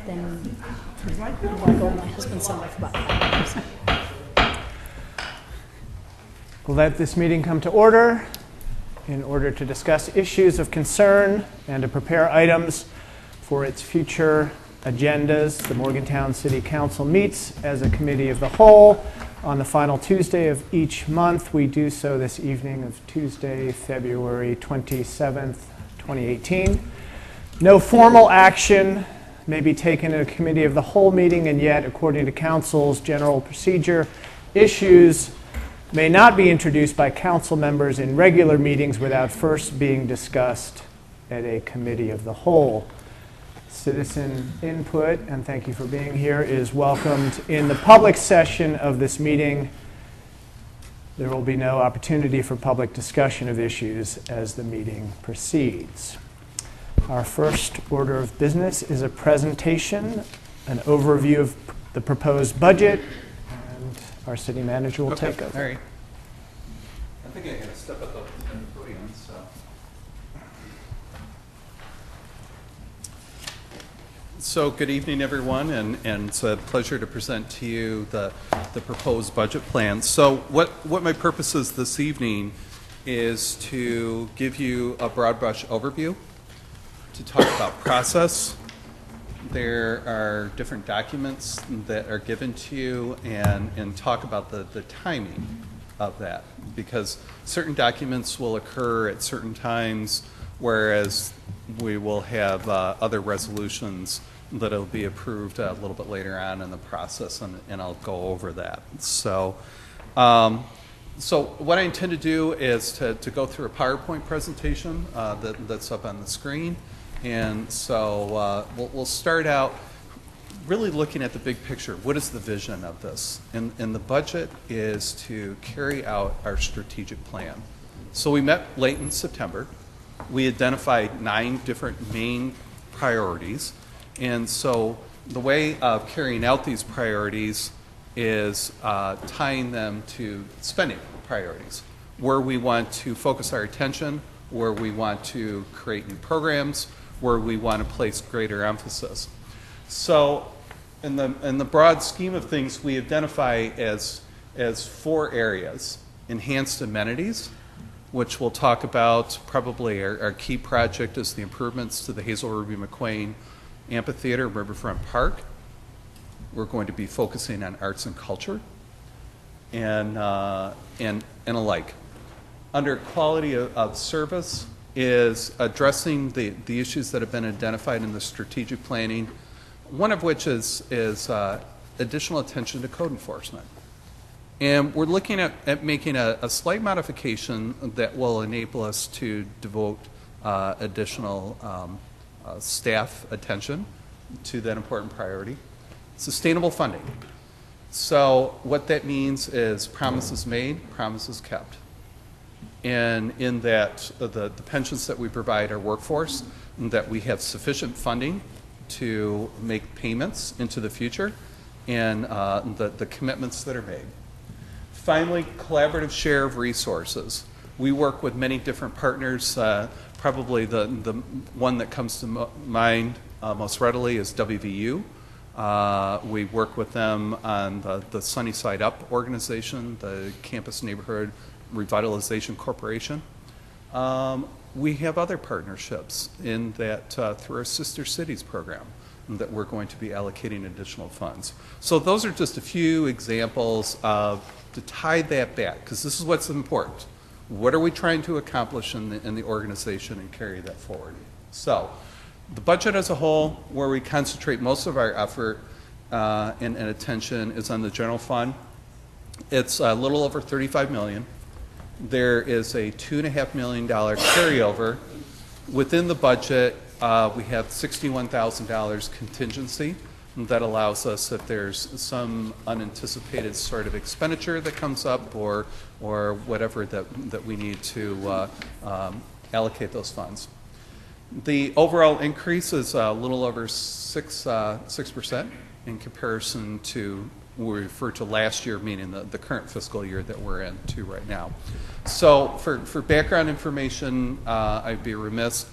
then I want to go to my husband's somewhere for about 5 hours. We'll let this meeting come to order in order to discuss issues of concern and to prepare items for its future agendas. The Morgantown City Council meets as a committee of the whole on the final Tuesday of each month. We do so this evening of Tuesday, February 27th, 2018. No formal action may be taken at a committee of the whole meeting, and yet, according to Council's general procedure, issues may not be introduced by council members in regular meetings without first being discussed at a committee of the whole. Citizen input, and thank you for being here, is welcomed in the public session of this meeting. There will be no opportunity for public discussion of issues as the meeting proceeds. Our first order of business is a presentation, an overview of the proposed budget, and our city manager will take over. All right. I think I'm going to step up the podium. So good evening, everyone, and it's a pleasure to present to you the proposed budget plan. So what my purpose is this evening is to give you a broad brush overview, to talk about process. There are different documents that are given to you, and talk about the timing of that, because certain documents will occur at certain times, whereas we will have other resolutions that will be approved a little bit later on in the process, and I'll go over that. So what I intend to do is to go through a PowerPoint presentation that's up on the screen. And so we'll start out really looking at the big picture. What is the vision of this? And the budget is to carry out our strategic plan. So we met late in September. We identified 9 different main priorities. And so the way of carrying out these priorities is tying them to spending priorities, where we want to focus our attention, where we want to create new programs, where we want to place greater emphasis. So in the broad scheme of things, we identify as 4 areas: enhanced amenities, which we'll talk about. Probably our key project is the improvements to the Hazel Ruby McQueen Amphitheater, Riverfront Park. We're going to be focusing on arts and culture and alike. Under quality of service is addressing the issues that have been identified in the strategic planning, one of which is additional attention to code enforcement. And we're looking at making a slight modification that will enable us to devote additional staff attention to that important priority. Sustainable funding. So what that means is promises made, promises kept. And in that, the pensions that we provide our workforce, and that we have sufficient funding to make payments into the future, and the commitments that are made. Finally, collaborative share of resources. We work with many different partners. Probably the one that comes to mind most readily is WVU. We work with them on the Sunny Side Up organization, the Campus Neighborhood Revitalization Corporation. We have other partnerships in that through our Sister Cities program that we're going to be allocating additional funds. So those are just a few examples to tie that back, because this is what's important. What are we trying to accomplish in the organization and carry that forward? So the budget as a whole, where we concentrate most of our effort and attention, is on the general fund. It's a little over $35 million. There is a $2.5 million carryover. Within the budget, we have $61,000 contingency that allows us, if there's some unanticipated sort of expenditure that comes up or whatever that we need to allocate those funds. The overall increase is a little over 6% in comparison to what we refer to last year, meaning the current fiscal year that we're into right now. So for background information, I'd be remiss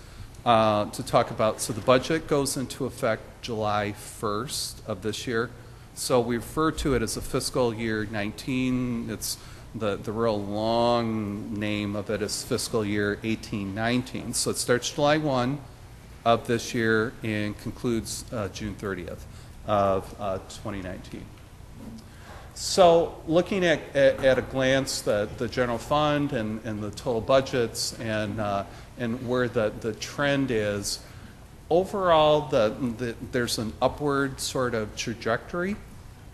to talk about. So the budget goes into effect July 1st of this year. So we refer to it as a fiscal year 19. It's the real long name of it is fiscal year 18-19. So it starts July 1 of this year and concludes June 30th of 2019. So looking at a glance the general fund and the total budgets and where the trend is, overall there's an upward sort of trajectory.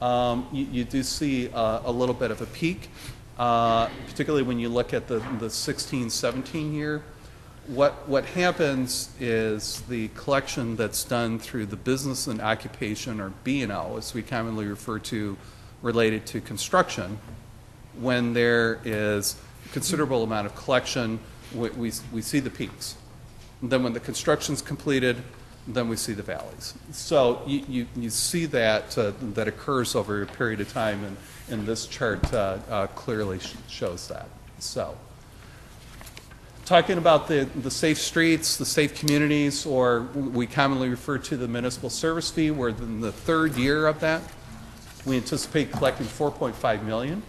You do see a little bit of a peak, particularly when you look at the 16-17 year. What happens is the collection that's done through the business and occupation, or B&O, as we commonly refer to, related to construction, when there is a considerable amount of collection, we see the peaks. And then when the construction's completed, then we see the valleys. So you see that that occurs over a period of time, and this chart clearly shows that. So talking about the safe streets, the safe communities, or we commonly refer to the municipal service fee, we're in the third year of that. We anticipate collecting $4.5 million,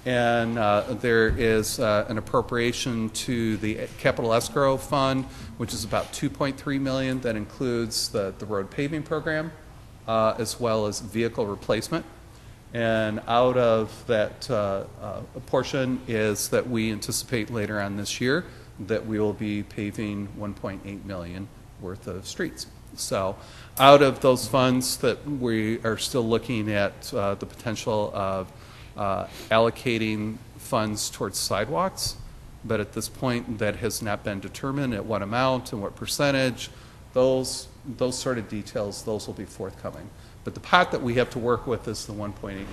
and there is an appropriation to the capital escrow fund, which is about $2.3 million. That includes the road paving program, as well as vehicle replacement. And out of that portion is that we anticipate later on this year that we will be paving $1.8 million worth of streets. So out of those funds that we are still looking at the potential of allocating funds towards sidewalks, but at this point that has not been determined at what amount and what percentage. Those sort of details, those will be forthcoming. But the pot that we have to work with is the $1.8 million.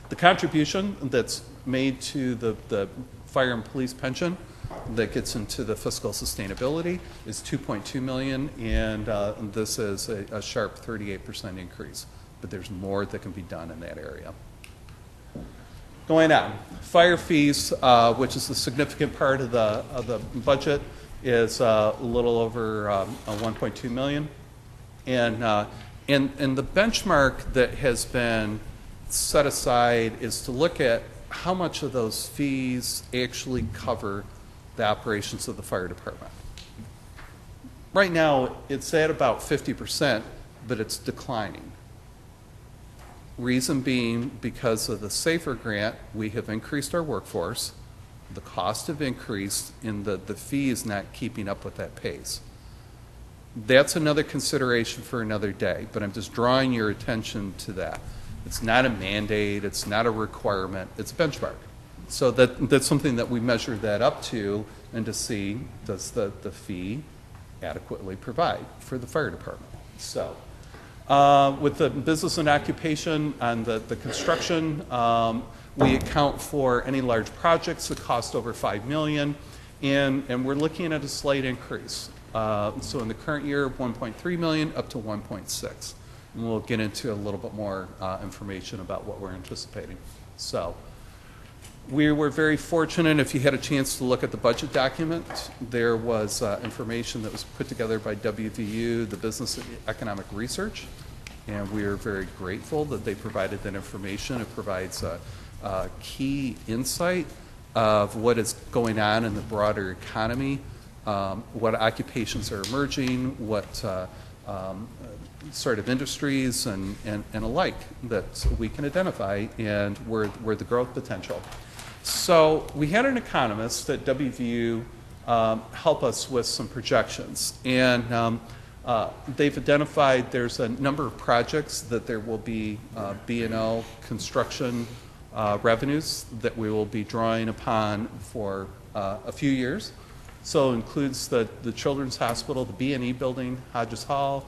The contribution that's made to the fire and police pension that gets into the fiscal sustainability is $2.2 million, and this is a sharp 38% increase. But there's more that can be done in that area. Going on, fire fees, which is a significant part of the budget, is a little over $1.2 million, and the benchmark that has been set aside is to look at how much of those fees actually cover the operations of the fire department. Right now, it's at about 50%, but it's declining. Reason being, because of the SAFER grant, we have increased our workforce. The cost have increased, and the fee is not keeping up with that pace. That's another consideration for another day, but I'm just drawing your attention to that. It's not a mandate, it's not a requirement, it's a benchmark. So that's something that we measure that up to, and to see, does the fee adequately provide for the fire department. So with the business and occupation on the construction, we account for any large projects that cost over $5 million, and we're looking at a slight increase. So in the current year, 1.3 million up to 1.6. And we'll get into a little bit more information about what we're anticipating. So we were very fortunate. If you had a chance to look at the budget document, there was information that was put together by WVU, the Business and Economic Research, and we are very grateful that they provided that information. It provides a key insight of what is going on in the broader economy, what occupations are emerging, what sort of industries and alike that we can identify, and where the growth potential. So we had an economist at WVU help us with some projections, and they've identified there's a number of projects that there will be B&O construction revenues that we will be drawing upon for a few years. So it includes the Children's Hospital, the B&E building, Hodges Hall,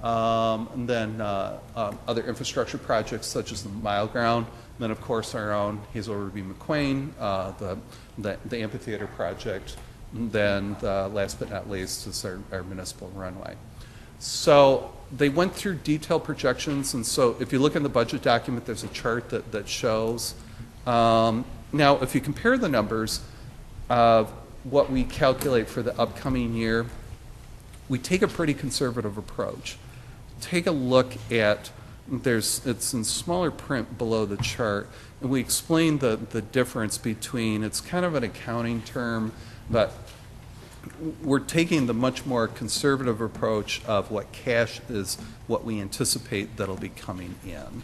and then other infrastructure projects such as the Mile Ground, and then of course our own Hazel Ruby McQueen, the amphitheater project, and then last but not least is our municipal runway. So they went through detailed projections, and so if you look in the budget document, there's a chart that shows. Now, if you compare the numbers of what we calculate for the upcoming year, we take a pretty conservative approach. Take a look at, it's in smaller print below the chart, and we explain the difference between, it's kind of an accounting term, but we're taking the much more conservative approach of what cash is, what we anticipate that'll be coming in.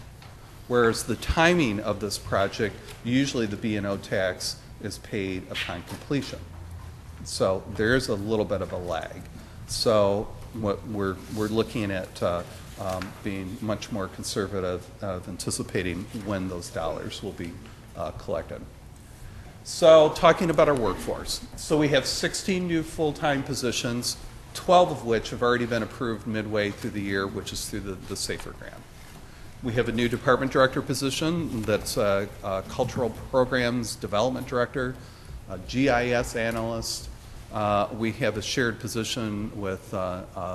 Whereas the timing of this project, usually the B&O tax is paid upon completion. So there's a little bit of a lag. So what we're looking at being much more conservative of anticipating when those dollars will be collected. So talking about our workforce. So we have 16 new full-time positions, 12 of which have already been approved midway through the year, which is through the SAFER grant. We have a new department director position that's a cultural programs development director, a GIS analyst. We have a shared position with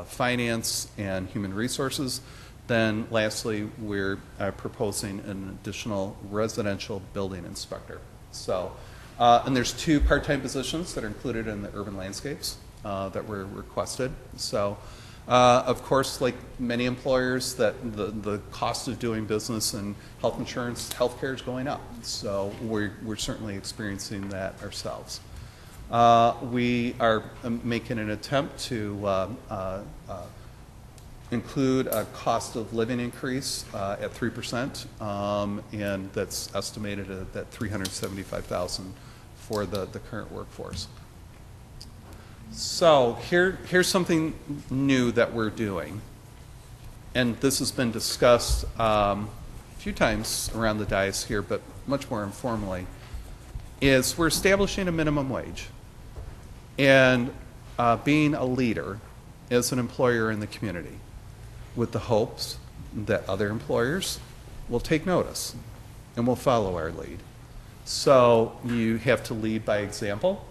finance and human resources. Then lastly, we're proposing an additional residential building inspector. So, and there's 2 part-time positions that are included in the urban landscapes that were requested. So, of course, like many employers, that the cost of doing business and health insurance, healthcare is going up. So we're certainly experiencing that ourselves. We are making an attempt to include a cost of living increase at 3%, and that's estimated at $375,000 for the current workforce. So here's something new that we're doing, and this has been discussed a few times around the dais here, but much more informally, is we're establishing a minimum wage. And being a leader as an employer in the community with the hopes that other employers will take notice and will follow our lead. So you have to lead by example,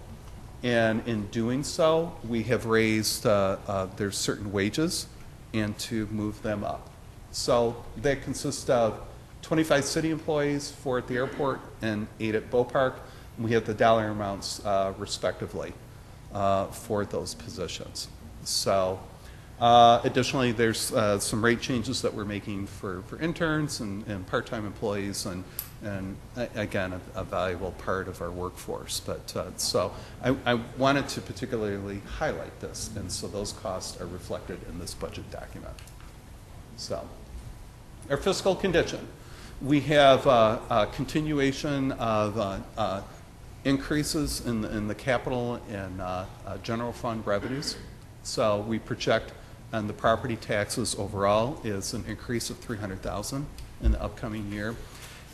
and in doing so, we have raised there's certain wages and to move them up. So that consists of 25 city employees, 4 at the airport and 8 at Bow Park. We have the dollar amounts respectively for those positions. So additionally, there's some rate changes that we're making for interns and part-time employees, and again, a valuable part of our workforce. But so I wanted to particularly highlight this, and so those costs are reflected in this budget document. So our fiscal condition. We have a continuation of increases in the capital and general fund revenues. So we project on the property taxes overall is an increase of $300,000 in the upcoming year.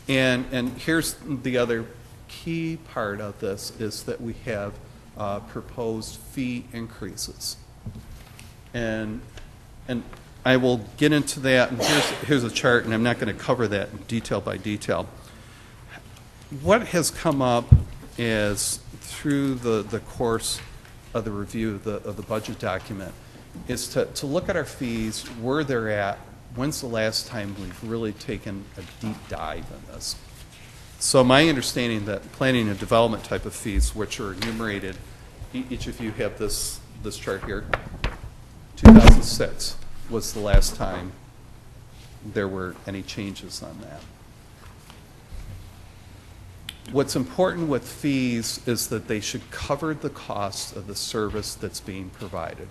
And here's the other key part of this is that we have proposed fee increases. And I will get into that, and here's a chart, and I'm not going to cover that detail by detail. What has come up is through the course of the review of the budget document is to look at our fees, where they're at, when's the last time we've really taken a deep dive in this. So my understanding that planning and development type of fees, which are enumerated, each of you have this chart here, 2006 was the last time there were any changes on that. What's important with fees is that they should cover the cost of the service that's being provided.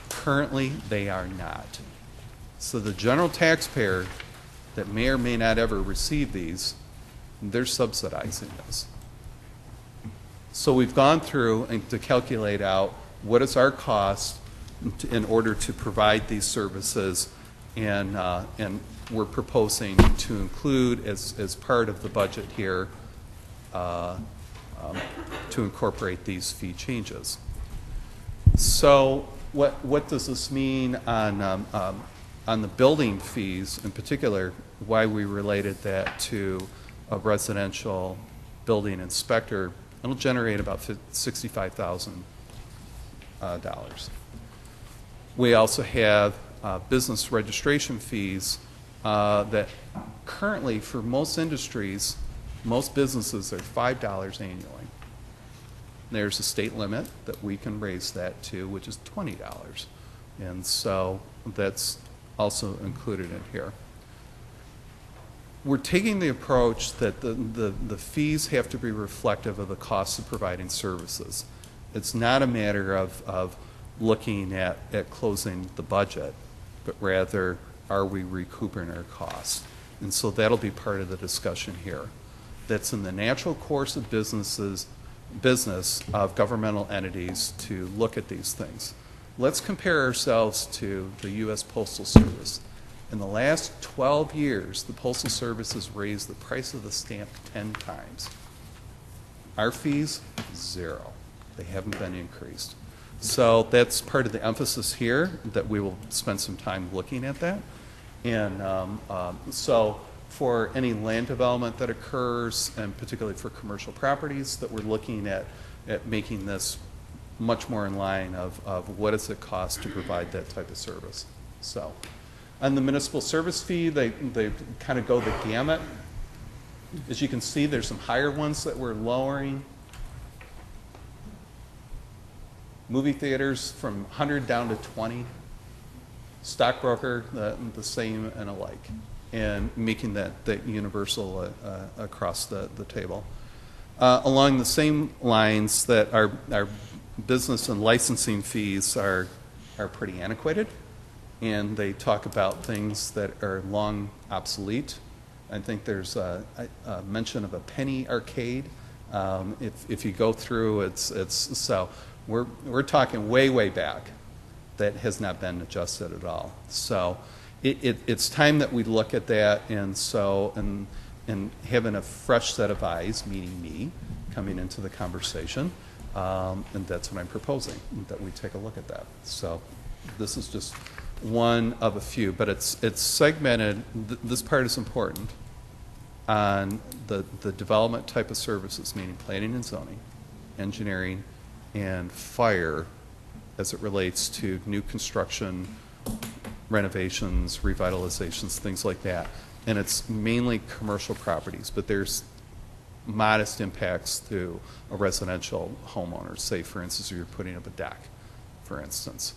Currently, they are not. So the general taxpayer that may or may not ever receive these, they're subsidizing this. So we've gone through and to calculate out what is our cost in order to provide these services, and we're proposing to include as part of the budget here to incorporate these fee changes. So what does this mean on the building fees in particular, why we related that to a residential building inspector? It'll generate about $65,000. We also have business registration fees that currently for most industries, most businesses are $5 annually. There's a state limit that we can raise that to, which is $20. And so that's also included in here. We're taking the approach that the fees have to be reflective of the cost of providing services. It's not a matter of looking at closing the budget, but rather, are we recouping our costs? And so that'll be part of the discussion here. That's in the natural course of business of governmental entities to look at these things. Let's compare ourselves to the U.S. Postal Service. In the last 12 years, the Postal Service has raised the price of the stamp 10 times. Our fees, 0. They haven't been increased. So that's part of the emphasis here, that we will spend some time looking at that. And so for any land development that occurs, and particularly for commercial properties, that we're looking at making this much more in line of what does it cost to provide that type of service. So on the municipal service fee, they kind of go the gamut. As you can see, there's some higher ones that we're lowering. Movie theaters from 100 down to 20. Stockbroker, the same and alike, and making that universal across the table. Along the same lines, that our business and licensing fees are pretty antiquated, and they talk about things that are long obsolete. I think there's a mention of a penny arcade. If you go through, it's so we're talking way back. That has not been adjusted at all. So it's time that we look at that, and having a fresh set of eyes, meaning me, coming into the conversation, and that's what I'm proposing, that we take a look at that. So this is just one of a few, but it's segmented. This part is important on the development type of services, meaning planning and zoning, engineering, and fire, as it relates to new construction, renovations, revitalizations, things like that. And it's mainly commercial properties, but there's modest impacts to a residential homeowner. Say, for instance, if you're putting up a deck, for instance,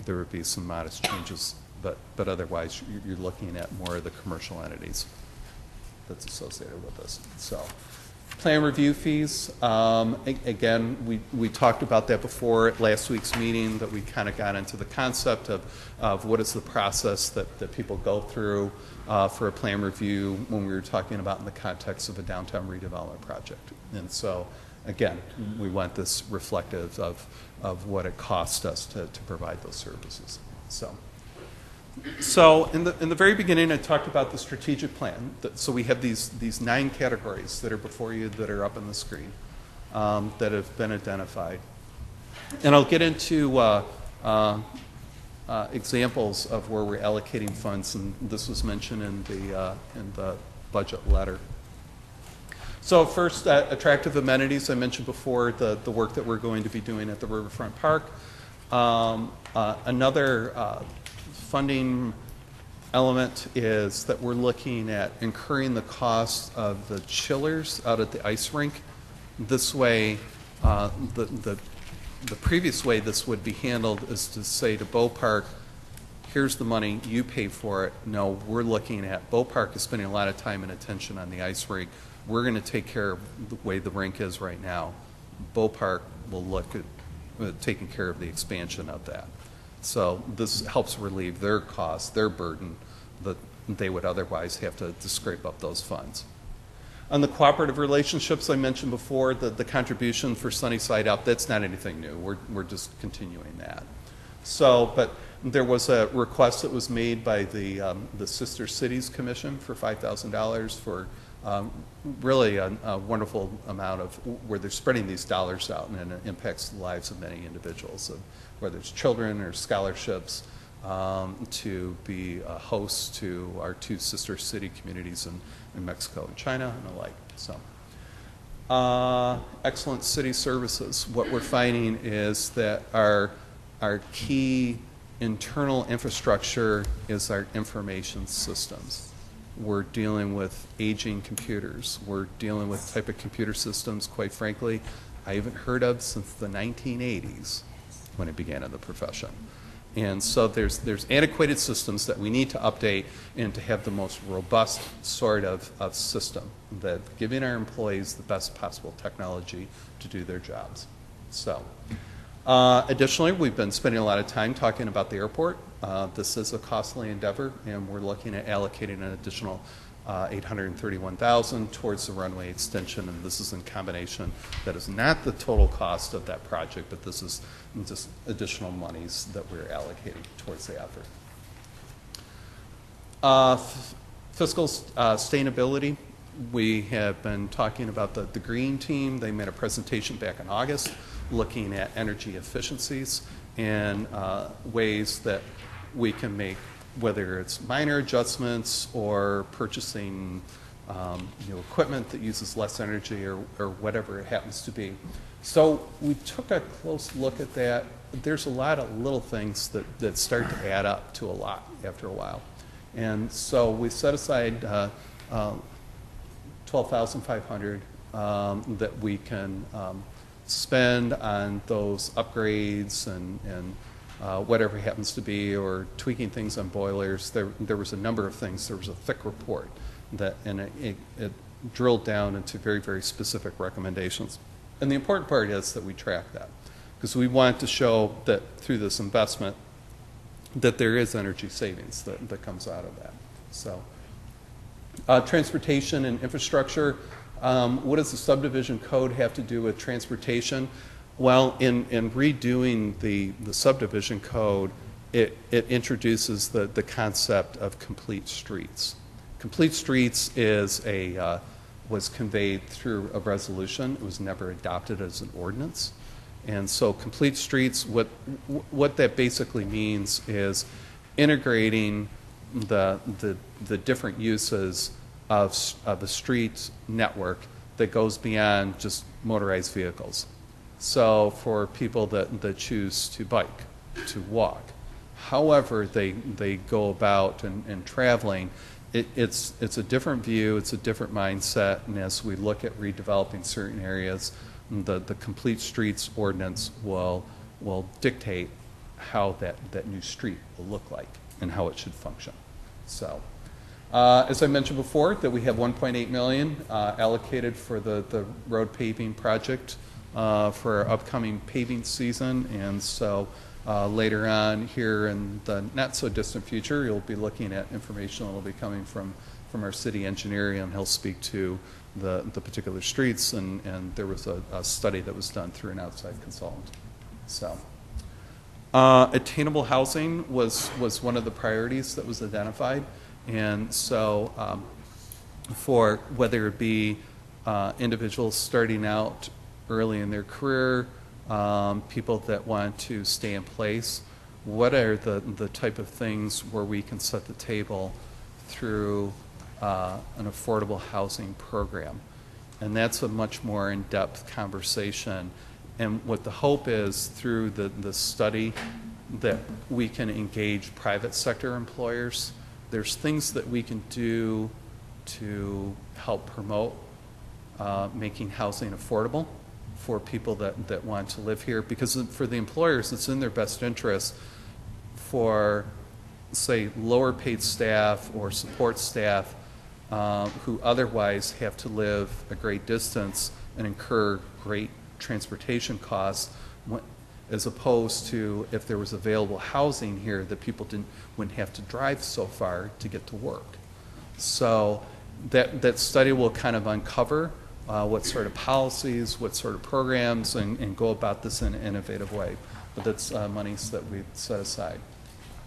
there would be some modest changes, but otherwise you're looking at more of the commercial entities that's associated with this. So. Plan review fees, again, we talked about that before at last week's meeting, that we kind of got into the concept of what is the process that people go through for a plan review when we were talking about in the context of a downtown redevelopment project. And so, again, we want this reflective of what it costs us to provide those services. So in the very beginning, I talked about the strategic plan. So we have these 9 categories that are before you, that are up on the screen, that have been identified. And I'll get into examples of where we're allocating funds, and this was mentioned in the budget letter. So first, attractive amenities. I mentioned before the work that we're going to be doing at the Riverfront Park. Another funding element is that we're looking at incurring the cost of the chillers out at the ice rink. This way, the previous way this would be handled is to say to Bow Park, here's the money, you pay for it. No, we're looking at, Bow Park is spending a lot of time and attention on the ice rink. We're going to take care of the way the rink is right now. Bow Park will look at taking care of the expansion of that. So this helps relieve their costs, their burden, that they would otherwise have to scrape up those funds. On the cooperative relationships I mentioned before, the contribution for Sunnyside Up, that's not anything new. We're just continuing that. So, but there was a request that was made by the Sister Cities Commission for $5,000 for really a wonderful amount of where they're spreading these dollars out, and it impacts the lives of many individuals, whether it's children or scholarships, to be a host to our 2 sister city communities in Mexico and China and the like. So, excellent city services. What we're finding is that our key internal infrastructure is our information systems. We're dealing with aging computers. We're dealing with type of computer systems, quite frankly, I haven't heard of since the 1980s when I began in the profession. And so there's antiquated systems that we need to update and to have the most robust sort of system that giving our employees the best possible technology to do their jobs. So additionally, we've been spending a lot of time talking about the airport. This is a costly endeavor, and we're looking at allocating an additional $831,000 towards the runway extension, and this is in combination. That is not the total cost of that project, but this is just additional monies that we're allocating towards the effort. Fiscal sustainability. We have been talking about the green team. They made a presentation back in August looking at energy efficiencies and ways that we can make, whether it's minor adjustments or purchasing equipment that uses less energy or whatever it happens to be. So we took a close look at that. There's a lot of little things that start to add up to a lot after a while. And so we set aside $12,500 that we can spend on those upgrades and whatever it happens to be, or tweaking things on boilers. There was a number of things. There was a thick report and it drilled down into very, very specific recommendations. And the important part is that we track that, because we want to show that through this investment that there is energy savings that comes out of that. So transportation and infrastructure. What does the subdivision code have to do with transportation? Well, in redoing the subdivision code, it introduces the concept of complete streets. Complete streets was conveyed through a resolution. It was never adopted as an ordinance. And so complete streets, what that basically means is integrating the different uses of a street network that goes beyond just motorized vehicles. So for people that choose to bike, to walk, however they go about and traveling, it's a different view, it's a different mindset, and as we look at redeveloping certain areas, the Complete Streets ordinance will dictate how that new street will look like and how it should function. So as I mentioned before, that we have $1.8 million allocated for the road paving project for our upcoming paving season, and so later on here in the not so distant future, you'll be looking at information that will be coming from our city engineer, and he'll speak to the particular streets, and there was a study that was done through an outside consultant. So attainable housing was one of the priorities that was identified, and so for whether it be individuals starting out early in their career, people that want to stay in place, what are the type of things where we can set the table through an affordable housing program. And that's a much more in-depth conversation. And what the hope is through the study, that we can engage private sector employers. There's things that we can do to help promote making housing affordable for people that want to live here, because for the employers, it's in their best interest for, say, lower paid staff or support staff who otherwise have to live a great distance and incur great transportation costs, as opposed to if there was available housing here that people wouldn't have to drive so far to get to work. So that study will kind of uncover what sort of policies, what sort of programs, and go about this in an innovative way. But that's monies that we've set aside.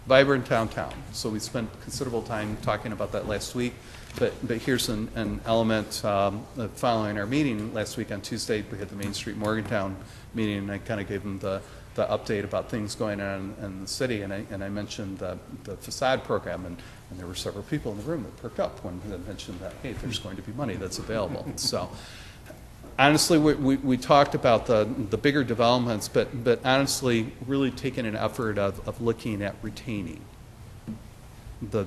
Vibrant downtown. So we spent considerable time talking about that last week, but here's an element following our meeting last week on Tuesday. We had the Main Street Morgantown meeting, and I kind of gave them the update about things going on in the city, and I mentioned the facade program, and there were several people in the room that perked up when I mentioned that, hey, there's going to be money that's available. So honestly, we talked about the bigger developments, but honestly, really taking an effort of looking at retaining the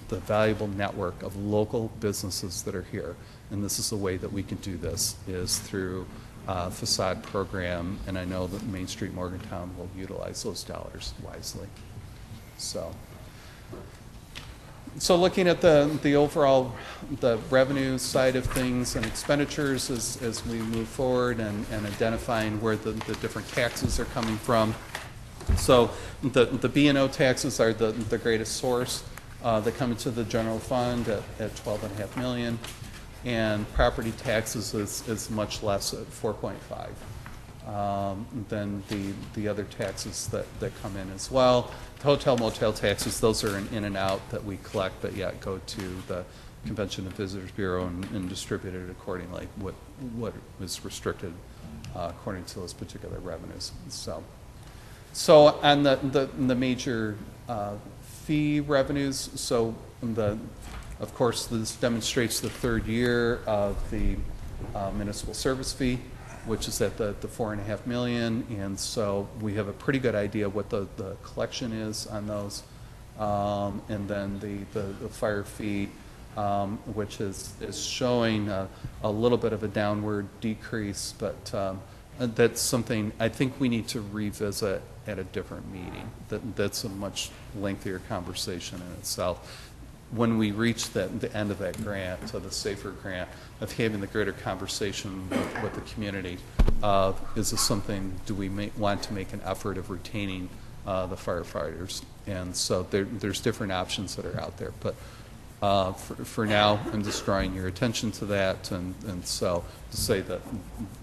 valuable network of local businesses that are here. And this is the way that we can do this, is through facade program, and I know that Main Street Morgantown will utilize those dollars wisely. So looking at the overall, the revenue side of things and expenditures as we move forward and identifying where the different taxes are coming from. So the B&O taxes are the greatest source. They come into the general fund at $12.5 million, and property taxes is much less at 4.5 than the other taxes that come in as well. The hotel motel taxes, those are an in and out that we collect, but yet go to the Convention and Visitors Bureau and distributed accordingly, what is restricted according to those particular revenues. So on the major fee revenues, so of course this demonstrates the third year of the municipal service fee, which is at the $4.5 million, and so we have a pretty good idea what the collection is on those, and then the fire fee, which is showing a little bit of a downward decrease, but that's something I think we need to revisit at a different meeting. That's a much lengthier conversation in itself. When we reach the end of that grant, so the SAFER grant, of having the greater conversation with the community, is this something, do we want to make an effort of retaining the firefighters? And so there's different options that are out there. But for now, I'm just drawing your attention to that, and so to say that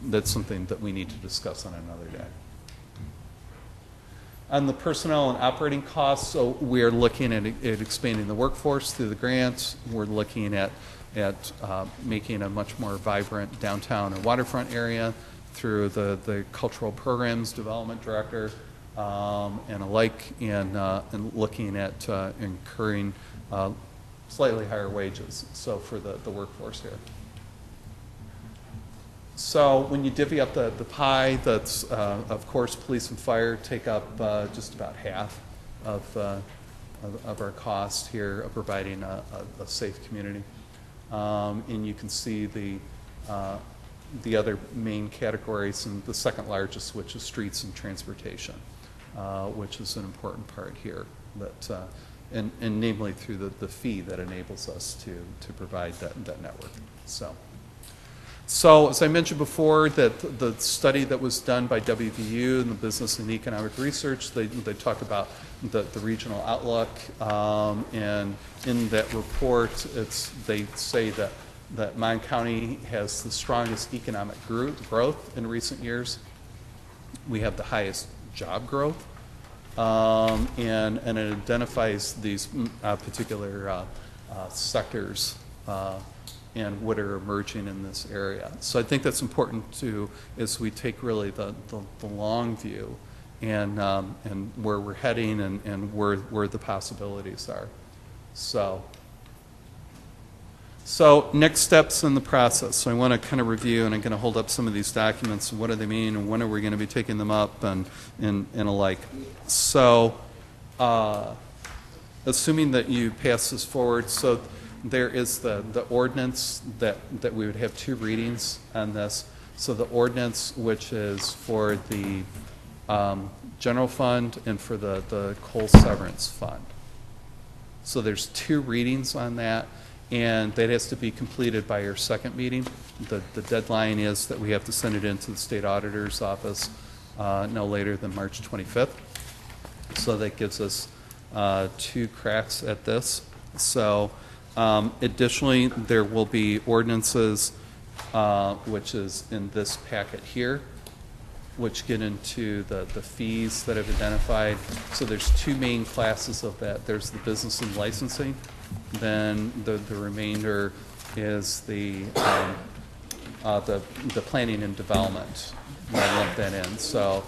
that's something that we need to discuss on another day. On the personnel and operating costs, so we are looking at expanding the workforce through the grants. We're looking at making a much more vibrant downtown and waterfront area through the cultural programs development director and alike, and looking at incurring slightly higher wages, so for the workforce here. So when you divvy up the pie, that's of course police and fire take up just about half of our cost here of providing a safe community, and you can see the other main categories, and the second largest, which is streets and transportation, which is an important part here, that and namely through the fee that enables us to provide that network. So as I mentioned before, that the study that was done by WVU and the Business and Economic Research, they talk about the regional outlook, and in that report, they say that Mon County has the strongest economic growth in recent years. We have the highest job growth, and it identifies these particular sectors and what are emerging in this area. So I think that's important too, as we take really the long view and where we're heading and where the possibilities are. So next steps in the process. So I want to kind of review, and I'm going to hold up some of these documents and what do they mean and when are we going to be taking them up and alike. So assuming that you pass this forward, so there is the ordinance that we would have two readings on this. So the ordinance, which is for the general fund and for the coal severance fund. So there's two readings on that, and that has to be completed by your second meeting. The deadline is that we have to send it into the state auditor's office no later than March 25th. So that gives us 2 cracks at this. So additionally, there will be ordinances, which is in this packet here, which get into the fees that I've identified. So there's 2 main classes of that. There's the business and licensing. Then the remainder is the planning and development. I lump that in. So,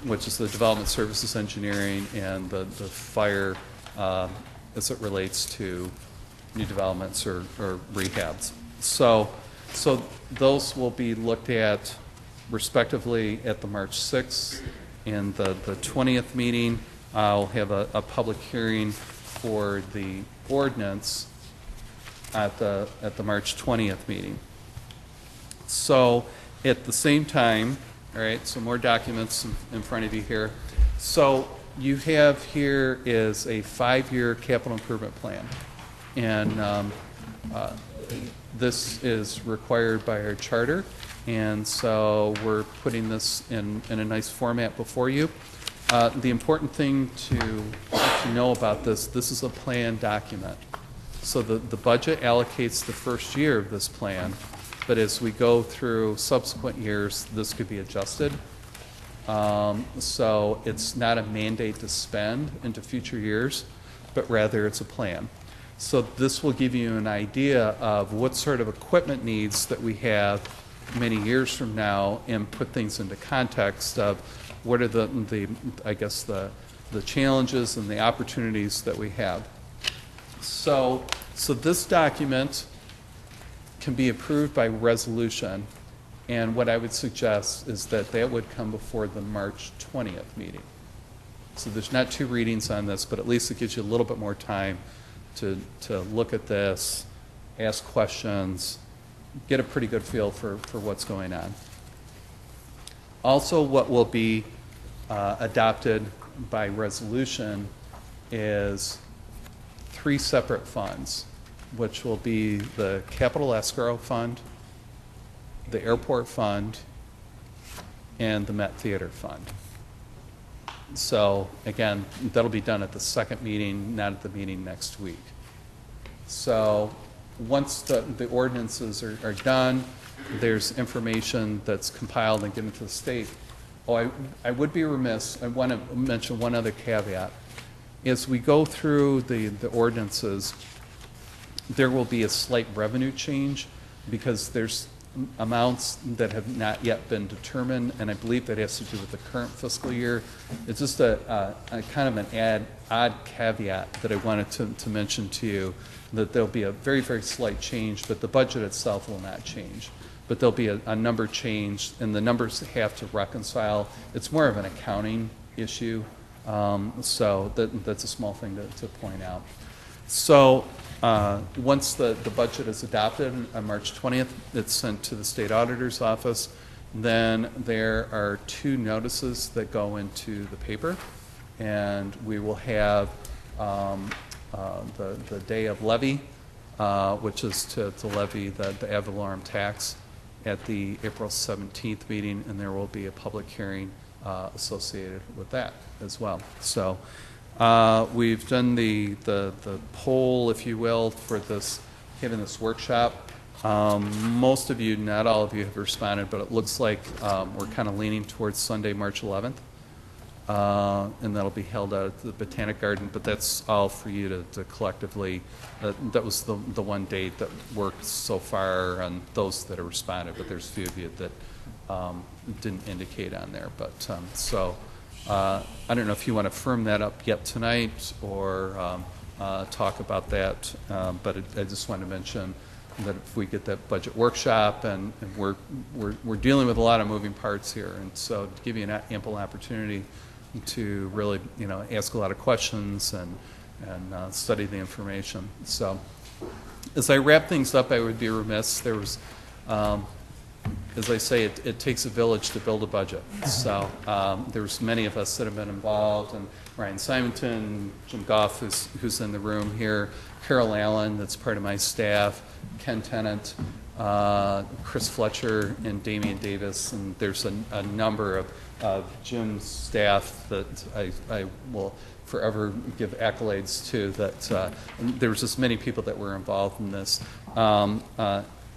which is the development services engineering and the fire as it relates to new developments or rehabs. So those will be looked at respectively at the March 6th and the 20th meeting. I'll have a public hearing for the ordinance at the March 20th meeting. So At the same time, all right, so more documents in front of you here. So you have here is a 5-year capital improvement plan. And this is required by our charter. And so we're putting this in a nice format before you. The important thing to know about this is a plan document. So the budget allocates the first year of this plan, but as we go through subsequent years, this could be adjusted. So it's not a mandate to spend into future years, but rather it's a plan. So this will give you an idea of what sort of equipment needs that we have many years from now, and put things into context of what are the challenges and the opportunities that we have. So this document can be approved by resolution, and what I would suggest is that would come before the March 20th meeting. So there's not 2 readings on this, but at least it gives you a little bit more time to look at this, ask questions, get a pretty good feel for what's going on. Also, what will be adopted by resolution is 3 separate funds, which will be the capital escrow fund, the airport fund, and the Met Theater fund. So again, that'll be done at the second meeting, not at the meeting next week. So once the ordinances are done, there's information that's compiled and given to the state. Oh, I would be remiss, I want to mention one other caveat. As we go through the ordinances, there will be a slight revenue change because there's amounts that have not yet been determined, and I believe that has to do with the current fiscal year. It's just a kind of an odd caveat that I wanted to mention to you, that there'll be a very, very slight change, but the budget itself will not change. But there'll be a number change, and the numbers have to reconcile. It's more of an accounting issue, so that's a small thing to point out. So once the budget is adopted on March 20th, it's sent to the state auditor's office. Then there are 2 notices that go into the paper, and we will have the day of levy, which is to levy the ad valorem tax at the April 17th meeting, and there will be a public hearing associated with that as well. So we've done the poll, if you will, for having this workshop. Most of you, not all of you, have responded, but it looks like we're kind of leaning towards Sunday, March 11th. And that'll be held out at the Botanic Garden, but that's all for you to collectively, that was the one date that worked so far on those that have responded, but there's a few of you that didn't indicate on there. But I don't know if you want to firm that up yet tonight or talk about that, but I just wanted to mention that if we get that budget workshop, and we're dealing with a lot of moving parts here, and so to give you an ample opportunity to really, ask a lot of questions and study the information. So as I wrap things up, I would be remiss. There was, as I say, it takes a village to build a budget. So there's many of us that have been involved, and Ryan Simonton, Jim Goff, who's in the room here, Carol Allen, that's part of my staff, Ken Tennant, Chris Fletcher, and Damian Davis, and there's a number of Jim's staff that I will forever give accolades to. That there was just many people that were involved in this.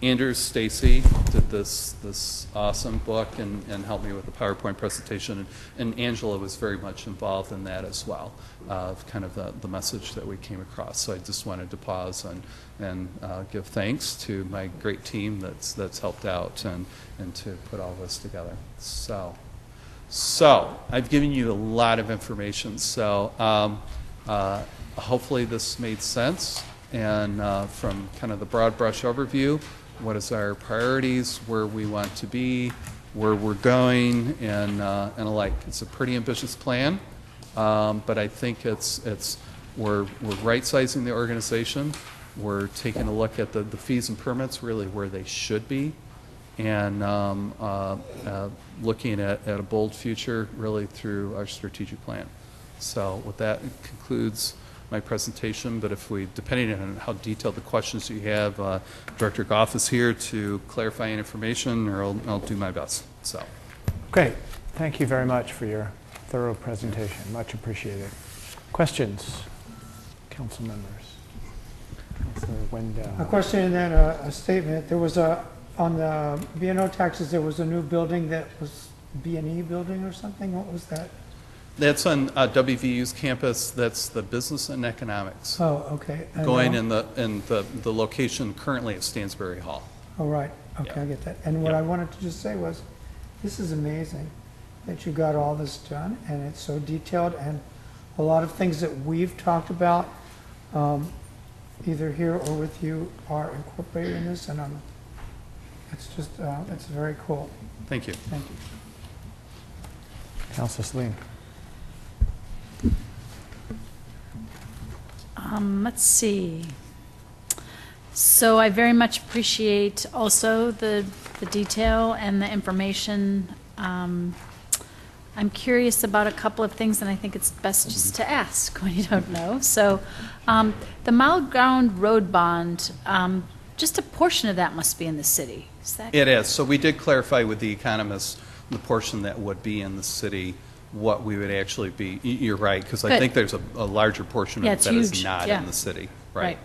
Andrew Stacy did this awesome book and helped me with the PowerPoint presentation, and Angela was very much involved in that as well, of kind of the message that we came across. So I just wanted to pause and give thanks to my great team that's helped out and to put all this together. So I've given you a lot of information. So hopefully this made sense, and from kind of the broad brush overview, what is our priorities, where we want to be, where we're going, and alike. It's a pretty ambitious plan, but I think we're right-sizing the organization. We're taking a look at the fees and permits, really where they should be, and looking at a bold future really through our strategic plan. So with that, it concludes my presentation, but if we, depending on how detailed the questions you have, Director Goff is here to clarify any information, or I'll do my best. So, Great. Thank you very much for your thorough presentation. Much appreciated. Questions, council members? Councilor Wendell. A question and then a statement. There was on the B&O taxes, there was a new building that was B&E building or something. What was that? that's on WVU's campus. That's the business and economics. Oh, okay. Going in the location currently at Stansbury Hall. Oh, right. Okay, Yeah. I get that. And what Yeah. I wanted to just say was, this is amazing that you got all this done, and it's so detailed, and a lot of things that we've talked about, either here or with you, are incorporated in this, and it's just, it's very cool. Thank you. Thank you. Councilor Salim. Let's see. So I very much appreciate also the detail and the information. I'm curious about a couple of things, and I think it's best just to ask when you don't know. So the Mile Ground Road Bond, just a portion of that must be in the city. Is that It is. So we did clarify with the economists the portion that would be in the city, what we would actually be. You're right, because I Good. think there's a larger portion Yeah, of it it's that is huge. not Yeah. in the city. right?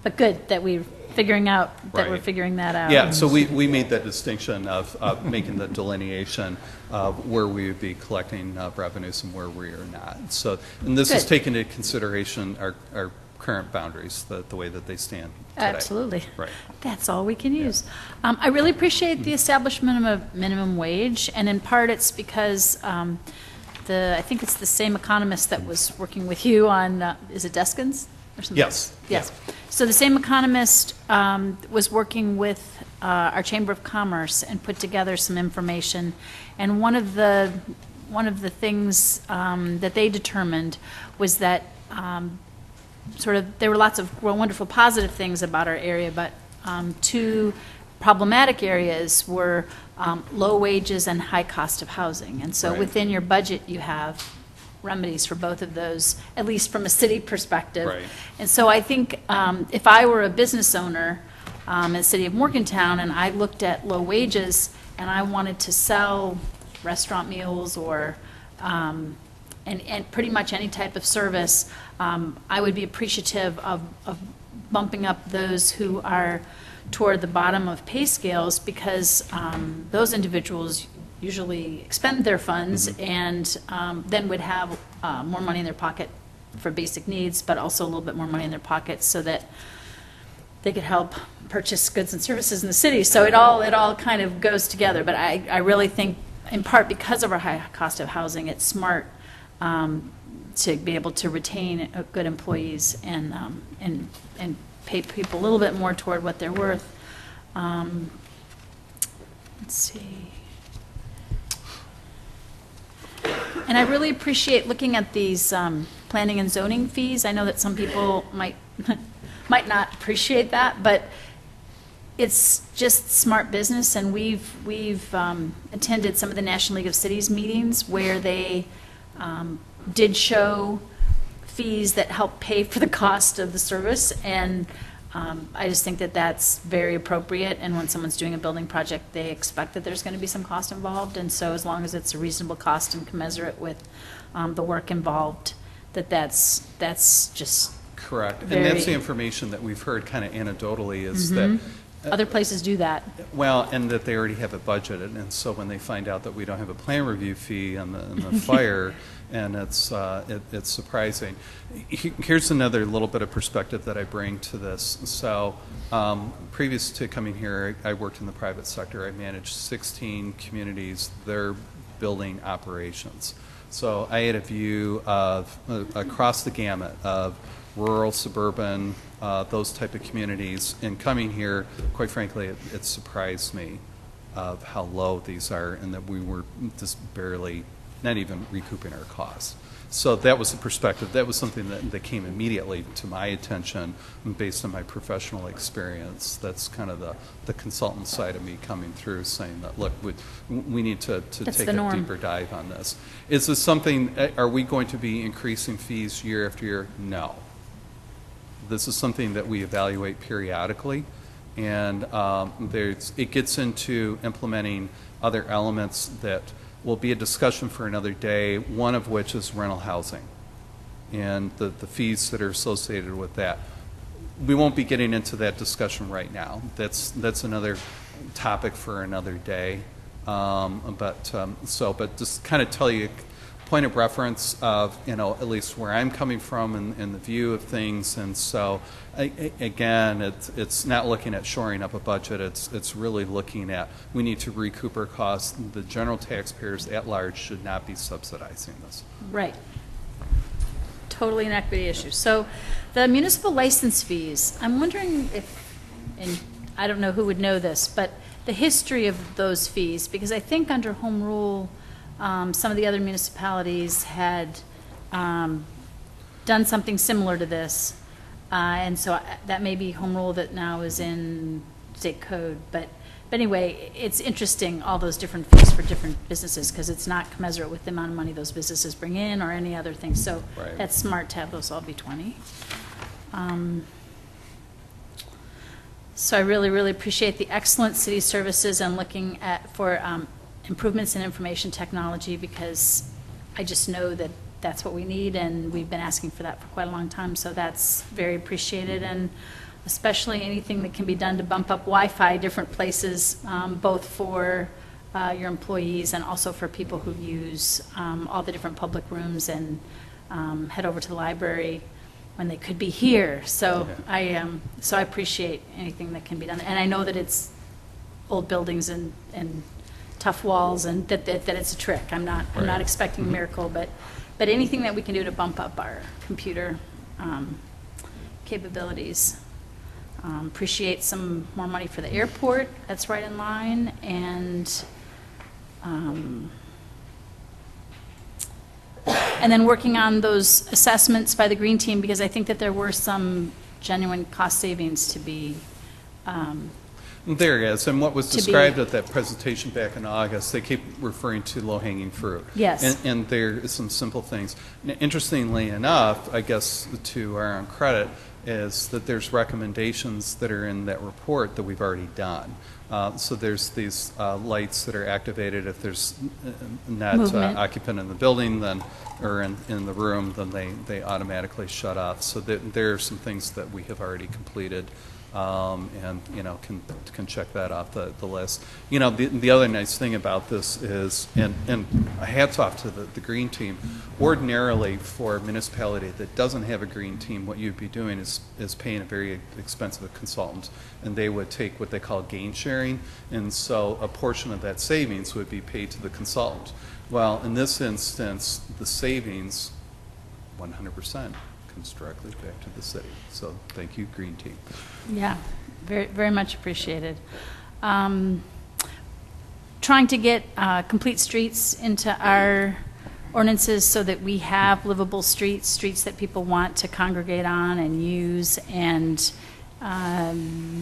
But good that we're figuring out that we're Right. figuring that out. Yeah, so we made that distinction of making the delineation of where we would be collecting revenues and where we are not. So, and this is Good. taking into consideration our current boundaries, the way that they stand today. Absolutely. Right. That's all we can use. I really appreciate the establishment of minimum wage, and in part it's because I think it's the same economist that was working with you on, is it Deskins or something? Yes. Yes. So the same economist was working with our Chamber of Commerce and put together some information. And one of the things that they determined was that there were lots of wonderful positive things about our area, but two problematic areas were low wages and high cost of housing. And so Right. within your budget, you have remedies for both of those, at least from a city perspective. Right. And so I think if I were a business owner in the city of Morgantown and I looked at low wages and I wanted to sell restaurant meals or and pretty much any type of service, I would be appreciative of bumping up those who are toward the bottom of pay scales, because those individuals usually expend their funds and then would have more money in their pocket for basic needs, but also a little bit more money in their pockets so that they could help purchase goods and services in the city. So it all kind of goes together. But I really think, in part because of our high cost of housing, it's smart to be able to retain good employees and pay people a little bit more toward what they're worth. Let's see. And I really appreciate looking at these planning and zoning fees. I know that some people might not appreciate that, but it's just smart business, and we've attended some of the National League of Cities meetings where they did show fees that help pay for the cost of the service, and I just think that that's very appropriate, and when someone's doing a building project, they expect that there's going to be some cost involved, and so as long as it's a reasonable cost and commensurate with the work involved, that's just Correct. And very- that's the information that we've heard kind of anecdotally is that, other places do that. well, and that they already have it budgeted. And so when they find out that we don't have a plan review fee on the fire, and it's surprising. Here's another little bit of perspective that I bring to this. So previous to coming here, I worked in the private sector. I managed 16 communities, their building operations. So I had a view of across the gamut of rural, suburban, those type of communities. And coming here, quite frankly, it surprised me of how low these are, and that we were just barely not even recouping our costs. So that was the perspective. That was something that came immediately to my attention based on my professional experience. That's kind of the consultant side of me coming through, saying that, look, we need to take a deeper dive on this. Is this something, are we going to be increasing fees year after year? No. This is something that we evaluate periodically, and it gets into implementing other elements that will be a discussion for another day, one of which is rental housing and the fees that are associated with that. We won't be getting into that discussion right now. That's another topic for another day. But just kind of tell you, point of reference of, at least where I'm coming from and the view of things. And so, again, it's not looking at shoring up a budget. It's really looking at, we need to recoup our costs. The general taxpayers at large should not be subsidizing this. Right. Totally an equity issue. So the municipal license fees, I'm wondering if, and I don't know who would know this, but the history of those fees, because I think under home rule, some of the other municipalities had done something similar to this, and so that may be home rule that now is in state code. But anyway, it's interesting, all those different fees for different businesses, because it's not commensurate with the amount of money those businesses bring in or any other thing. So right. That's smart to have those all be 20. So I really, really appreciate the excellent city services and looking for improvements in information technology, because I just know that that's what we need, and we've been asking for that for quite a long time. So that's very appreciated, and especially anything that can be done to bump up Wi-Fi different places, both for your employees and also for people who use all the different public rooms and head over to the library when they could be here. So I appreciate anything that can be done, and I know that it's old buildings and tough walls, and that it's a trick. I'm not expecting a miracle, but anything that we can do to bump up our computer capabilities. Appreciate some more money for the airport. That's right in line, and then working on those assessments by the Green Team, because I think that there were some genuine cost savings to be. There is, and what was described at that presentation back in August, they keep referring to low-hanging fruit. Yes. And there is some simple things. Interestingly enough, I guess to our own credit, is that there's recommendations that are in that report that we've already done. So there's these lights that are activated if there's not occupant in the building, then or in the room, then they automatically shut off. So there are some things that we have already completed. And can check that off the list. The other nice thing about this is, and hats off to the Green Team. Ordinarily, for a municipality that doesn't have a Green Team, what you'd be doing is paying a very expensive consultant, and they would take what they call gain sharing, and so a portion of that savings would be paid to the consultant. Well, in this instance, the savings, 100%. Comes directly back to the city. So thank you, Green Team. Yeah, very, very much appreciated. Trying to get complete streets into our ordinances so that we have livable streets that people want to congregate on and use, and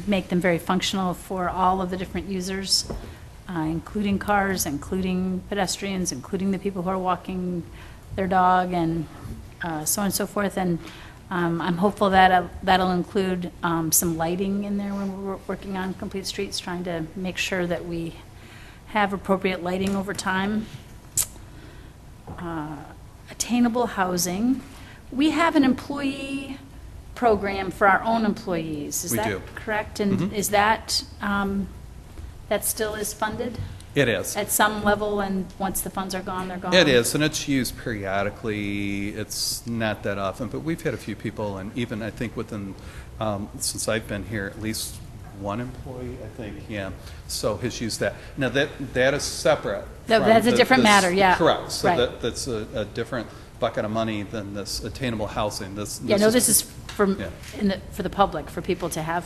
make them very functional for all of the different users, including cars, including pedestrians, including the people who are walking their dog, and so on and so forth. And I'm hopeful that that'll include some lighting in there when we're working on complete streets, trying to make sure that we have appropriate lighting over time. Attainable housing. We have an employee program for our own employees. Is that correct? And is that that still is funded? It is. At some level, and once the funds are gone, they're gone? It is, and it's used periodically. It's not that often, but we've had a few people, and even I think within, since I've been here, at least one employee, I think, so has used that. Now, that is separate. That's a different matter, yeah. Correct. So right. that's a different bucket of money than this attainable housing. This is for for the public, for people to have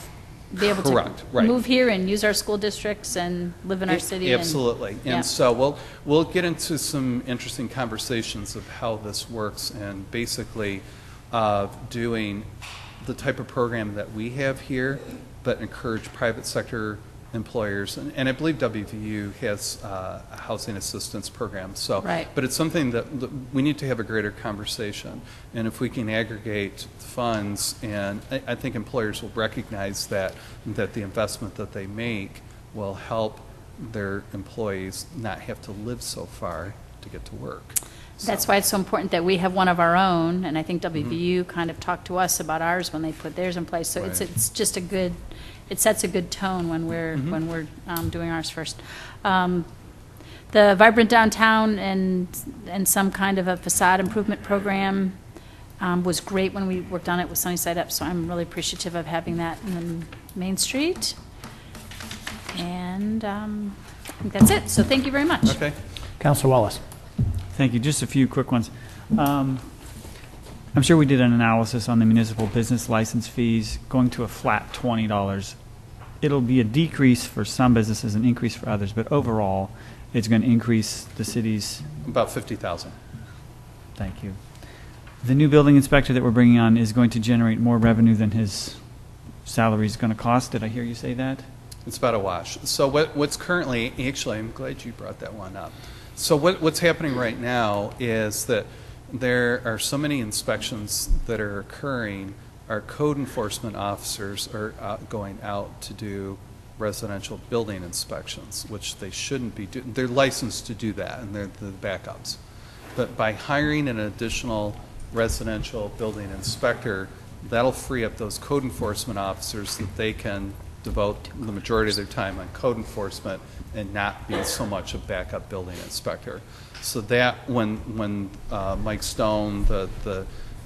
be able to Correct, right. move here and use our school districts and live in our city. Absolutely. Yeah. And so we'll get into some interesting conversations of how this works and basically doing the type of program that we have here, but encourage private sector employers. And I believe WVU has a housing assistance program. So, Right. But it's something that we need to have a greater conversation. And if we can aggregate funds, and I think employers will recognize that the investment that they make will help their employees not have to live so far to get to work. That's why it's so important that we have one of our own, and I think WVU kind of talked to us about ours when they put theirs in place. So Right. it's just a good, it sets a good tone when we're doing ours first. The vibrant downtown and some kind of a facade improvement program was great when we worked on it with Sunnyside Up. So I'm really appreciative of having that in Main Street. And I think that's it. So thank you very much. Okay. Councilor Wallace. Thank you. Just a few quick ones. I'm sure we did an analysis on the municipal business license fees going to a flat $20. It'll be a decrease for some businesses, an increase for others, but overall, it's going to increase the city's. About 50,000. Thank you. The new building inspector that we're bringing on is going to generate more revenue than his salary is going to cost. Did I hear you say that? It's about a wash. So what's currently, actually, I'm glad you brought that one up. So what's happening right now is that there are so many inspections that are occurring. Our code enforcement officers are going out to do residential building inspections, which they shouldn't be doing. They're licensed to do that, and they're the backups. But by hiring an additional residential building inspector, that'll free up those code enforcement officers that they can devote the majority of their time on code enforcement and not be so much a backup building inspector. So that when Mike Stone, the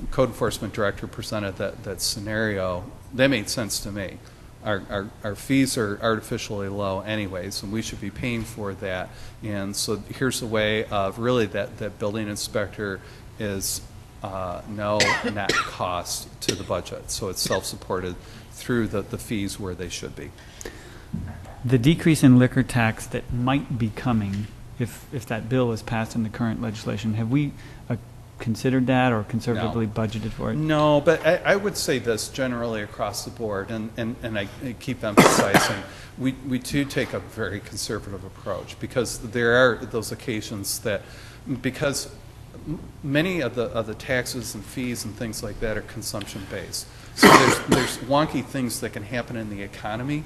code enforcement director, presented that scenario, that made sense to me. Our fees are artificially low anyways, and we should be paying for that. And so here's a way of really that building inspector is no net cost to the budget. So it's self-supported through the fees where they should be. The decrease in liquor tax that might be coming, if that bill is passed in the current legislation, have we considered that or conservatively budgeted for it? No, but I would say this generally across the board, and I keep emphasizing, we do take a very conservative approach because there are those occasions that, because many of the taxes and fees and things like that are consumption-based. So there's wonky things that can happen in the economy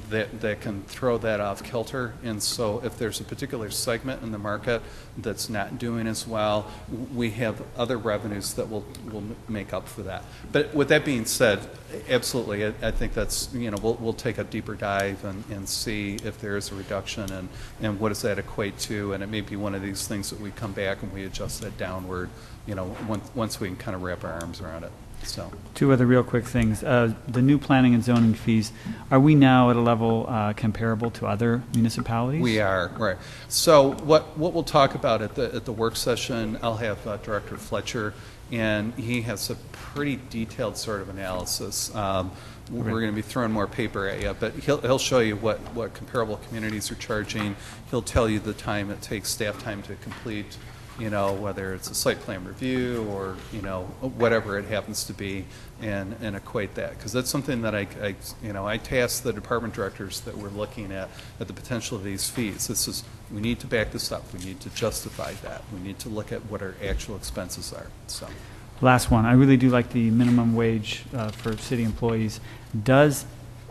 that can throw that off kilter. And so if there's a particular segment in the market that's not doing as well, we have other revenues that will make up for that. But with that being said, absolutely, I think that's, we'll take a deeper dive and see if there is a reduction and what does that equate to. And it may be one of these things that we come back and we adjust that downward, once we can kind of wrap our arms around it. So. Two other real quick things. The new planning and zoning fees, are we now at a level comparable to other municipalities? We are, right. So what we'll talk about at the work session, I'll have Director Fletcher, and he has a pretty detailed sort of analysis. We're going to be throwing more paper at you, but he'll show you what comparable communities are charging. He'll tell you the time it takes, staff time to complete, whether it's a site plan review or, whatever it happens to be, and equate that. Because that's something that I task the department directors that we're looking at the potential of these fees. We need to back this up. We need to justify that. We need to look at what our actual expenses are. So. Last one. I really do like the minimum wage for city employees. Does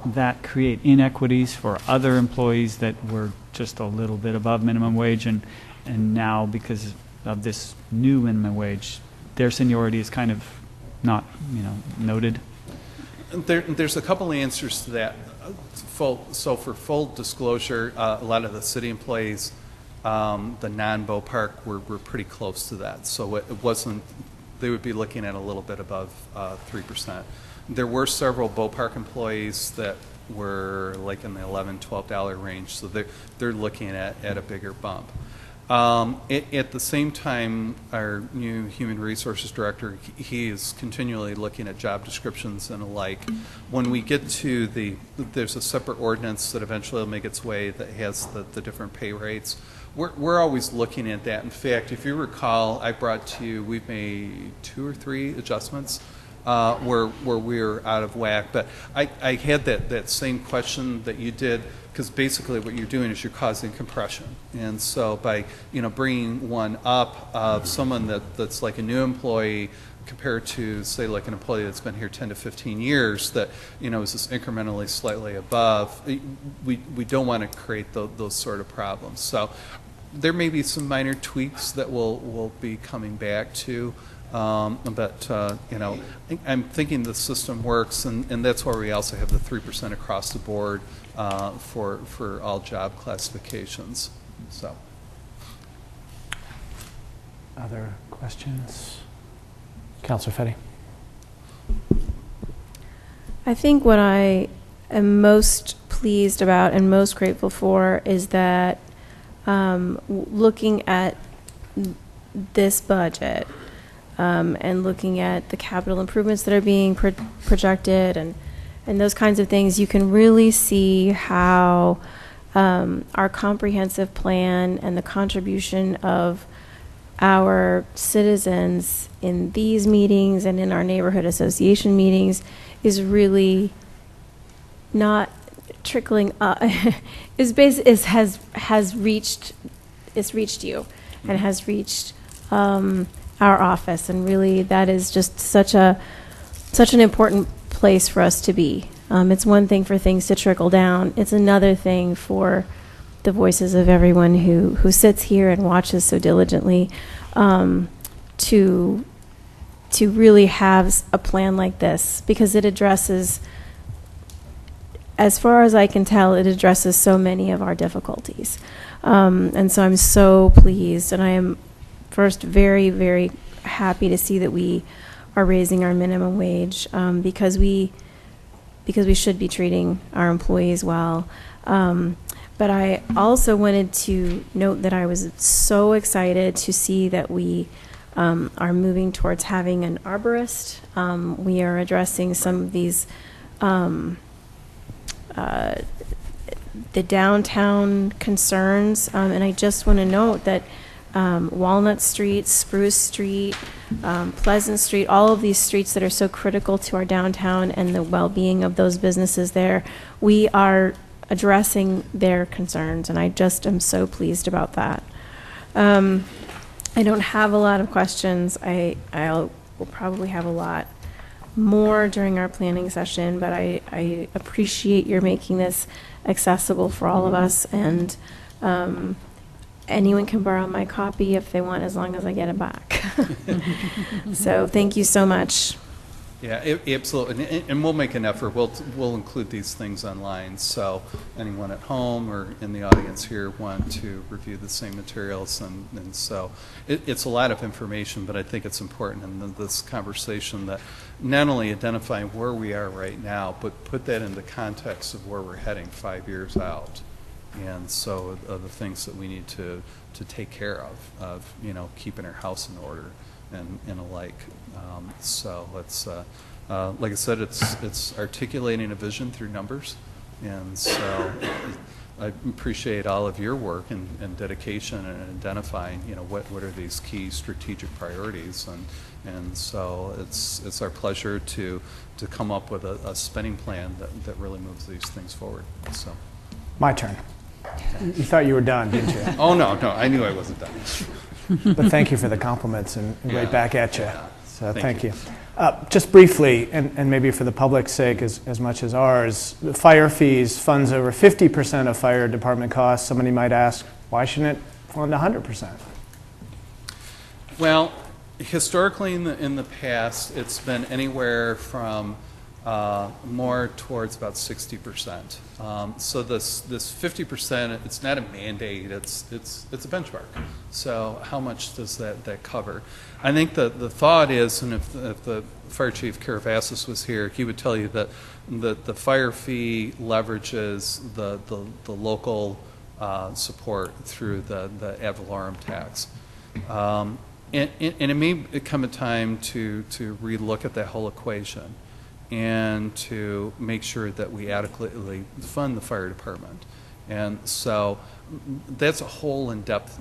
that create inequities for other employees that were just a little bit above minimum wage and now, because of this new minimum wage, their seniority is kind of not, noted? There's a couple answers to that. So for full disclosure, a lot of the city employees, the non-Bopark, were pretty close to that. So it wasn't, they would be looking at a little bit above 3%. There were several Bopark employees that were like in the $11, $12 range, so they're looking at a bigger bump. At the same time, our new human resources director, he is continually looking at job descriptions and alike. When we get to there's a separate ordinance that eventually will make its way that has the different pay rates. We're always looking at that. In fact, if you recall, I brought to you, we've made 2 or 3 adjustments where we're out of whack. But I had that same question that you did, because basically what you're doing is you're causing compression. And so by bringing one up of someone that's like a new employee compared to, say, like an employee that's been here 10 to 15 years that is just incrementally slightly above, we don't want to create those sort of problems. So there may be some minor tweaks that we'll be coming back to. But I'm thinking the system works, and that's why we also have the 3% across the board for all job classifications. So, Other questions? Councilor Fetty. I think what I am most pleased about and most grateful for is that looking at this budget and looking at the capital improvements that are being projected and those kinds of things, you can really see how our comprehensive plan and the contribution of our citizens in these meetings and in our neighborhood association meetings is really not trickling up. has reached you and has reached our office, and really that is just such an important place for us to be. It's one thing for things to trickle down. It's another thing for the voices of everyone who sits here and watches so diligently to really have a plan like this, because it addresses, as far as I can tell, it addresses so many of our difficulties. And so I'm so pleased, and I am first very, very happy to see that we are raising our minimum wage because we should be treating our employees well. But I also wanted to note that I was so excited to see that we are moving towards having an arborist. We are addressing some of these the downtown concerns, and I just want to note that Walnut Street, Spruce Street, Pleasant Street, all of these streets that are so critical to our downtown and the well-being of those businesses there, we are addressing their concerns, and I just am so pleased about that. I don't have a lot of questions. I'll probably have a lot more during our planning session, but I appreciate your making this accessible for all of us, and anyone can borrow my copy if they want, as long as I get it back. So thank you so much. yeah, absolutely, and we'll make an effort. We'll include these things online, so anyone at home or in the audience here want to review the same materials, and so it's a lot of information, but I think it's important in this conversation that not only identifying where we are right now, but put that in the context of where we're heading 5 years out. And so the things that we need to take care of keeping our house in order and alike. So it's, like I said, it's articulating a vision through numbers. And so I appreciate all of your work and dedication in identifying, what are these key strategic priorities. And so it's our pleasure to come up with a spending plan that really moves these things forward. So. My turn. You thought you were done, didn't you? Oh, no, I knew I wasn't done. But thank you for the compliments, and right back at you. So Thank thank you. Just briefly, and maybe for the public's sake as much as ours, the fire fees funds over 50% of fire department costs. Somebody might ask, why shouldn't it fund 100%? Well, historically in the past, it's been anywhere from more towards about 60%. So this 50%, it's not a mandate, it's a benchmark. So how much does that cover? I think the thought is, and if the Fire Chief Karavassis was here, he would tell you that the fire fee leverages the local support through the ad valorem tax. And it may come a time to relook at that whole equation and to make sure that we adequately fund the fire department. And so that's a whole in-depth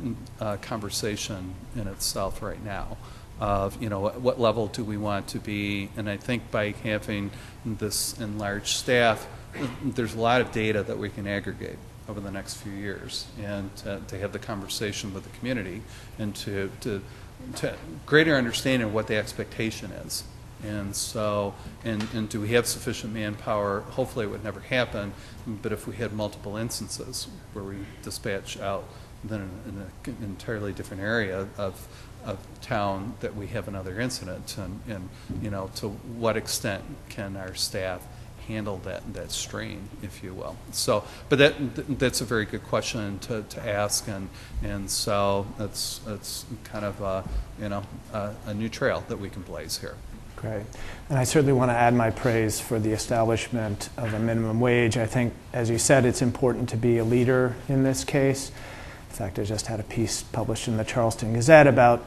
conversation in itself right now of, at what level do we want to be. And I think by having this enlarged staff, there's a lot of data that we can aggregate over the next few years, and to have the conversation with the community and to greater understanding of what the expectation is. And so, and do we have sufficient manpower? Hopefully it would never happen, but if we had multiple instances where we dispatch out then in an entirely different area of town that we have another incident, and to what extent can our staff handle that strain, if you will. So, but that's a very good question to ask, and so it's kind of a new trail that we can blaze here. Great. And I certainly want to add my praise for the establishment of a minimum wage. I think, as you said, it's important to be a leader in this case. In fact, I just had a piece published in the Charleston Gazette about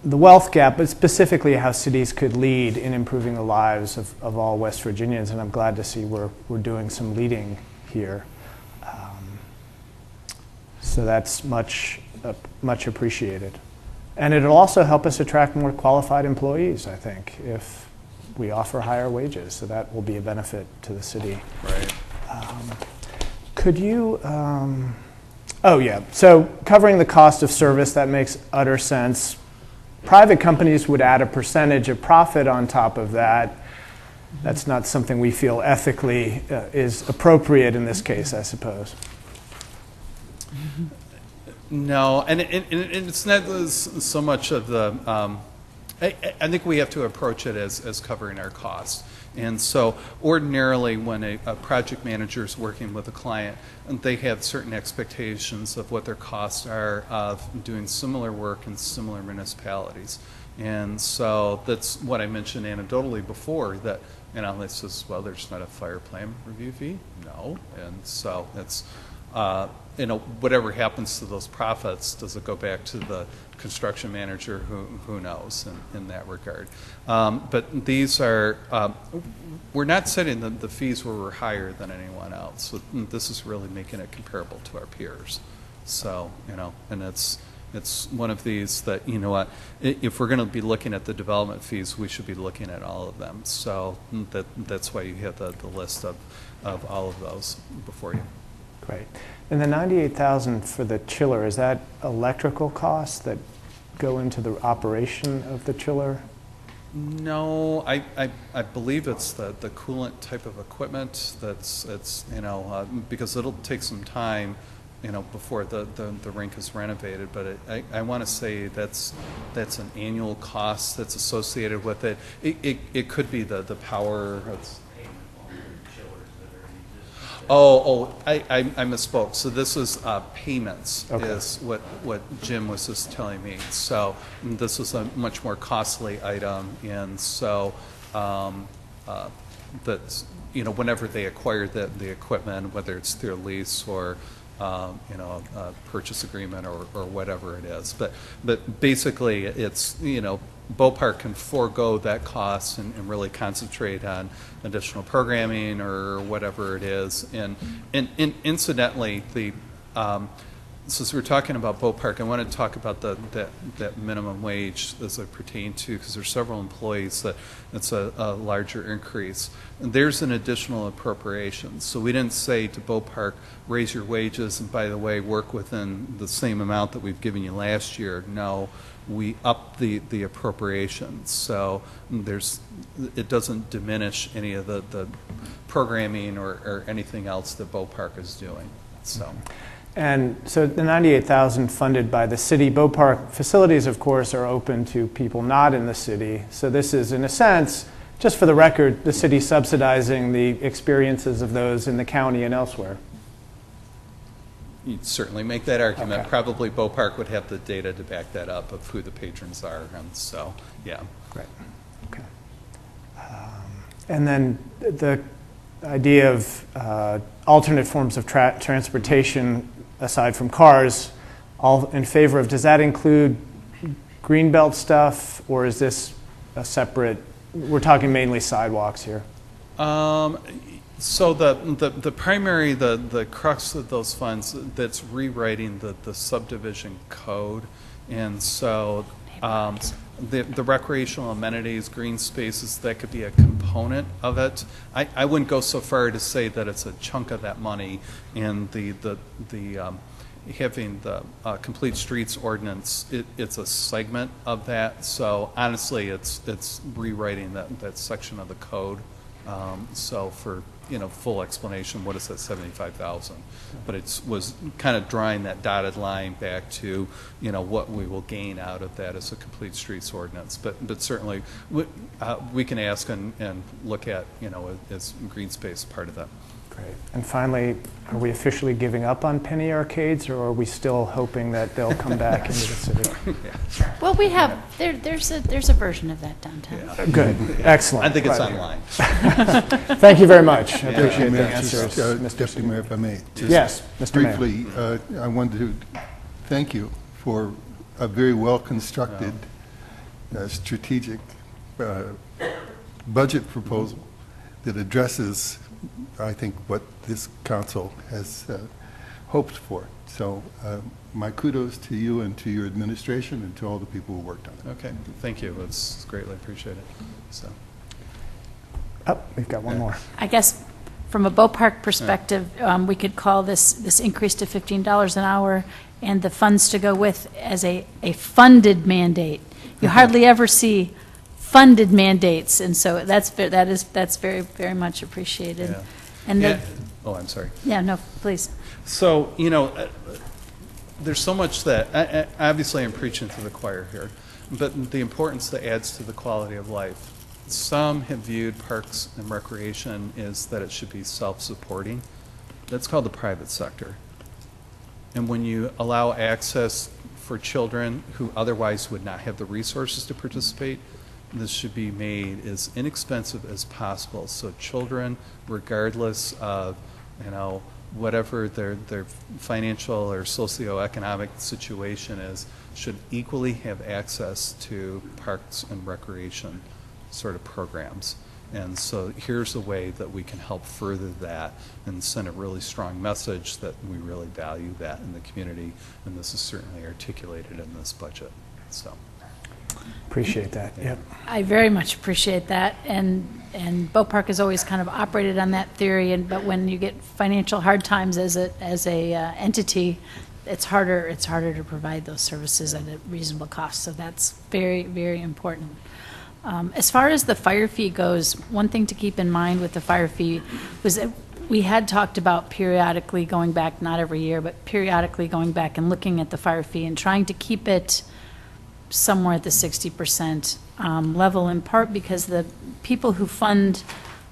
the wealth gap, but specifically how cities could lead in improving the lives of all West Virginians, and I'm glad to see we're doing some leading here. So that's much appreciated. And it'll also help us attract more qualified employees, I think, if we offer higher wages. So that will be a benefit to the city. Right. Could you, oh yeah, so covering the cost of service, that makes utter sense. Private companies would add a percentage of profit on top of that. That's not something we feel ethically is appropriate in this case, I suppose. No, and it's not so much of the, I think we have to approach it as covering our costs. And so ordinarily when a project manager is working with a client, they have certain expectations of what their costs are of doing similar work in similar municipalities. And so that's what I mentioned anecdotally before, that, it says, well, there's not a fire plan review fee. No. And so it's, whatever happens to those profits, does it go back to the construction manager? Who knows in that regard. But these are, we're not setting the fees where we're higher than anyone else. So this is really making it comparable to our peers. So, and it's one of these that, if we're going to be looking at the development fees, we should be looking at all of them. So that's why you have the list of all of those before you. Great. And the $98,000 for the chiller, is that electrical costs that go into the operation of the chiller? No, I believe it's the coolant type of equipment that's because it'll take some time, before the rink is renovated. But I want to say that's an annual cost that's associated with it. It could be the power. I misspoke. So this is payments, okay, is what Jim was just telling me. So this is a much more costly item, and so that's whenever they acquire the equipment, whether it's through a lease or a purchase agreement or whatever it is. But basically, it's Bopart can forego that cost and really concentrate on additional programming or whatever it is. And incidentally, since we're talking about Bopart, I want to talk about that minimum wage as it pertains to, because there's several employees that it's a larger increase. And there's an additional appropriation. So we didn't say to Bopart, raise your wages, and by the way, work within the same amount that we've given you last year. No. We up the appropriations, so it doesn't diminish any of the programming or anything else that Bopart is doing. So, and so the $98,000 funded by the city. Bopart facilities, of course, are open to people not in the city. So this is, in a sense, just for the record, the city subsidizing the experiences of those in the county and elsewhere. You'd certainly make that argument. Okay. Probably Bopart would have the data to back that up of who the patrons are, and so, yeah. Great. Okay. And then idea of alternate forms of transportation aside from cars, all in favor of, does that include greenbelt stuff, or is this a separate, we're talking mainly sidewalks here? So the primary, the crux of those funds, that's rewriting the subdivision code. And so the recreational amenities, green spaces, that could be a component of it. I wouldn't go so far to say that it's a chunk of that money. And having the complete streets ordinance, it's a segment of that. So honestly, it's rewriting that section of the code. So for full explanation, what is that 75,000? But it was kind of drawing that dotted line back to what we will gain out of that as a complete streets ordinance. But certainly we can ask and look at as green space part of that. Great. And finally, are we officially giving up on penny arcades, or are we still hoping that they'll come back into the city? Well, we have, there's a version of that downtown. Yeah. Good. Excellent. I think it's Glad to online. Thank you very much. I appreciate the Mayor, answers. just, Deputy Mayor, if I may. Just Yes, Mr. Mayor. briefly, I wanted to thank you for a very well-constructed, strategic budget proposal that addresses, I think, what this council has hoped for. So my kudos to you and to your administration and to all the people who worked on it. Okay, thank you. It's greatly appreciated. So. Oh, we've got one more. I guess from a Boat Park perspective, we could call this increase to $15 an hour and the funds to go with as a funded mandate. You hardly ever see funded mandates, and so that's very, very much appreciated. Yeah. And oh, I'm sorry. yeah, no, please. So, there's so much that, obviously I'm preaching to the choir here, but the importance that adds to the quality of life. Some have viewed parks and recreation as that it should be self-supporting. That's called the private sector. And when you allow access for children who otherwise would not have the resources to participate, this should be made as inexpensive as possible. So children, regardless of, whatever their financial or socioeconomic situation is, should equally have access to parks and recreation sort of programs. And so here's a way that we can help further that and send a really strong message that we really value that in the community, and this is certainly articulated in this budget. So. Appreciate that. Yep. I very much appreciate that, and Boat Park has always kind of operated on that theory. But when you get financial hard times as a entity, it's harder to provide those services at a reasonable cost. So that's very, very important. As far as the fire fee goes, one thing to keep in mind with the fire fee was that we had talked about periodically going back, not every year, but periodically going back and looking at the fire fee and trying to keep it somewhere at the 60% level, in part because the people who fund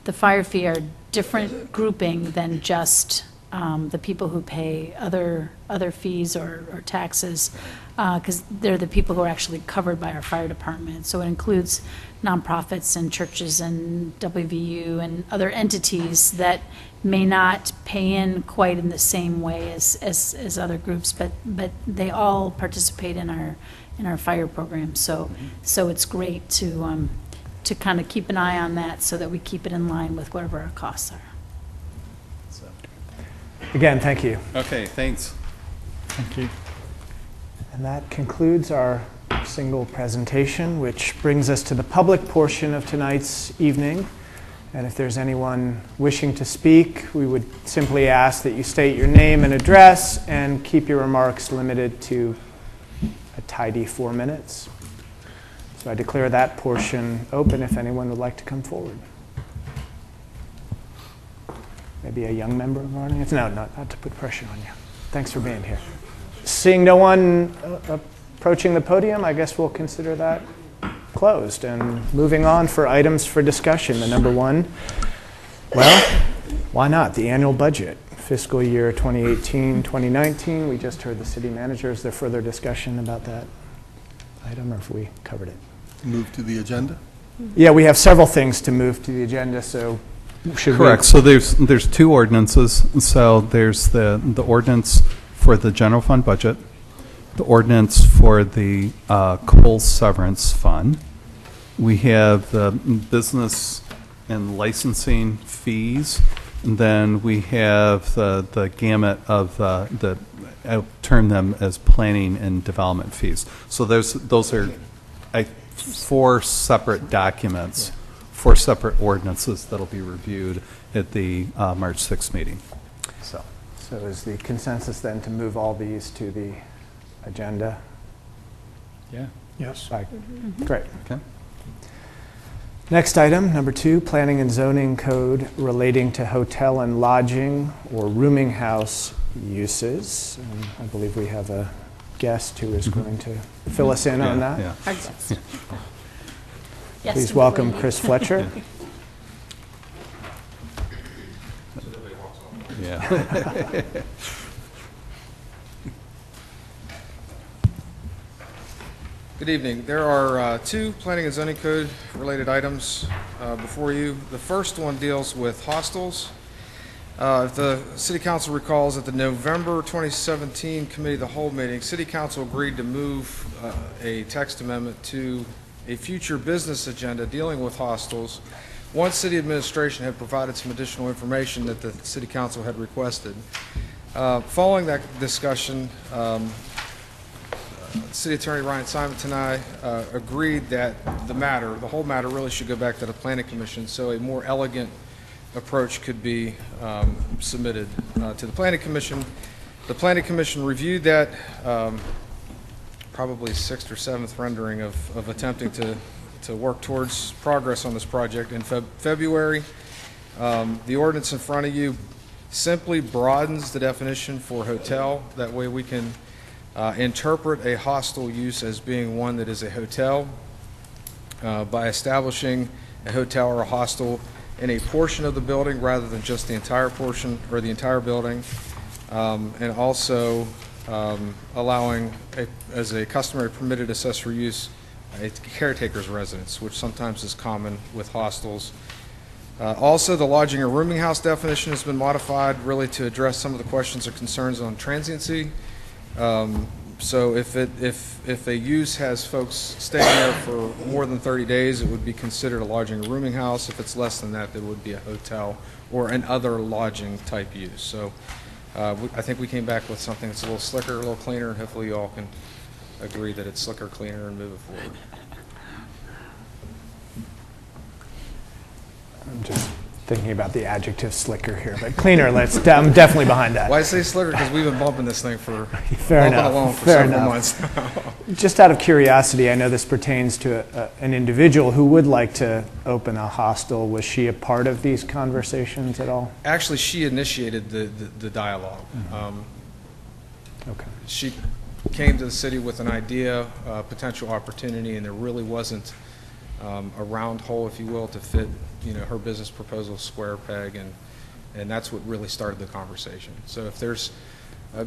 the fire fee are different grouping than just the people who pay other fees or taxes, because they're the people who are actually covered by our fire department. So it includes nonprofits and churches and WVU and other entities that may not pay in quite in the same way as other groups, but they all participate in our fire program. So it's great to kind of keep an eye on that so that we keep it in line with whatever our costs are. So. Again, thank you. Okay, thanks. Thank you. And that concludes our single presentation, which brings us to the public portion of tonight's evening. And if there's anyone wishing to speak, we would simply ask that you state your name and address and keep your remarks limited to a tidy 4 minutes. So I declare that portion open if anyone would like to come forward. Maybe a young member of our audience? No, not to put pressure on you. Thanks for being here. Seeing no one approaching the podium, I guess we'll consider that closed. And moving on for items for discussion, the number one, well, why not? The annual budget, fiscal year 2018-2019. We just heard the city manager. Is there further discussion about that item, or if we covered it? Move to the agenda? Yeah, we have several things to move to the agenda, so should we? Correct. So there's two ordinances. So there's the ordinance for the general fund budget, the ordinance for the coal severance fund. We have the business and licensing fees, and then we have the gamut of I term them as planning and development fees. So those are four separate documents, four separate ordinances that'll be reviewed at the March 6th meeting. So is the consensus then to move all these to the agenda? Yeah. Yes. Great. Okay. Next item, number 2, planning and zoning code relating to hotel and lodging or rooming house uses. And I believe we have a guest who is going to fill us in on that. Yeah. Our guest. Yes, Please welcome Lady. Chris Fletcher. Yeah. Good evening. There are two planning and zoning code related items before you. The first one deals with hostels. If the City Council recalls, at the November 2017 Committee of the Whole meeting, City Council agreed to move a text amendment to a future business agenda dealing with hostels once City Administration had provided some additional information that the City Council had requested. Following that discussion, City Attorney Ryan Simons and I agreed that the whole matter really should go back to the Planning Commission, so a more elegant approach could be submitted to the Planning Commission. The Planning Commission reviewed that, probably 6th or 7th rendering of attempting to work towards progress on this project in February. The ordinance in front of you simply broadens the definition for hotel. That way we can interpret a hostel use as being one that is a hotel by establishing a hotel or a hostel in a portion of the building rather than just the entire portion or the entire building, and also allowing as a customary permitted accessory use a caretaker's residence, which sometimes is common with hostels. Also, the lodging or rooming house definition has been modified really to address some of the questions or concerns on transiency. So if a use has folks staying there for more than 30 days, it would be considered a lodging or rooming house. If it's less than that, it would be a hotel or an other lodging type use. So I think we came back with something that's a little slicker, a little cleaner, and hopefully you all can agree that it's slicker, cleaner, and move it forward. I'm just thinking about the adjective slicker here, but cleaner, I'm definitely behind that. Why I say slicker? Because we've been bumping this thing for Fair enough. along for Fair several enough. months now. Just out of curiosity, I know this pertains to an individual who would like to open a hostel. Was she a part of these conversations at all? Actually, she initiated the dialogue. Okay. She came to the city with an idea, a potential opportunity, and there really wasn't a round hole, if you will, to fit her business proposal square peg, and that's what really started the conversation. So if there's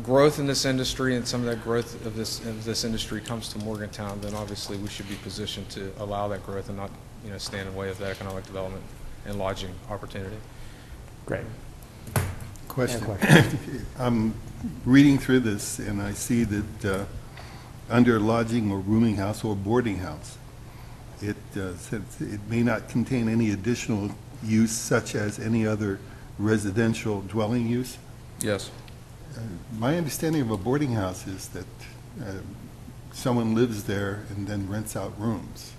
growth in this industry and some of that growth of this industry comes to Morgantown, then obviously we should be positioned to allow that growth and not stand in the way of the economic development and lodging opportunity. Great. Question. Yeah, I'm reading through this, and I see that under lodging or rooming house or boarding house, it says it may not contain any additional use such as any other residential dwelling use. Yes. My understanding of a boarding house is that someone lives there and then rents out rooms.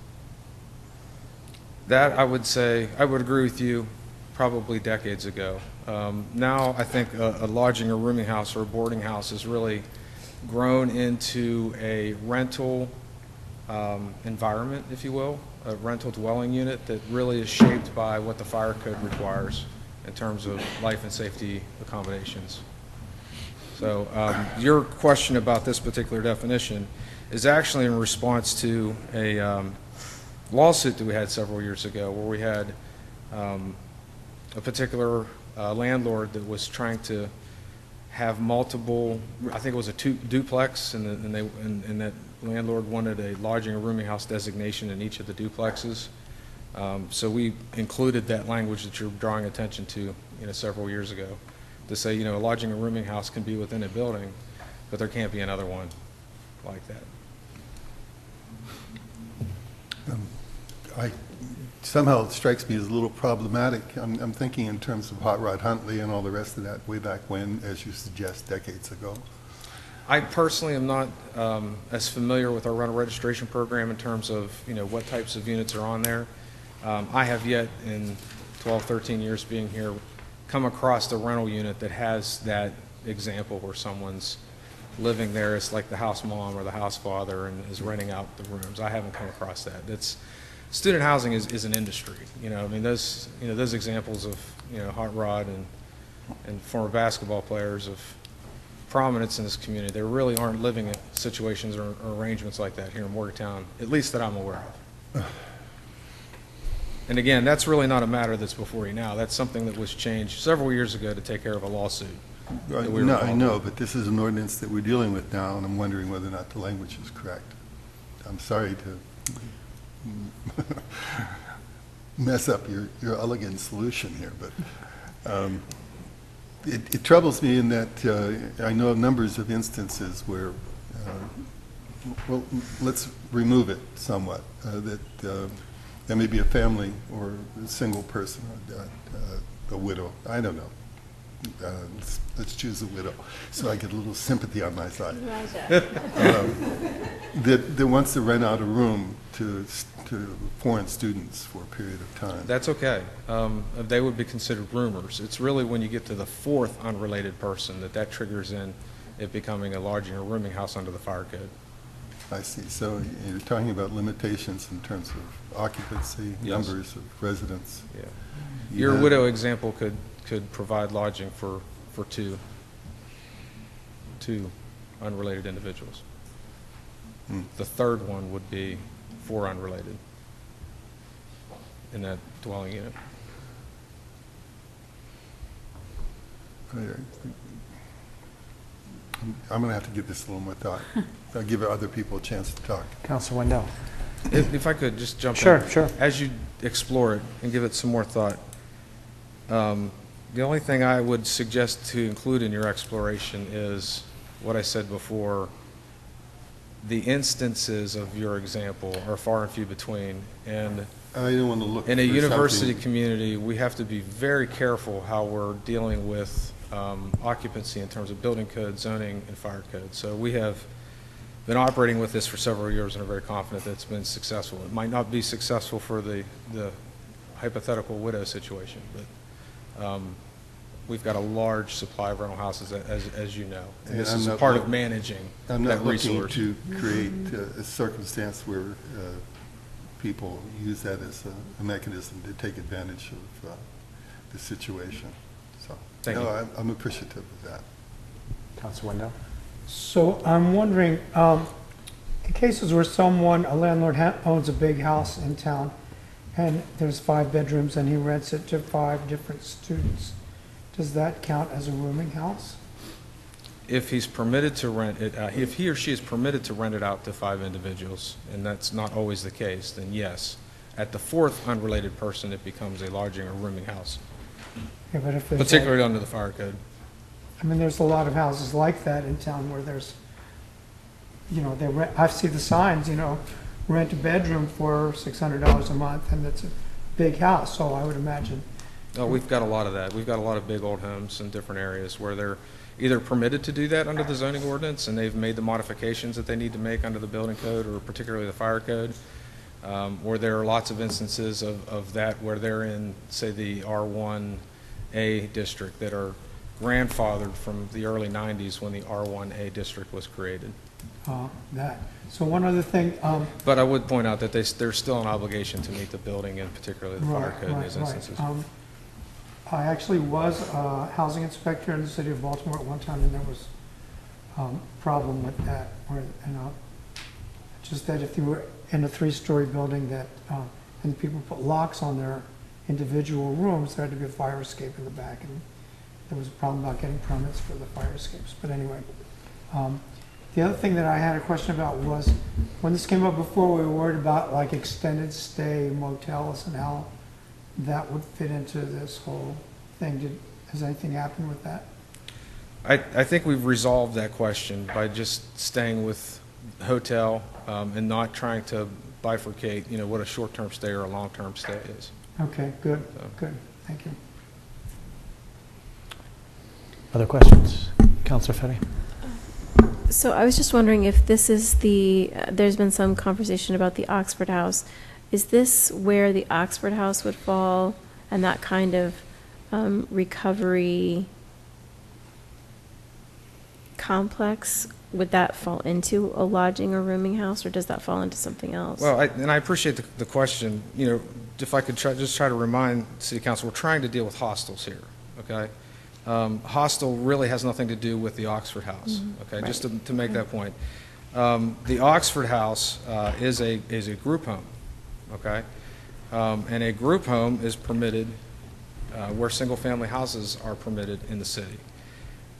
That I would say, I would agree with you probably decades ago. Now I think a lodging or rooming house or a boarding house has really grown into a rental environment, if you will, a rental dwelling unit that really is shaped by what the fire code requires in terms of life and safety accommodations. So your question about this particular definition is actually in response to a lawsuit that we had several years ago where we had a particular landlord that was trying to have multiple, I think it was a duplex, and that landlord wanted a lodging or rooming house designation in each of the duplexes. So we included that language that you're drawing attention to, several years ago, to say, a lodging or rooming house can be within a building, but there can't be another one like that. Somehow it strikes me as a little problematic. I'm thinking in terms of Hot Rod Huntley and all the rest of that way back when, as you suggest, decades ago. I personally am not as familiar with our rental registration program in terms of, what types of units are on there. I have yet, in 12, 13 years being here, come across a rental unit that has that example where someone's living there. It's like the house mom or the house father and is renting out the rooms. I haven't come across that. Student housing is an industry. Those examples of, Hot Rod and former basketball players of prominence in this community, there really aren't living situations or arrangements like that here in Morgantown, at least that I'm aware of. And again, that's really not a matter that's before you now. That's something that was changed several years ago to take care of a lawsuit. I know, but this is an ordinance that we're dealing with now, and I'm wondering whether or not the language is correct. I'm sorry to mess up your elegant solution here, but it troubles me in that I know of numbers of instances where, well, let's remove it somewhat, that there may be a family or a single person, a widow, I don't know. Let's choose a widow, so I get a little sympathy on my side. That wants to rent out a room to foreign students for a period of time. That's okay. They would be considered roomers. It's really when you get to the fourth unrelated person that triggers in it becoming a lodging or rooming house under the fire code. I see. So you're talking about limitations in terms of occupancy, Yes. numbers of residents. Yeah. You Your have- widow example could provide lodging for two unrelated individuals. Hmm. The third one would be 4 unrelated in that dwelling unit. I'm going to have to give this a little more thought. I'll give other people a chance to talk. Council Wendell. If I could just jump Sure, in. sure. As you explore it and give it some more thought, the only thing I would suggest to include in your exploration is what I said before. The instances of your example are far and few between, and I don't want to look in a for university something- community, we have to be very careful how we're dealing with occupancy in terms of building code, zoning, and fire code. So we have been operating with this for several years and are very confident that it's been successful. It might not be successful for the hypothetical widow situation, but we've got a large supply of rental houses, as you know. And this I'm is not part of look- managing I'm that not looking resource. to create a circumstance where people use that as a mechanism to take advantage of the situation. So, Thank you. no, I'm appreciative of that. Council Wendell. So I'm wondering, in cases where a landlord owns a big house in town, and there's 5 bedrooms, and he rents it to 5 different students, does that count as a rooming house? If he's permitted to rent it, if he or she is permitted to rent it out to 5 individuals, and that's not always the case, then yes. At the 4th unrelated person, it becomes a lodging or rooming house, Yeah, but if there's particularly under the fire code. there's a lot of houses like that in town where there's, I see the signs, rent a bedroom for $600 a month, and it's a big house, so I would imagine. Oh, we've got a lot of that. We've got a lot of big old homes in different areas where they're either permitted to do that under the zoning ordinance, and they've made the modifications that they need to make under the building code, or particularly the fire code, or there are lots of instances of that where they're in, say, the R1A district that are grandfathered from the early 90s when the R1A district was created. That. So one other thing, But I would point out that there's still an obligation to meet the building and particularly the fire code in those instances. I actually was a housing inspector in the city of Baltimore at one time, and there was a problem with that, where, just that if you were in a 3-story building that, and people put locks on their individual rooms, there had to be a fire escape in the back, and there was a problem about getting permits for the fire escapes. But anyway, The other thing that I had a question about was, when this came up before, we were worried about like extended stay motels and how that would fit into this whole thing. Has anything happened with that? I think we've resolved that question by just staying with hotel and not trying to bifurcate, what a short-term stay or a long-term stay is. Okay, good, good. Thank you. Other questions? Councilor Fetty? So I was just wondering if this is there's been some conversation about the Oxford House. Is this where the Oxford House would fall, and that kind of recovery complex, would that fall into a lodging or rooming house, or does that fall into something else? Well, I appreciate the question. If I could try to remind City Council, we're trying to deal with hostels here, okay? Hostel really has nothing to do with the Oxford House, okay? Right. Just to make that point. The Oxford House is a group home, okay? And a group home is permitted where single-family houses are permitted in the city.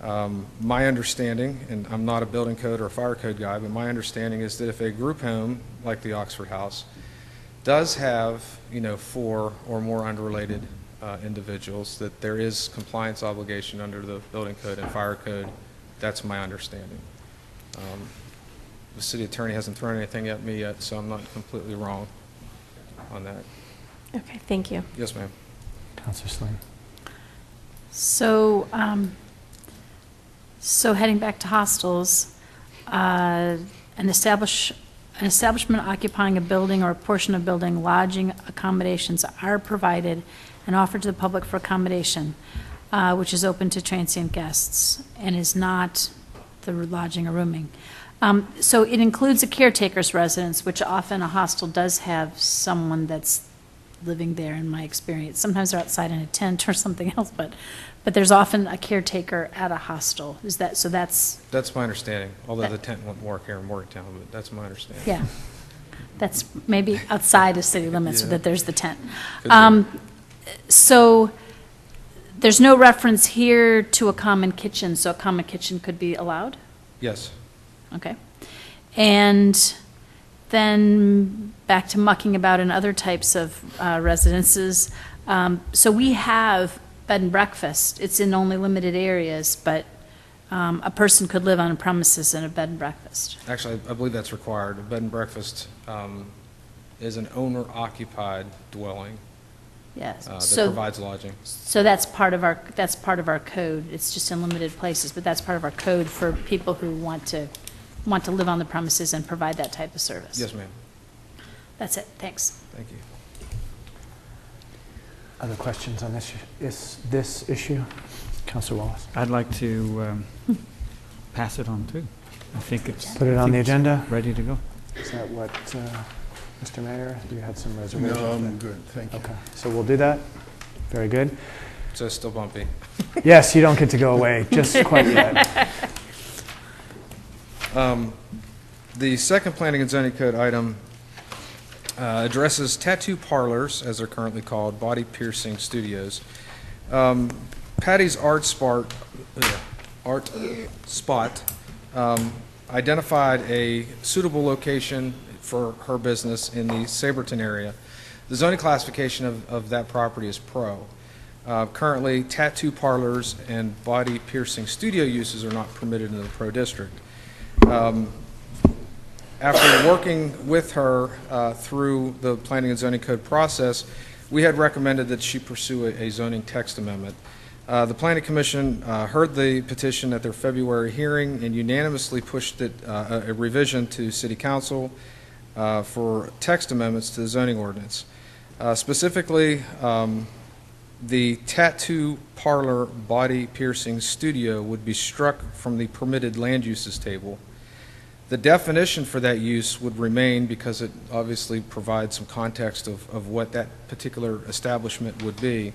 My understanding, and I'm not a building code or a fire code guy, but my understanding is that if a group home, like the Oxford House, does have, 4 or more unrelated individuals, that there is compliance obligation under the building code and fire code. That's my understanding. The city attorney hasn't thrown anything at me yet, so I'm not completely wrong on that. Okay, thank you. Yes, ma'am. Councilor Sling? So heading back to hostels, an establishment occupying a building or a portion of building, lodging accommodations are provided and offered to the public for accommodation, which is open to transient guests and is not the lodging or rooming. So it includes a caretaker's residence, which often a hostel does have someone that's living there, in my experience. Sometimes they're outside in a tent or something else, but there's often a caretaker at a hostel. Is that, so that's... That's my understanding, although the tent won't work here in Morgantown, but that's my understanding. Yeah. That's maybe outside of city limits, that there's the tent. Could be. So there's no reference here to a common kitchen, so a common kitchen could be allowed? Yes. Okay. And then back to mucking about in other types of residences. So we have bed and breakfast. It's in only limited areas, but a person could live on a premises in a bed and breakfast. Actually, I believe that's required. A bed and breakfast is an owner-occupied dwelling Yes. that So provides lodging. So that's part of our code. It's just in limited places, but that's part of our code for people who want to live on the premises and provide that type of service. Yes, ma'am. That's it. Thanks. Thank you. Other questions on this issue? Councilor Wallace? I'd like to pass it on, too. I think it's... Put it on the agenda? Ready to go. Is that what, Mr. Mayor, you had some reservations? No, I'm good, thank you. Okay, so we'll do that. Very good. So it's still bumpy. Yes, you don't get to go away just quite yet. The second planning and zoning code item addresses tattoo parlors, as they're currently called, body piercing studios. Patty's Art Spot identified a suitable location for her business in the Saberton area. The zoning classification of that property is pro. Currently, tattoo parlors and body piercing studio uses are not permitted in the pro district. After working with her through the planning and zoning code process, we had recommended that she pursue a zoning text amendment. The Planning Commission heard the petition at their February hearing and unanimously pushed it, a revision to City Council for text amendments to the zoning ordinance. Specifically, the tattoo parlor body piercing studio would be struck from the permitted land uses table. The definition for that use would remain because it obviously provides some context of what that particular establishment would be.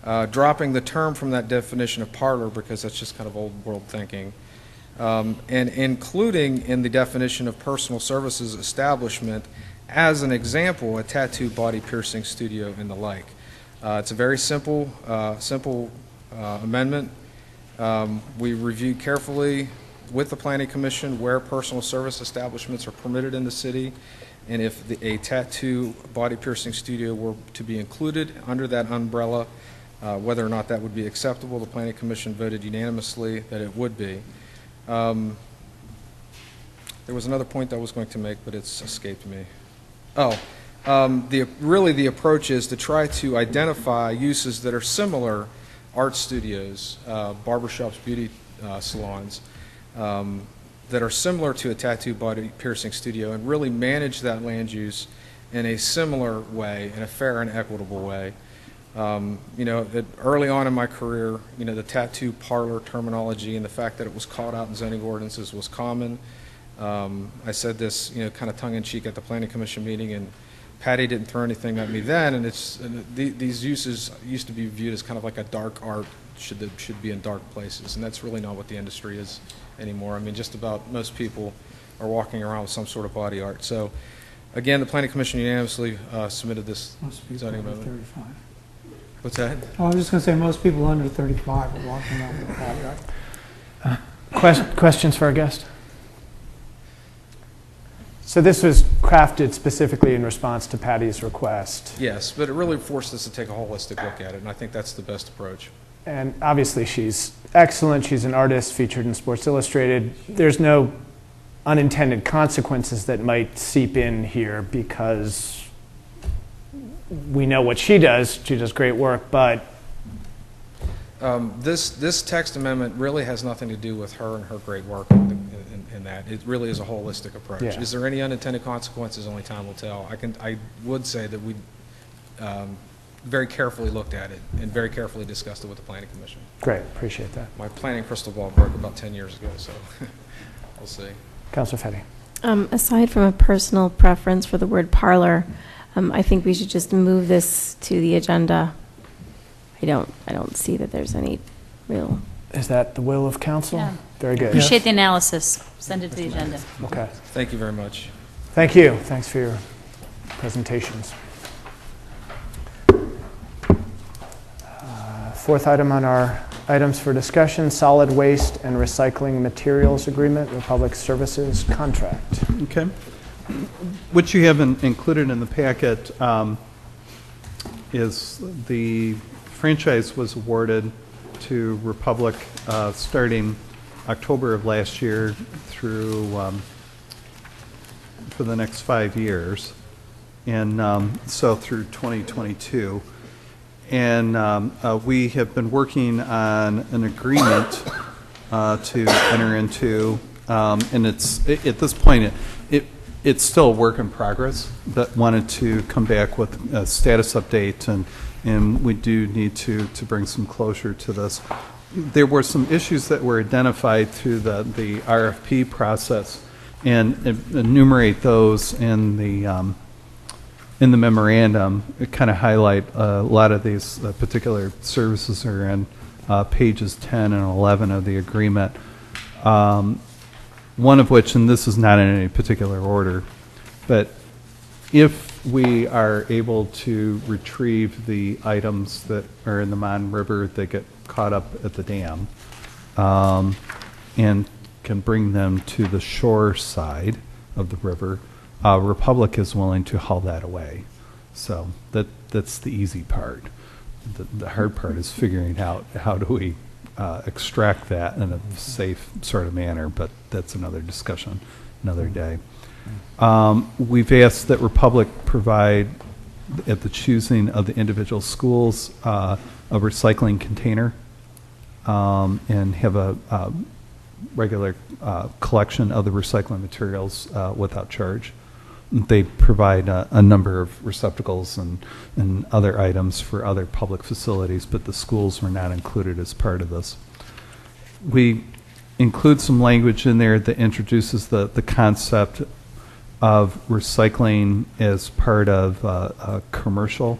Dropping the term from that definition of parlor because that's just kind of old world thinking. And including in the definition of personal services establishment, as an example, a tattoo body piercing studio and the like. It's a very simple amendment. We reviewed carefully with the Planning Commission where personal service establishments are permitted in the city, and if a tattoo body piercing studio were to be included under that umbrella, whether or not that would be acceptable. The Planning Commission voted unanimously that it would be. There was another point I was going to make, but it's escaped me. Really the approach is to try to identify uses that are similar, art studios, barbershops, beauty salons, that are similar to a tattoo body piercing studio, and really manage that land use in a similar way, in a fair and equitable way. Early on in my career, the tattoo parlor terminology and the fact that it was called out in zoning ordinances was common. I said this, kind of tongue-in-cheek at the Planning Commission meeting, and Patty didn't throw anything at me then, and these uses used to be viewed as kind of like a dark art, should be in dark places, and that's really not what the industry is anymore. I mean, just about most people are walking around with some sort of body art. So, again, the Planning Commission unanimously submitted this zoning amendment. 35. What's that? Oh, I was just going to say most people under 35 are walking around with a body art. Questions for our guest? So this was crafted specifically in response to Patty's request. Yes, but it really forced us to take a holistic look at it, and I think that's the best approach. And obviously she's excellent. She's an artist featured in Sports Illustrated. There's no unintended consequences that might seep in here because we know what she does. She does great work, but this text amendment really has nothing to do with her and her great work in that. It really is a holistic approach. Yeah. Is there any unintended consequences? Only time will tell. I would say that we very carefully looked at it and very carefully discussed it with the Planning Commission. great, appreciate that. My planning crystal ball broke about 10 years ago, so we'll see. Councilor Fetty. Aside from a personal preference for the word parlor, I think we should just move this to the agenda. I don't see that there's any real. Is that the will of council? Yeah. Very good. Appreciate the analysis. Send it to the agenda. Okay. Thank you very much. Thank you. Thanks for your presentations. Fourth item on our items for discussion, solid waste and recycling materials agreement, Republic Services contract. Okay. What you have included in the packet is the franchise was awarded to Republic starting October of last year through for the next 5 years, and so through 2022. And we have been working on an agreement to enter into, and it's at this point it's still a work in progress, but wanted to come back with a status update, and we do need to bring some closure to this. There were some issues that were identified through the RFP process, and enumerate those in the memorandum. It kind of highlight a lot of these particular services are in pages 10 and 11 of the agreement. One of which, and this is not in any particular order, but if we are able to retrieve the items that are in the Mon River that get caught up at the dam, and can bring them to the shore side of the river, Republic is willing to haul that away. So that's the easy part. The hard part is figuring out how do we extract that in a safe sort of manner, but that's another discussion, another day. We've asked that Republic provide, at the choosing of the individual schools, a recycling container, and have a regular collection of the recycling materials without charge. They provide a number of receptacles and other items for other public facilities, but the schools were not included as part of this. We include some language in there that introduces the concept of recycling as part of a commercial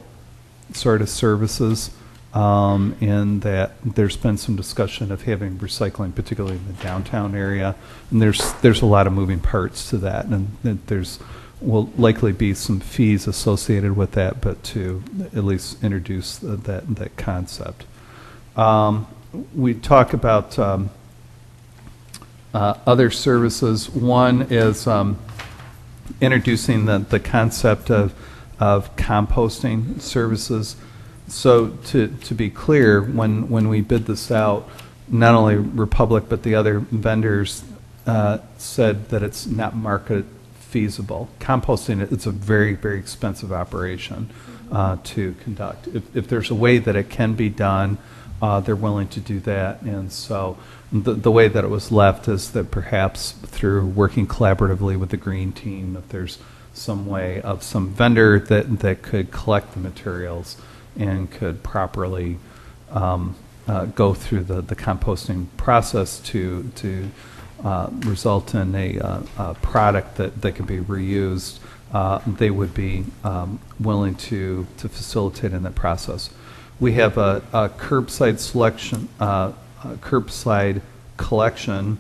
sort of services, and that there's been some discussion of having recycling, particularly in the downtown area, and there's a lot of moving parts to that, and there's will likely be some fees associated with that, but to at least introduce that concept. We talk about other services. One is introducing the concept of composting services. So to be clear, when we bid this out, not only Republic but the other vendors said that it's not market feasible. Composting, it's a very, very expensive operation to conduct. If there's a way that it can be done, they're willing to do that. And so the way that it was left is that perhaps through working collaboratively with the green team, if there's some way of some vendor that could collect the materials and could properly go through the composting process to result in a product that can be reused, they would be willing to facilitate in that process. We have a curbside selection, curbside collection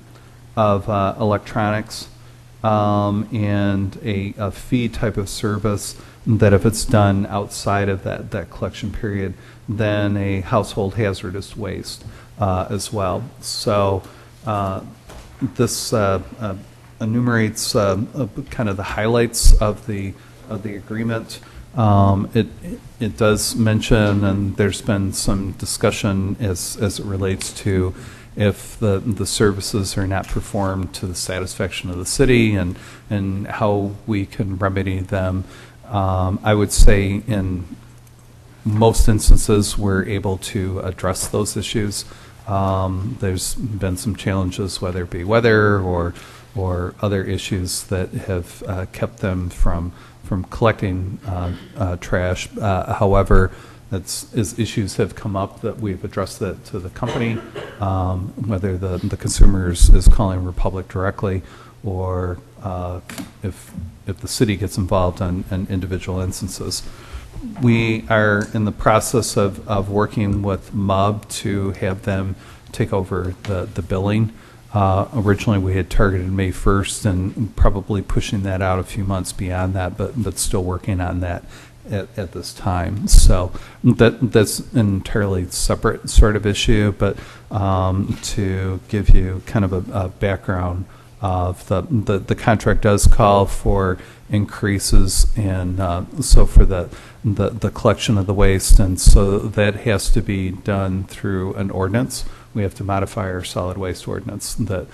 of electronics and a fee type of service that if it's done outside of that collection period, then a household hazardous waste as well. So this enumerates kind of the highlights of the agreement. It does mention, and there's been some discussion as it relates to if the services are not performed to the satisfaction of the city and how we can remedy them. I would say in most instances we're able to address those issues. There's been some challenges, whether it be weather or other issues that have kept them from collecting trash. However, as issues have come up that we've addressed that to the company, whether the consumer is calling Republic directly or if the city gets involved on individual instances. We are in the process of working with MUB to have them take over the billing. Originally, we had targeted May 1st and probably pushing that out a few months beyond that, but still working on that at this time. So that's an entirely separate sort of issue, but to give you kind of a background of the contract does call for increases and so for the collection of the waste, and so that has to be done through an ordinance. We have to modify our solid waste ordinance that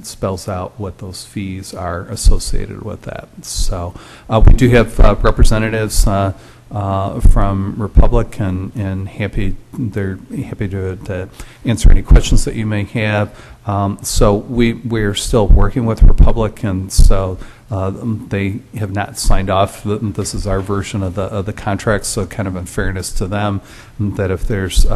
spells out what those fees are associated with that. So we do have representatives from Republic and they're happy to answer any questions that you may have. So we're still working with Republic, and so they have not signed off. This is our version of the contract, so kind of in fairness to them, that if there's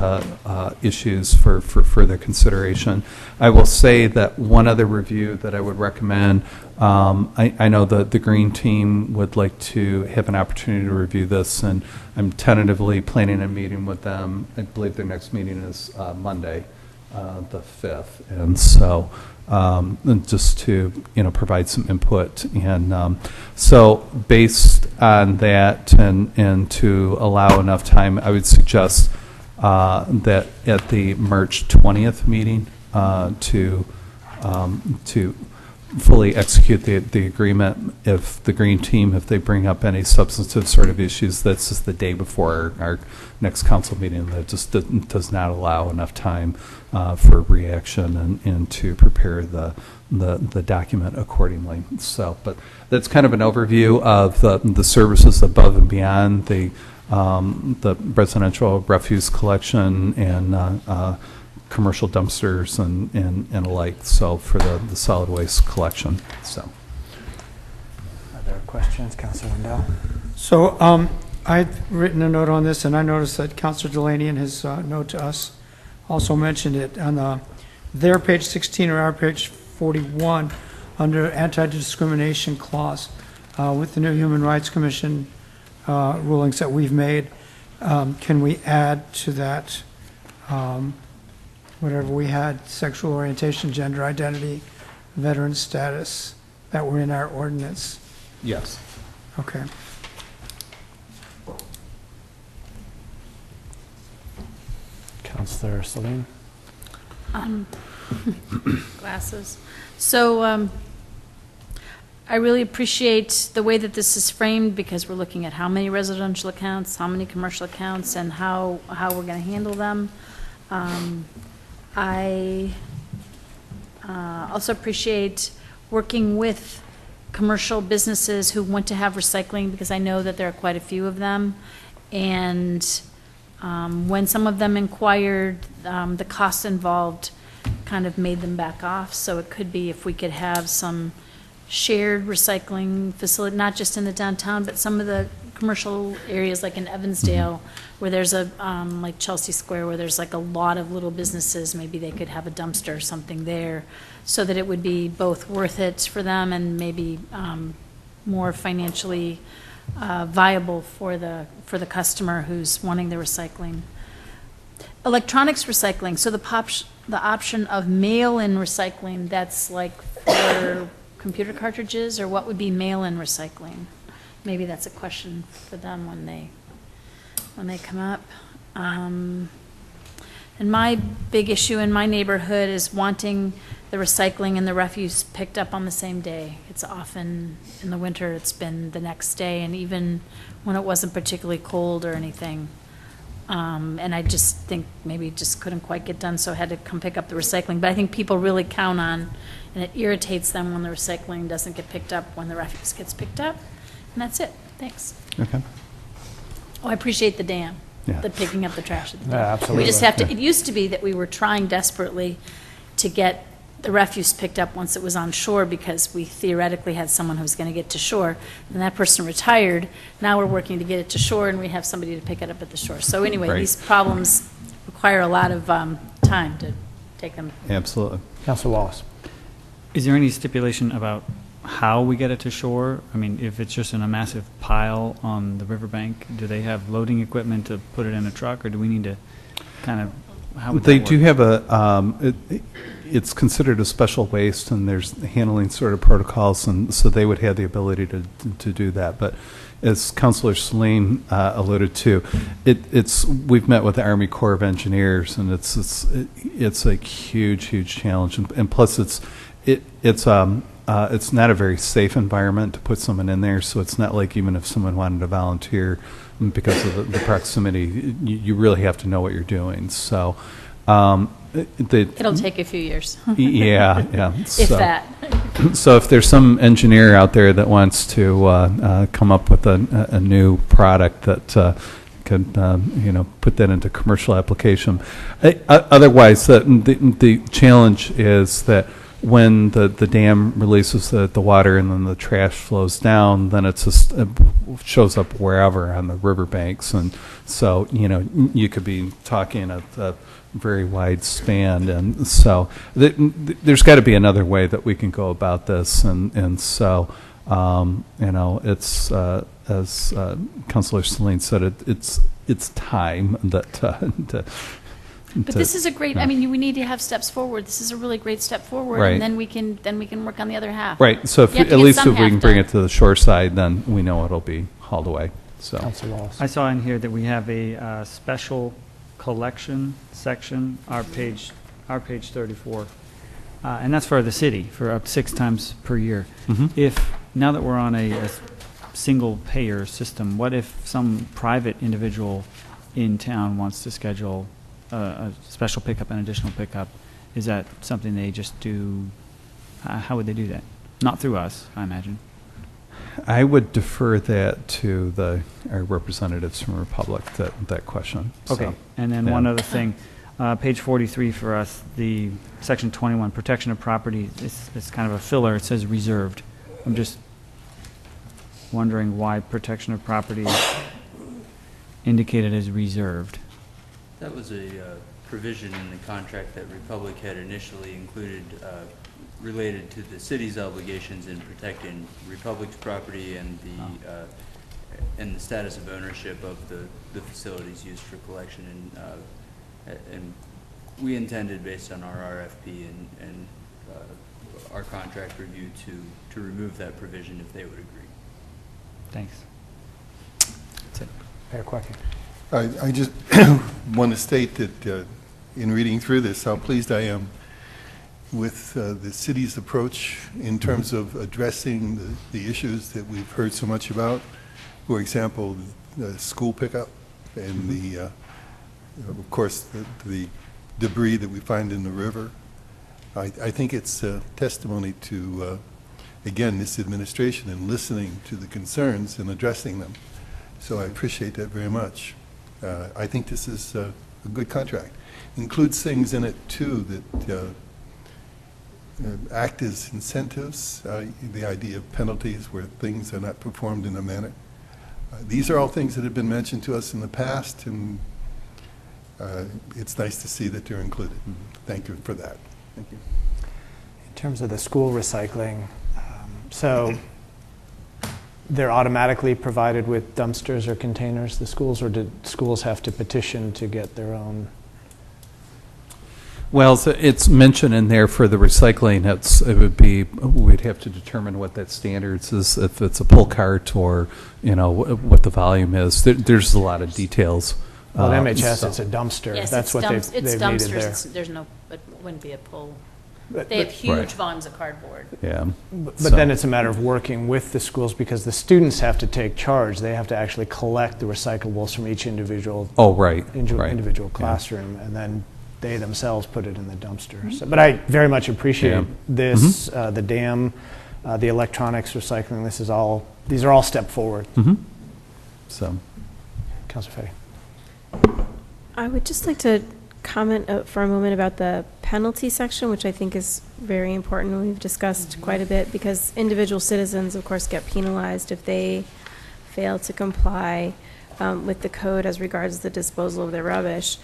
issues for further consideration. I will say that one other review that I would recommend, I know that the Green Team would like to have an opportunity to review this, and I'm tentatively planning a meeting with them. I believe their next meeting is Monday, the 5th, and so just to provide some input, and so based on that and to allow enough time, I would suggest that at the March 20th meeting to fully execute the agreement. If the Green Team, if they bring up any substantive sort of issues, that's just the day before our next council meeting. That just does not allow enough time for reaction and to prepare the document accordingly. So, but that's kind of an overview of the services above and beyond the residential refuse collection and commercial dumpsters and alike, so for the solid waste collection. So, Other questions, Councilor Wendell? So I've written a note on this, and I noticed that Councilor Delaney in his note to us also mentioned it on their page 16 or our page 41 under anti-discrimination clause with the new Human Rights Commission rulings that we've made. Can we add to that whatever we had, sexual orientation, gender identity, veteran status, that were in our ordinance? yes. Okay. Councilor Salim? Glasses. So I really appreciate the way that this is framed, because we're looking at how many residential accounts, how many commercial accounts, and how we're going to handle them. I also appreciate working with commercial businesses who want to have recycling, because I know that there are quite a few of them. And when some of them inquired, the costs involved kind of made them back off. So it could be if we could have some shared recycling facility, not just in the downtown, but some of the commercial areas like in Evansdale, where there's a, like Chelsea Square, where there's like a lot of little businesses, maybe they could have a dumpster or something there, so that it would be both worth it for them and maybe more financially viable for the customer who's wanting the recycling. Electronics recycling, so the option of mail-in recycling, that's like for computer cartridges, or what would be mail-in recycling? Maybe that's a question for them when they come up. And my big issue in my neighborhood is wanting the recycling and the refuse picked up on the same day. It's often, in the winter, it's been the next day, and even when it wasn't particularly cold or anything. And I just think maybe it just couldn't quite get done, so I had to come pick up the recycling. But I think people really count on, and it irritates them when the recycling doesn't get picked up, when the refuse gets picked up. And that's it. Thanks. Okay. Oh, I appreciate the dam, Yeah. the picking up the trash at the dam. Yeah, absolutely. We just have to, Yeah. it used to be that we were trying desperately to get the refuse picked up once it was on shore, because we theoretically had someone who was going to get to shore, and that person retired. Now we're working to get it to shore, and we have somebody to pick it up at the shore. So anyway, Right. these problems require a lot of time to take them. Absolutely. Councilor Wallace. Is there any stipulation about how we get it to shore? I mean, if it's just in a massive pile on the riverbank, do they have loading equipment to put it in a truck, or do we need to kind of, how would They that do work? have it's considered a special waste, and there's handling sort of protocols, and so they would have the ability to do that. But as Councilor Saline alluded to, we've met with the Army Corps of Engineers, and it's a huge challenge, and plus it's not a very safe environment to put someone in there. So it's not like, even if someone wanted to volunteer, because of the proximity, you really have to know what you're doing. So It'll take a few years, yeah. if So- that. So if there's some engineer out there that wants to come up with a new product that could put that into commercial application. Otherwise, the challenge is that when the dam releases the water and then the trash flows down, then it shows up wherever on the riverbanks, and so you could be talking a very wide span, and so there's got to be another way that we can go about this, and so it's as Councilor Saline said, it's time that. But this is a great, I mean, we need to have steps forward. This is a really great step forward. Right. And then we can work on the other half. Right, so You have to at get least some if we half can bring done. it to the shore side, then we know it'll be hauled away, so. Councilor Wallace. I saw in here that we have a special collection section, our page 34, and that's for the city, for up to 6 times per year. Mhm. If, now that we're on a single-payer system, what if some private individual in town wants to schedule a special pickup and additional pickup? Is that something they just do? How would they do that? Not through us, I imagine. I would defer that to our representatives from Republic, that question. Okay, So, and then yeah. one other thing, page 43 for us, the section 21, protection of property, it's kind of a filler, it says reserved. I'm just wondering why protection of property is indicated as reserved. That was a provision in the contract that Republic had initially included related to the city's obligations in protecting Republic's property and the status of ownership of the facilities used for collection. And we intended, based on our RFP and our contract review, to remove that provision if they would agree. Thanks. That's it. Mayor Quacky. I just want to state that in reading through this, how pleased I am with the city's approach in terms of addressing the issues that we've heard so much about. For example, the school pickup and the, of course, the debris that we find in the river. I think it's a testimony to, again, this administration and listening to the concerns and addressing them. So I appreciate that very much. I think this is a good contract. Includes things in it, too, that act as incentives, the idea of penalties where things are not performed in a manner. These are all things that have been mentioned to us in the past, and it's nice to see that they're included. Thank you for that. Thank you. In terms of the school recycling, so they're automatically provided with dumpsters or containers, the schools, or did schools have to petition to get their own? Well, so it's mentioned in there for the recycling. We'd have to determine what that standards is, if it's a pull cart or, what the volume is. There's a lot of details. Well, at MHS, so- it's a dumpster. Yes, That's it's what it's they've needed dumpsters. there. There's no, it wouldn't be a pull. But- They have but- huge Right. volumes of cardboard. Yeah. But So- then it's a matter of working with the schools because the students have to take charge. They have to actually collect the recyclables from each individual Oh, right. right. individual Yeah. classroom, and then they themselves put it in the dumpster. So, but I very much appreciate Yeah. this, the dam, the electronics recycling. These are all step forward. Mhm. So, Councilor Fetty. I would just like to comment for a moment about the penalty section, which I think is very important. We've discussed quite a bit because individual citizens, of course, get penalized if they fail to comply with the code as regards the disposal of their rubbish.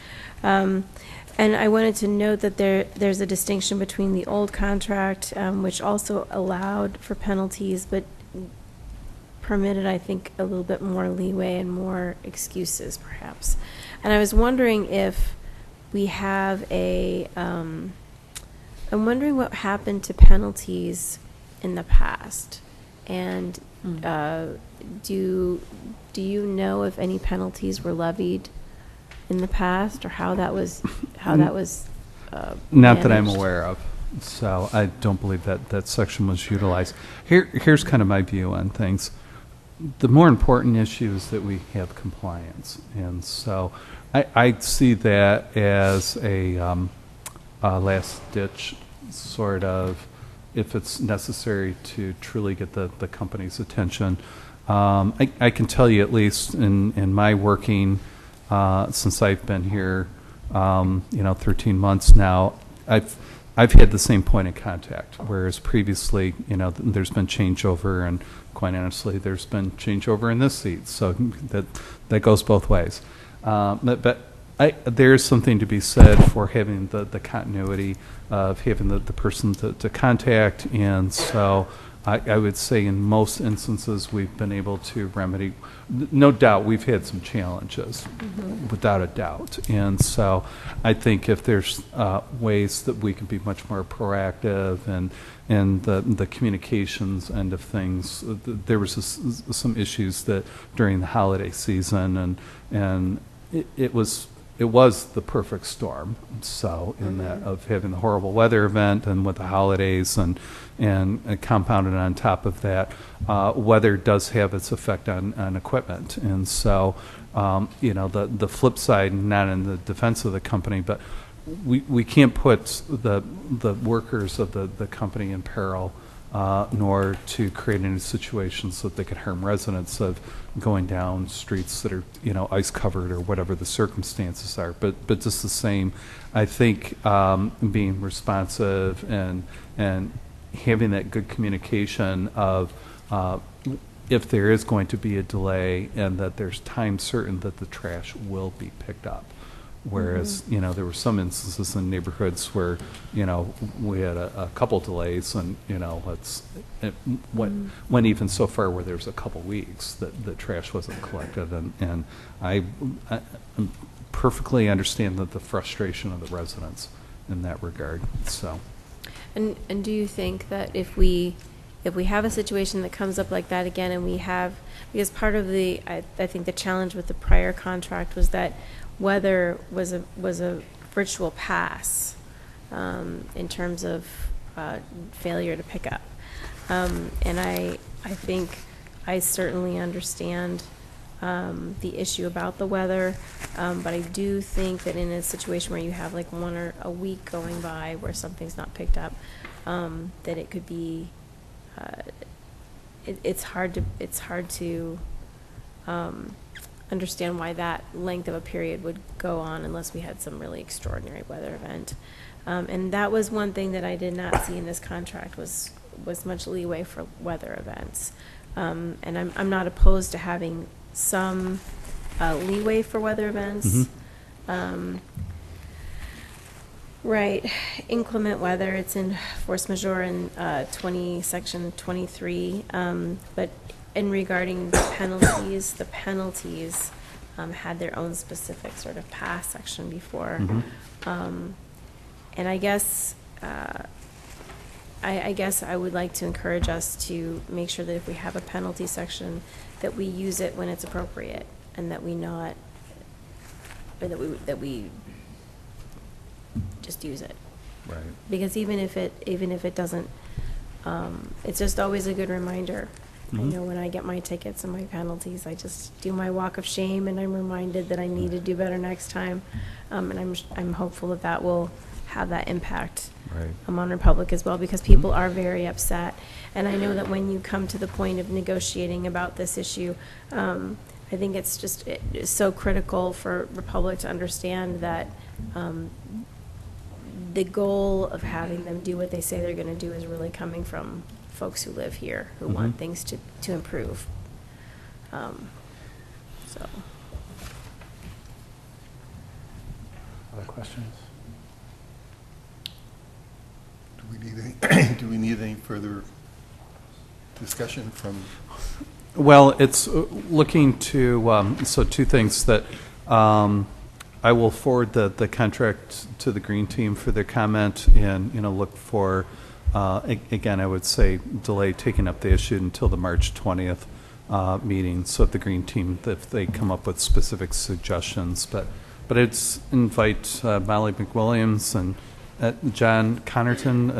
And I wanted to note that there's a distinction between the old contract, which also allowed for penalties, but permitted, I think, a little bit more leeway and more excuses, perhaps. And I was wondering if we have I'm wondering what happened to penalties in the past. And do you know if any penalties were levied in the past, or how that was not that I'm managed? aware of. So I don't believe that section was utilized. Here's kind of my view on things. The more important issue is that we have compliance. And so I see that as a last-ditch sort of, if it's necessary to truly get the company's attention. I can tell you, at least in my working, since I've been here, 13 months now, I've had the same point of contact, whereas previously, there's been changeover, and quite honestly, there's been changeover in this seat, so that goes both ways. But there's something to be said for having the continuity of having the person to contact, and so I would say in most instances we've been able to remedy. No doubt we've had some challenges, without a doubt, and so I think if there's ways that we can be much more proactive and the communications end of things, there was some issues that during the holiday season, and it was the perfect storm. So in that of having the horrible weather event and with the holidays and compounded on top of that, weather does have its effect on equipment. And so, the flip side, not in the defense of the company, but we can't put the workers of the company in peril, nor to create any situations that they could harm residents of going down streets that are, ice covered or whatever the circumstances are. But just the same, I think being responsive and having that good communication of if there is going to be a delay and that there's time certain that the trash will be picked up. Whereas, there were some instances in neighborhoods where, we had a couple delays and, it went even so far where there was a couple weeks that the trash wasn't collected. And I perfectly understand the frustration of the residents in that regard, so. And do you think that if we have a situation that comes up like that again, and because part of I think the challenge with the prior contract was that weather was a virtual pass, in terms of failure to pick up. And I think I certainly understand the issue about the weather, but I do think that in a situation where you have like one or a week going by where something's not picked up, that it could be, it's hard to understand why that length of a period would go on unless we had some really extraordinary weather event. And that was one thing that I did not see in this contract was much leeway for weather events. And I'm not opposed to having some leeway for weather events. Right, inclement weather, it's in force majeure in section 23. But in regarding the penalties had their own specific sort of pass section before. And I guess I guess I would like to encourage us to make sure that if we have a penalty section, that we use it when it's appropriate, and that we not, or that we just use it. Right. Because even if it doesn't, it's just always a good reminder. I know when I get my tickets and my penalties, I just do my walk of shame, and I'm reminded that I need to do better next time. And I'm hopeful that will have that impact on Republic as well, because people are very upset. And I know that when you come to the point of negotiating about this issue, I think it's so critical for Republic to understand that the goal of having them do what they say they're going to do is really coming from folks who live here, who want things to improve. So. Other questions? Do we need any further discussion from? Well, it's looking to, so two things that I will forward the contract to the Green Team for their comment, and, look for, again, I would say delay taking up the issue until the March 20th meeting, so that the Green Team, if they come up with specific suggestions. But it's invite Molly McWilliams and John Connerton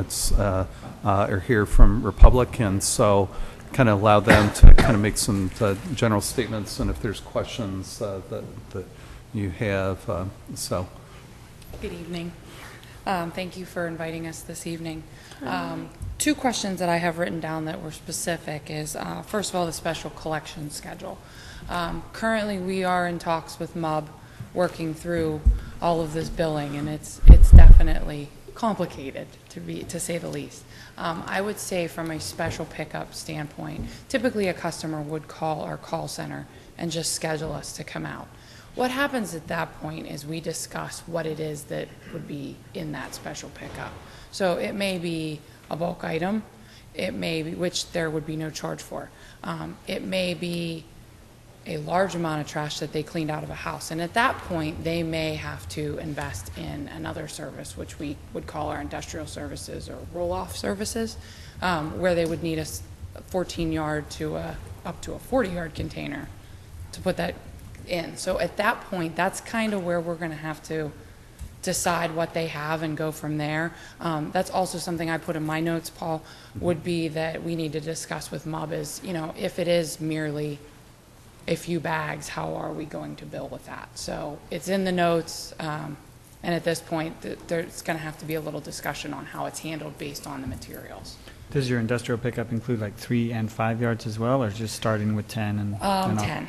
are here from Republic, and so kind of allow them to kind of make some general statements, and if there's questions that you have. So. Good evening. Thank you for inviting us this evening. Two questions that I have written down that were specific is, first of all, the special collection schedule. Currently, we are in talks with MUB, working through all of this billing, and it's definitely complicated, to say the least. I would say from a special pickup standpoint, typically a customer would call our call center and just schedule us to come out. What happens at that point is we discuss what it is that would be in that special pickup. So it may be a bulk item, it may be, which there would be no charge for. It may be a large amount of trash that they cleaned out of a house. And at that point, they may have to invest in another service, which we would call our industrial services or roll-off services, where they would need a 14-yard to up to a 40-yard container to put that in. So at that point, that's kind of where we're going to have to decide what they have and go from there. That's also something I put in my notes, Paul, would be that we need to discuss with MUB is, if it is merely a few bags, how are we going to bill with that? So it's in the notes, and at this point, there's going to have to be a little discussion on how it's handled based on the materials. Does your industrial pickup include like 3 and 5 yards as well, or just starting with 10 and 10.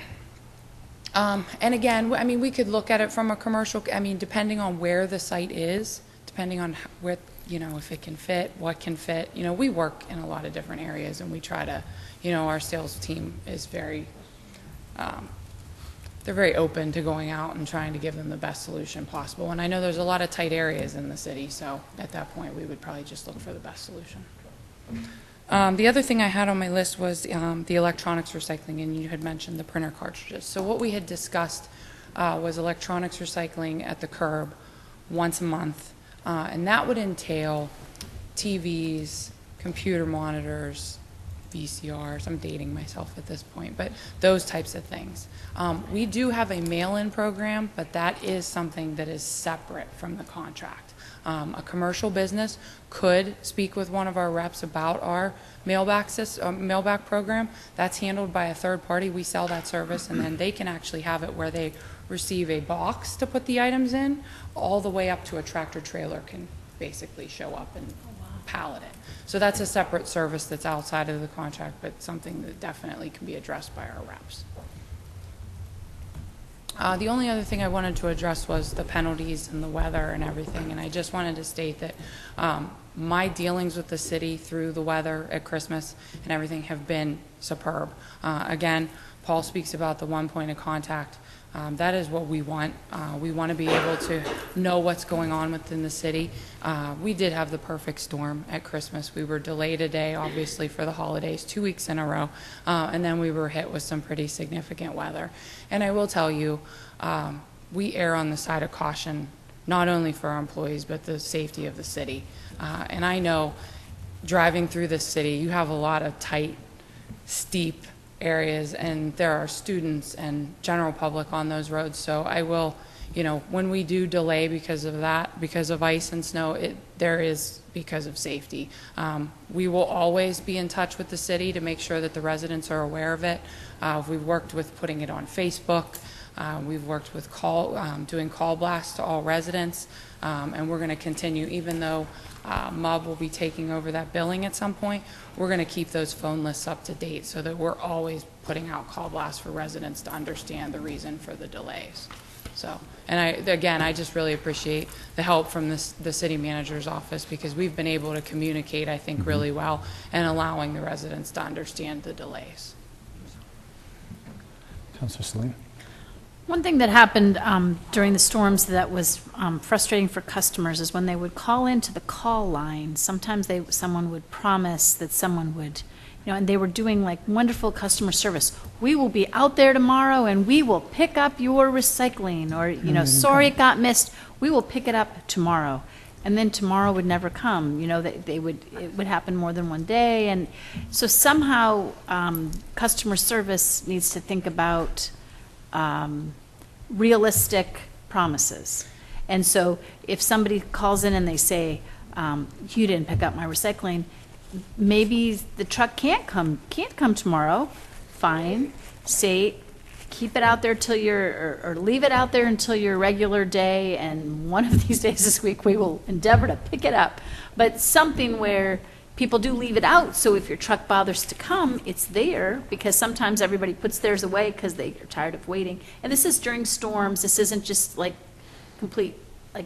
And again, I mean, we could look at it from a commercial, I mean, depending on where the site is, depending on where, if it can fit, what can fit. We work in a lot of different areas, and we try to, our sales team is very, they're very open to going out and trying to give them the best solution possible. And I know there's a lot of tight areas in the city, so at that point, we would probably just look for the best solution. The other thing I had on my list was the electronics recycling, and you had mentioned the printer cartridges. So what we had discussed was electronics recycling at the curb once a month, and that would entail TVs, computer monitors, VCRs. I'm dating myself at this point, but those types of things. We do have a mail-in program, but that is something that is separate from the contract. A commercial business could speak with one of our reps about our mailback program. That's handled by a third party. We sell that service, and then they can actually have it where they receive a box to put the items in, all the way up to a tractor trailer can basically show up and pallet it. So that's a separate service that's outside of the contract, but something that definitely can be addressed by our reps. The only other thing I wanted to address was the penalties and the weather and everything, and I just wanted to state that my dealings with the city through the weather at Christmas and everything have been superb. Again, Paul speaks about the one point of contact. That is what we want. We want to be able to know what's going on within the city. We did have the perfect storm at Christmas. We were delayed a day, obviously, for the holidays, 2 weeks in a row, and then we were hit with some pretty significant weather. And I will tell you, we err on the side of caution, not only for our employees, but the safety of the city. And I know driving through this city, you have a lot of tight, steep areas, and there are students and general public on those roads. So I will, when we do delay because of that, because of ice and snow, there is because of safety. We will always be in touch with the city to make sure that the residents are aware of it. We've worked with putting it on Facebook. We've worked with doing call blasts to all residents, and we're going to continue, even though MUB will be taking over that billing at some point. We're going to keep those phone lists up to date so that we're always putting out call blasts for residents to understand the reason for the delays. So, and I just really appreciate the help from the city manager's office, because we've been able to communicate, I think, really well, and allowing the residents to understand the delays. Councilor Salim. One thing that happened during the storms that was frustrating for customers is when they would call into the call line, sometimes someone would promise that someone would, and they were doing like wonderful customer service. We will be out there tomorrow and we will pick up your recycling, or, sorry it got missed. We will pick it up tomorrow. And then tomorrow would never come. It would happen more than one day. And so somehow customer service needs to think about realistic promises. And so if somebody calls in and they say, you didn't pick up my recycling, maybe the truck can't come tomorrow. Fine. Say, keep it out there till or leave it out there until your regular day, and one of these days this week we will endeavor to pick it up. But something where people do leave it out, so if your truck bothers to come, it's there, because sometimes everybody puts theirs away because they are tired of waiting. And this is during storms. This isn't just like complete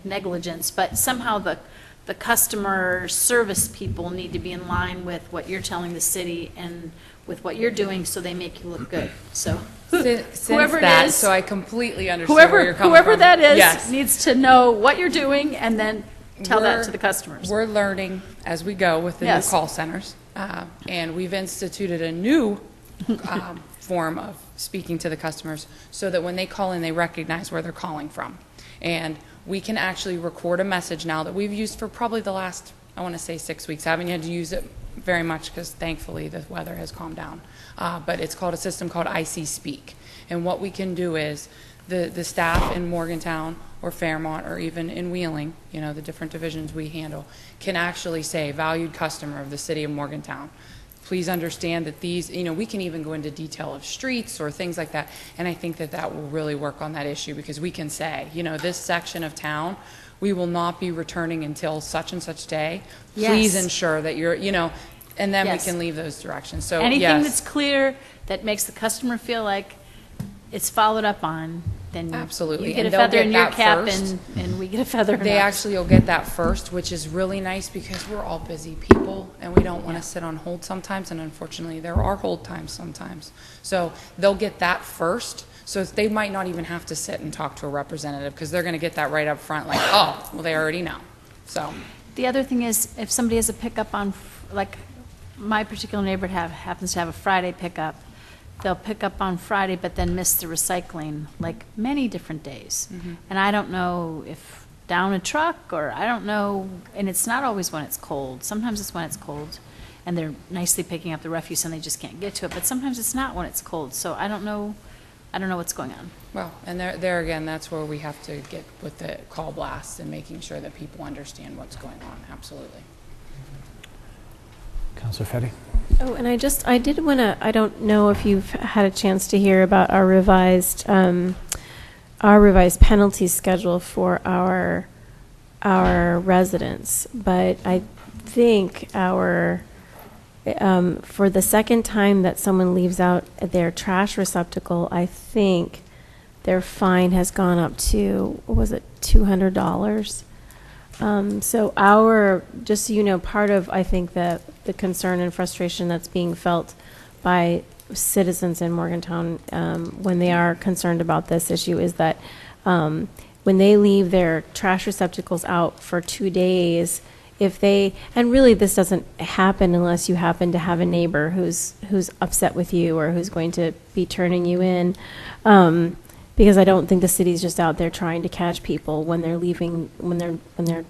negligence, but somehow the customer service people need to be in line with what you're telling the city and with what you're doing, so they make you look good. So whoever it is, so I completely understand where you're coming whoever from. that is, Yes. needs to know what you're doing and then tell that to the customers. We're learning as we go with the new call centers, and we've instituted a new form of speaking to the customers, so that when they call in, they recognize where they're calling from. And we can actually record a message now that we've used for probably the last, I want to say 6 weeks. I haven't had to use it very much because thankfully the weather has calmed down. But it's called a system called IC Speak. And what we can do is the staff in Morgantown or Fairmont or even in Wheeling, the different divisions we handle, can actually say, valued customer of the city of Morgantown, please understand that these, we can even go into detail of streets or things like that. And I think that will really work on that issue, because we can say, this section of town, we will not be returning until such and such day. Please ensure that you're, and then we can leave those directions. So anything that's clear that makes the customer feel like it's followed up on, then absolutely. You get and a feather get in your that cap, first. and we get a feather in They ours. actually will get that first, which is really nice, because we're all busy people and we don't want to sit on hold sometimes, and unfortunately there are hold times sometimes. So they'll get that first. So they might not even have to sit and talk to a representative, because they're going to get that right up front, like, oh, well, they already know. So the other thing is, if somebody has a pickup on, like my particular neighborhood happens to have a Friday pickup, they'll pick up on Friday but then miss the recycling like many different days. And I don't know if down a truck, or I don't know, and it's not always when it's cold. Sometimes it's when it's cold and they're nicely picking up the refuse and they just can't get to it, but sometimes it's not when it's cold. So I don't know I don't know what's going on. Well, and there again, that's where we have to get with the call blasts and making sure that people understand what's going on. Absolutely. Councilor Fetty? Oh, and I did want to, I don't know if you've had a chance to hear about our revised penalty schedule for our residents, but I think for the second time that someone leaves out their trash receptacle, I think their fine has gone up to, what was it, $200? So just so you know, part of, I think, the concern and frustration that's being felt by citizens in Morgantown when they are concerned about this issue is that when they leave their trash receptacles out for 2 days, and really this doesn't happen unless you happen to have a neighbor who's upset with you or who's going to be turning you in, because I don't think the city's just out there trying to catch people when they're leaving, when their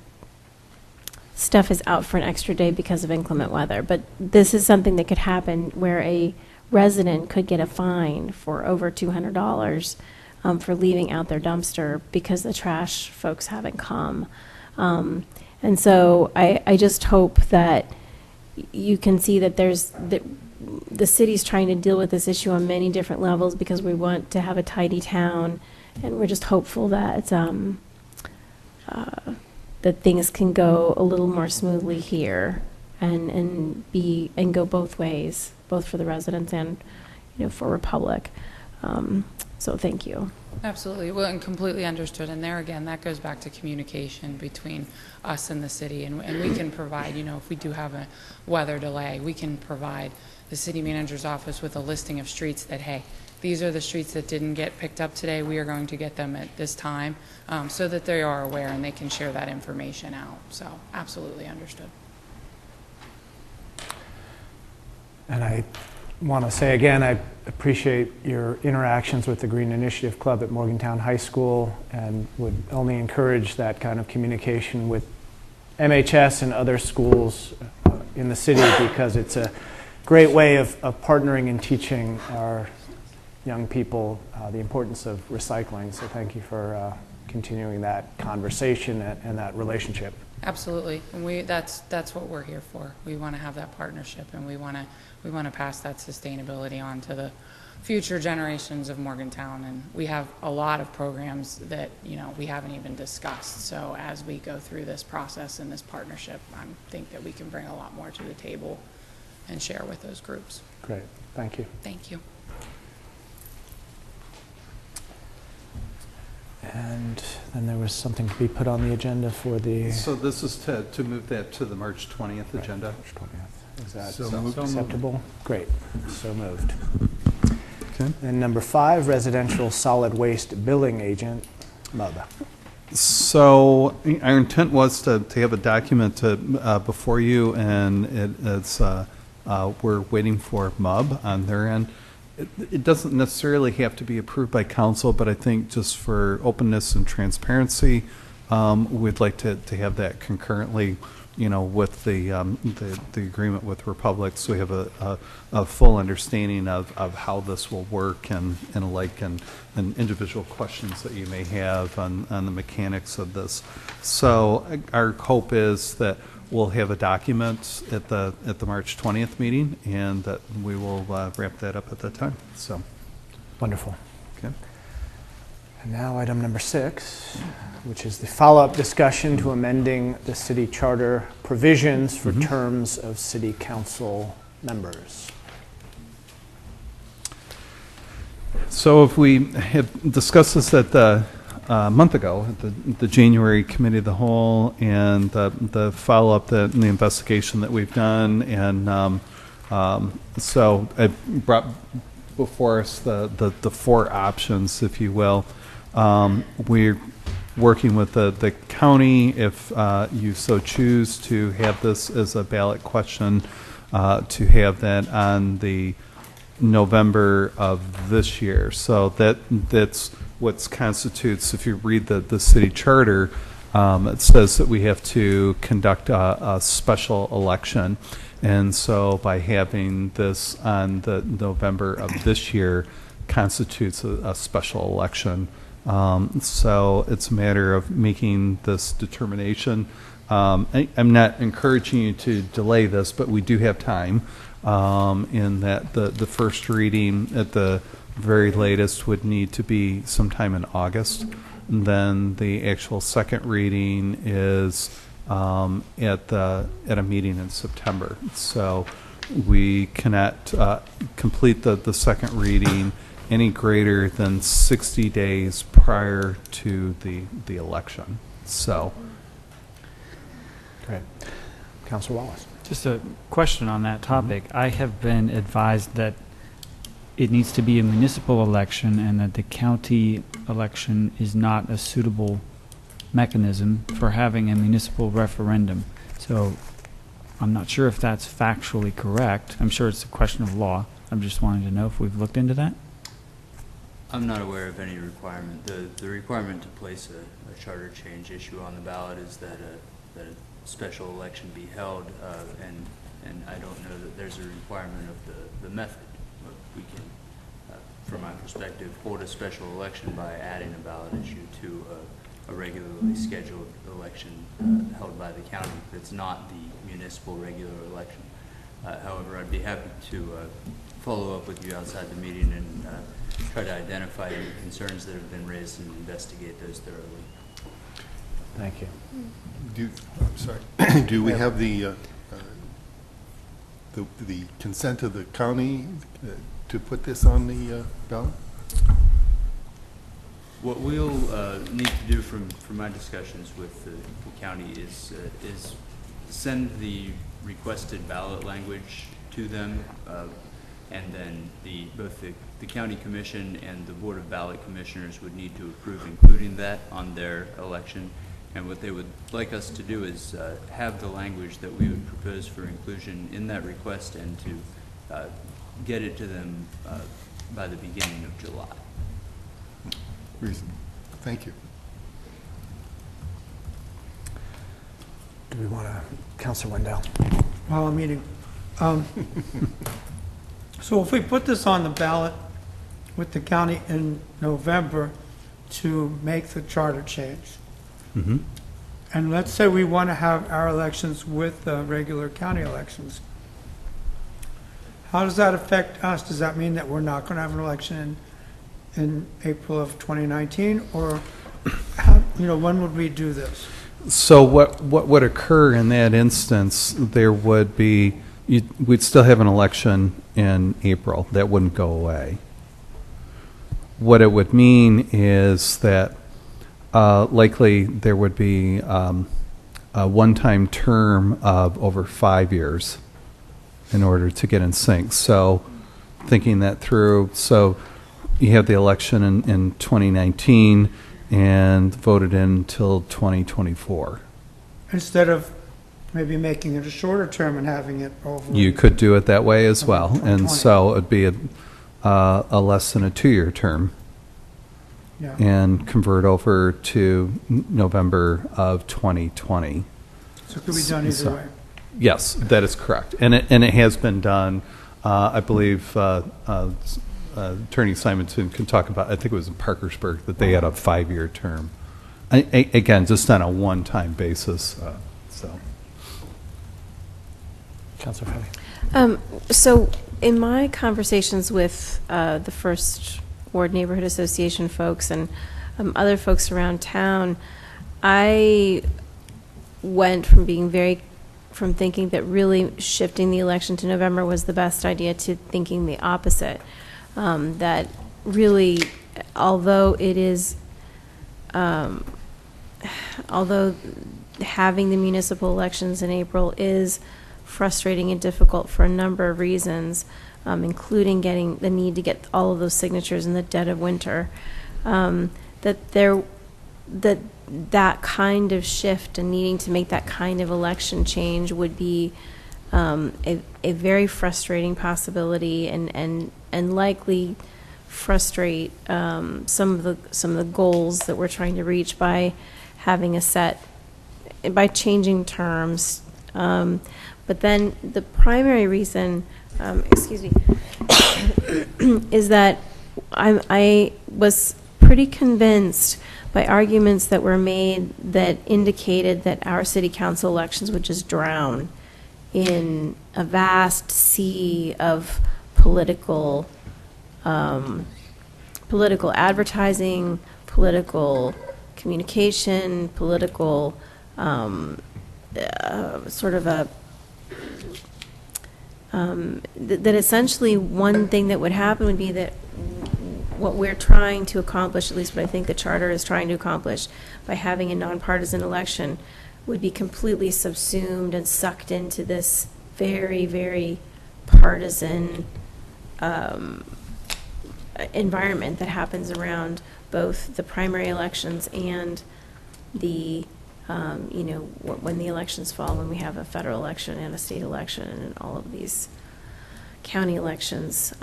stuff is out for an extra day because of inclement weather. But this is something that could happen where a resident could get a fine for over $200 for leaving out their dumpster because the trash folks haven't come. And so I just hope that you can see that the city's trying to deal with this issue on many different levels because we want to have a tidy town, and we're just hopeful that that things can go a little more smoothly here and go both ways, both for the residents and for Republic. So thank you. Absolutely. Well, and completely understood. And there again, that goes back to communication between us and the city. And we can provide, if we do have a weather delay, we can provide the city manager's office with a listing of streets that, hey, these are the streets that didn't get picked up today. We are going to get them at this time, so that they are aware and they can share that information out. So absolutely understood. And I want to say again, I appreciate your interactions with the Green Initiative Club at Morgantown High School, and would only encourage that kind of communication with MHS and other schools in the city, because it's a great way of partnering and teaching our young people the importance of recycling. So thank you for continuing that conversation and that relationship. Absolutely, and that's what we're here for. We want to have that partnership, and we want to pass that sustainability on to the future generations of Morgantown. And we have a lot of programs that we haven't even discussed. So as we go through this process and this partnership, I think that we can bring a lot more to the table and share with those groups. Great, thank you. Thank you. And then there was something to be put on the agenda for the... So this is to move that to the March 20th agenda? March 20th. Is that So acceptable? Great, so moved. Okay. And number 5, residential solid waste billing agent, MUB. So our intent was to have a document before you, and it's we're waiting for MUB on their end. It doesn't necessarily have to be approved by council, but I think just for openness and transparency, we'd like to have that concurrently, with the agreement with Republic, so we have a full understanding of how this will work and individual questions that you may have on the mechanics of this. So our hope is that we'll have a document at the March 20th meeting, and that we will wrap that up at that time. So, Wonderful. okay. And now item number 6, which is the follow-up discussion to amending the city charter provisions for terms of city council members. So if we had discussed this at the month ago, at the January Committee of the Whole, and the follow-up, the investigation that we've done, and so I brought before us the 4 options, if you will. We're working with the county, if you so choose, to have this as a ballot question, to have that on the November of this year. So that's what constitutes, if you read the city charter, it says that we have to conduct a special election. And so by having this on the November of this year, constitutes a special election. So it's a matter of making this determination. I'm not encouraging you to delay this, but we do have time in that the first reading at the very latest would need to be sometime in August. And then the actual second reading is at a meeting in September. So we cannot complete the second reading any greater than 60 days prior to the election. So. Great. Councilor Wallace. Just a question on that topic. I have been advised that it needs to be a municipal election and that the county election is not a suitable mechanism for having a municipal referendum. So I'm not sure if that's factually correct. I'm sure it's a question of law. I'm just wanting to know if we've looked into that. I'm not aware of any requirement. The requirement to place a charter change issue on the ballot is that a special election be held, and I don't know that there's a requirement of the method. We can, from my perspective, hold a special election by adding a ballot issue to a regularly scheduled election held by the county that's not the municipal regular election. However, I'd be happy to follow up with you outside the meeting and try to identify any concerns that have been raised and investigate those thoroughly. Thank you. I'm sorry. Do we have the consent of the county to put this on the ballot? What we'll need to do from my discussions with the county is send the requested ballot language to them, and then both the county commission and the board of ballot commissioners would need to approve including that on their election. And what they would like us to do is have the language that we would propose for inclusion in that request and to get it to them by the beginning of July. Reason. Thank you. Do we want to, Councilor Wendell? Well, meeting. So if we put this on the ballot with the county in November to make the charter change, Mm-hmm. and let's say we want to have our elections with the regular county elections, how does that affect us? Does that mean that we're not going to have an election in April of 2019, or how, when would we do this? So what would occur in that instance, there would be, we'd still have an election in April. That wouldn't go away. What it would mean is that likely there would be a one-time term of over 5 years in order to get in sync. So thinking that through, so you have the election in 2019 and voted in until 2024. Instead of maybe making it a shorter term and having it over. You could do it that way as well. And 2020. so it'd be a less than a 2-year term. Yeah. And convert over to November of 2020. So it could be done either way. Yes, that is correct. And it has been done. I believe Attorney Simonson can talk about, I think it was in Parkersburg, that they had a 5-year term. Again, just on a one-time basis. So, Councilor Fenny. So in my conversations with the First Ward Neighborhood Association folks and other folks around town, I went from from thinking that really shifting the election to November was the best idea to thinking the opposite. That really, although having the municipal elections in April is frustrating and difficult for a number of reasons, including getting the need to get all of those signatures in the dead of winter, that kind of shift and needing to make that kind of election change would be a very frustrating possibility and likely frustrate some of the goals that we're trying to reach by having by changing terms. But then the primary reason, is that I was pretty convinced by arguments that were made that indicated that our city council elections would just drown in a vast sea of political advertising, political communication, political sort of a that essentially one thing that would happen would be that what we're trying to accomplish, at least what I think the charter is trying to accomplish by having a nonpartisan election, would be completely subsumed and sucked into this very, very partisan environment that happens around both the primary elections and the, when the elections fall, when we have a federal election and a state election and all of these county elections.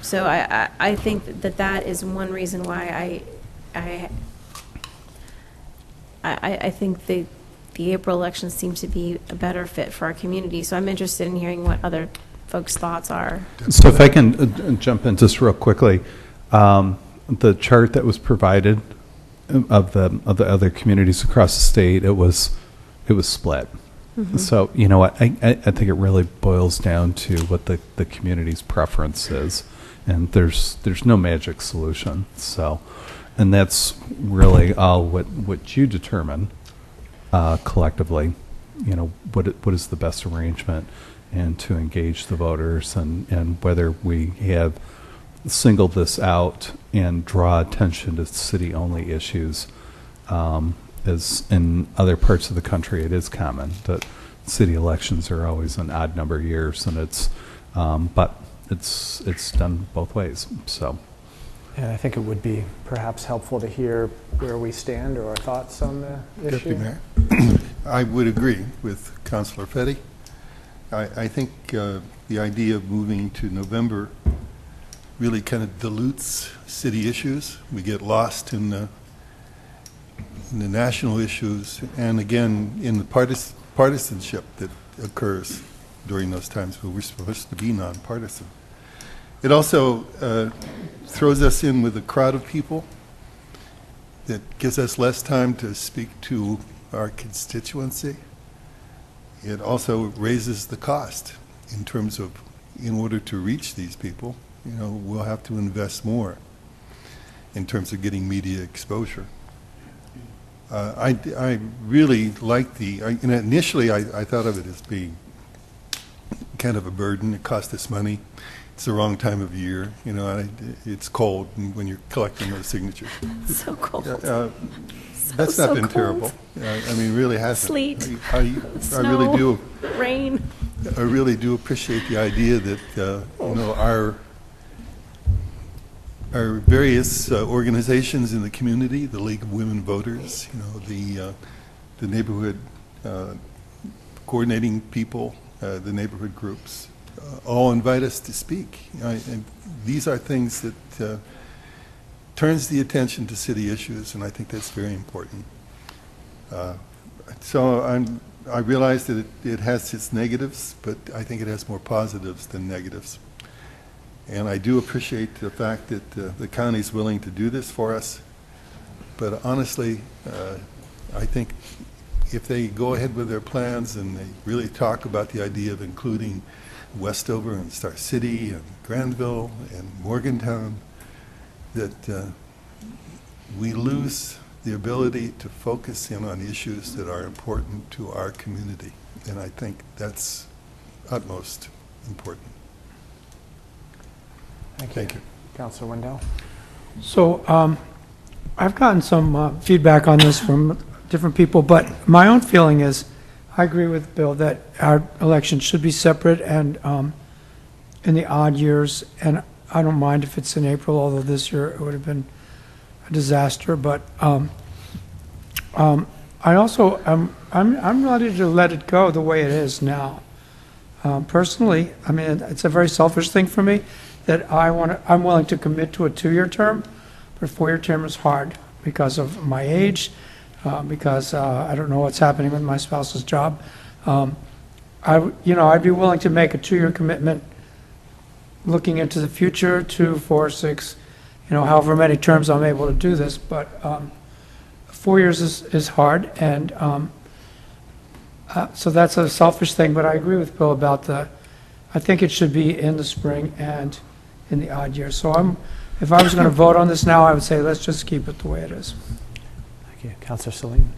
So I think that is one reason why I think the April elections seem to be a better fit for our community. So I'm interested in hearing what other folks' thoughts are. So if I can jump in just real quickly, the chart that was provided of the other communities across the state, it was split. Mm-hmm. So you know what, I think it really boils down to what the community's preference is, and there's no magic solution. So, and that's really all what you determine collectively. You know, what is the best arrangement, and to engage the voters, and whether we have singled this out and draw attention to city-only issues. As in other parts of the country, it is common that city elections are always an odd number of years, and but it's done both ways. So, and I think it would be perhaps helpful to hear where we stand or our thoughts on the issue. Deputy Mayor, I would agree with Councilor Fetty. I think the idea of moving to November really kind of dilutes city issues. We get lost in the national issues, and again in the partisanship that occurs during those times where we're supposed to be nonpartisan. It also throws us in with a crowd of people that gives us less time to speak to our constituency. It also raises the cost in terms of, in order to reach these people, you know, we'll have to invest more in terms of getting media exposure. I really like initially I thought of it as being kind of a burden. It cost us money. It's the wrong time of year. You know, it's cold when you're collecting those signatures. It's so cold. That's not been terrible. I mean, it really hasn't. Sleet, I really do. Rain. I really do appreciate the idea that you know, our various organizations in the community, the League of Women Voters, you know, the neighborhood coordinating people, the neighborhood groups, all invite us to speak. And these are things that turns the attention to city issues, and I think that's very important. So I realize that it has its negatives, but I think it has more positives than negatives. And I do appreciate the fact that the county's willing to do this for us. But honestly, I think if they go ahead with their plans and they really talk about the idea of including Westover and Star City and Granville and Morgantown, that we lose the ability to focus in on issues that are important to our community. And I think that's utmost important. Thank you. Councilor Wendell. So I've gotten some feedback on this from different people, but my own feeling is I agree with Bill that our election should be separate and in the odd years, and I don't mind if it's in April, although this year it would have been a disaster. But I also I'm ready to let it go the way it is now. Personally, I mean, it's a very selfish thing for me that I'm willing to commit to a 2-year term, but a 4-year term is hard because of my age, because I don't know what's happening with my spouse's job. I'd be willing to make a 2-year commitment looking into the future, 2, 4, 6, however many terms I'm able to do this, but 4 years is hard, and so that's a selfish thing, but I agree with Bill about I think it should be in the spring and in the odd years. So if I was going to vote on this now, I would say let's just keep it the way it is. Thank you. Councilor Salim.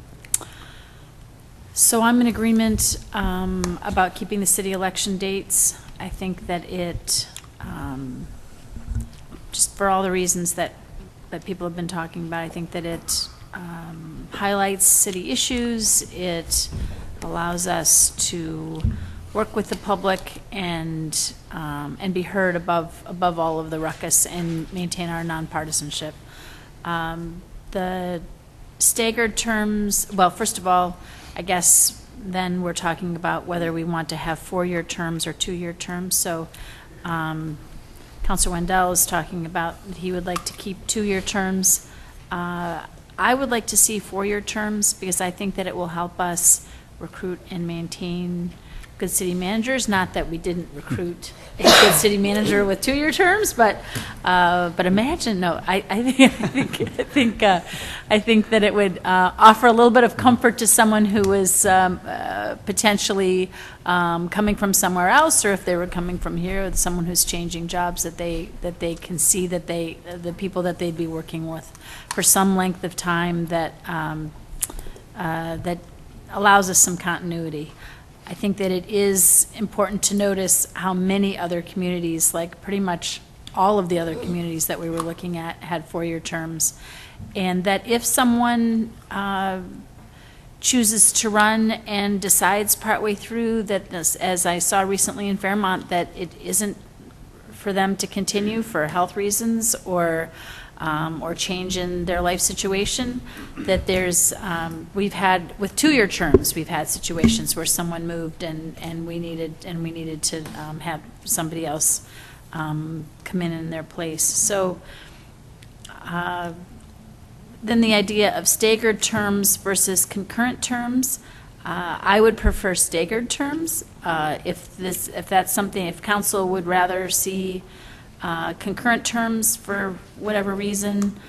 So I'm in agreement about keeping the city election dates. I think that it, just for all the reasons that people have been talking about, I think that it highlights city issues. It allows us to work with the public and be heard above all of the ruckus and maintain our nonpartisanship. The staggered terms, well, first of all, I guess then we're talking about whether we want to have 4-year terms or 2-year terms. So Councilor Wendell is talking about that he would like to keep 2-year terms. I would like to see 4-year terms because I think that it will help us recruit and maintain good city managers. Not that we didn't recruit a good city manager with 2-year terms, but imagine, no, I think that it would offer a little bit of comfort to someone who was potentially coming from somewhere else, or if they were coming from here, someone who's changing jobs, that they can see that the people that they'd be working with for some length of time that allows us some continuity. I think that it is important to notice how many other communities, like pretty much all of the other communities that we were looking at, had 4-year terms. And that if someone chooses to run and decides partway through that this, as I saw recently in Fairmont, that it isn't for them to continue for health reasons or change in their life situation, that there's, we've had, with 2-year terms, we've had situations where someone moved and we needed to have somebody else come in their place. So then the idea of staggered terms versus concurrent terms, I would prefer staggered terms. If that's something, if council would rather see concurrent terms for whatever reason,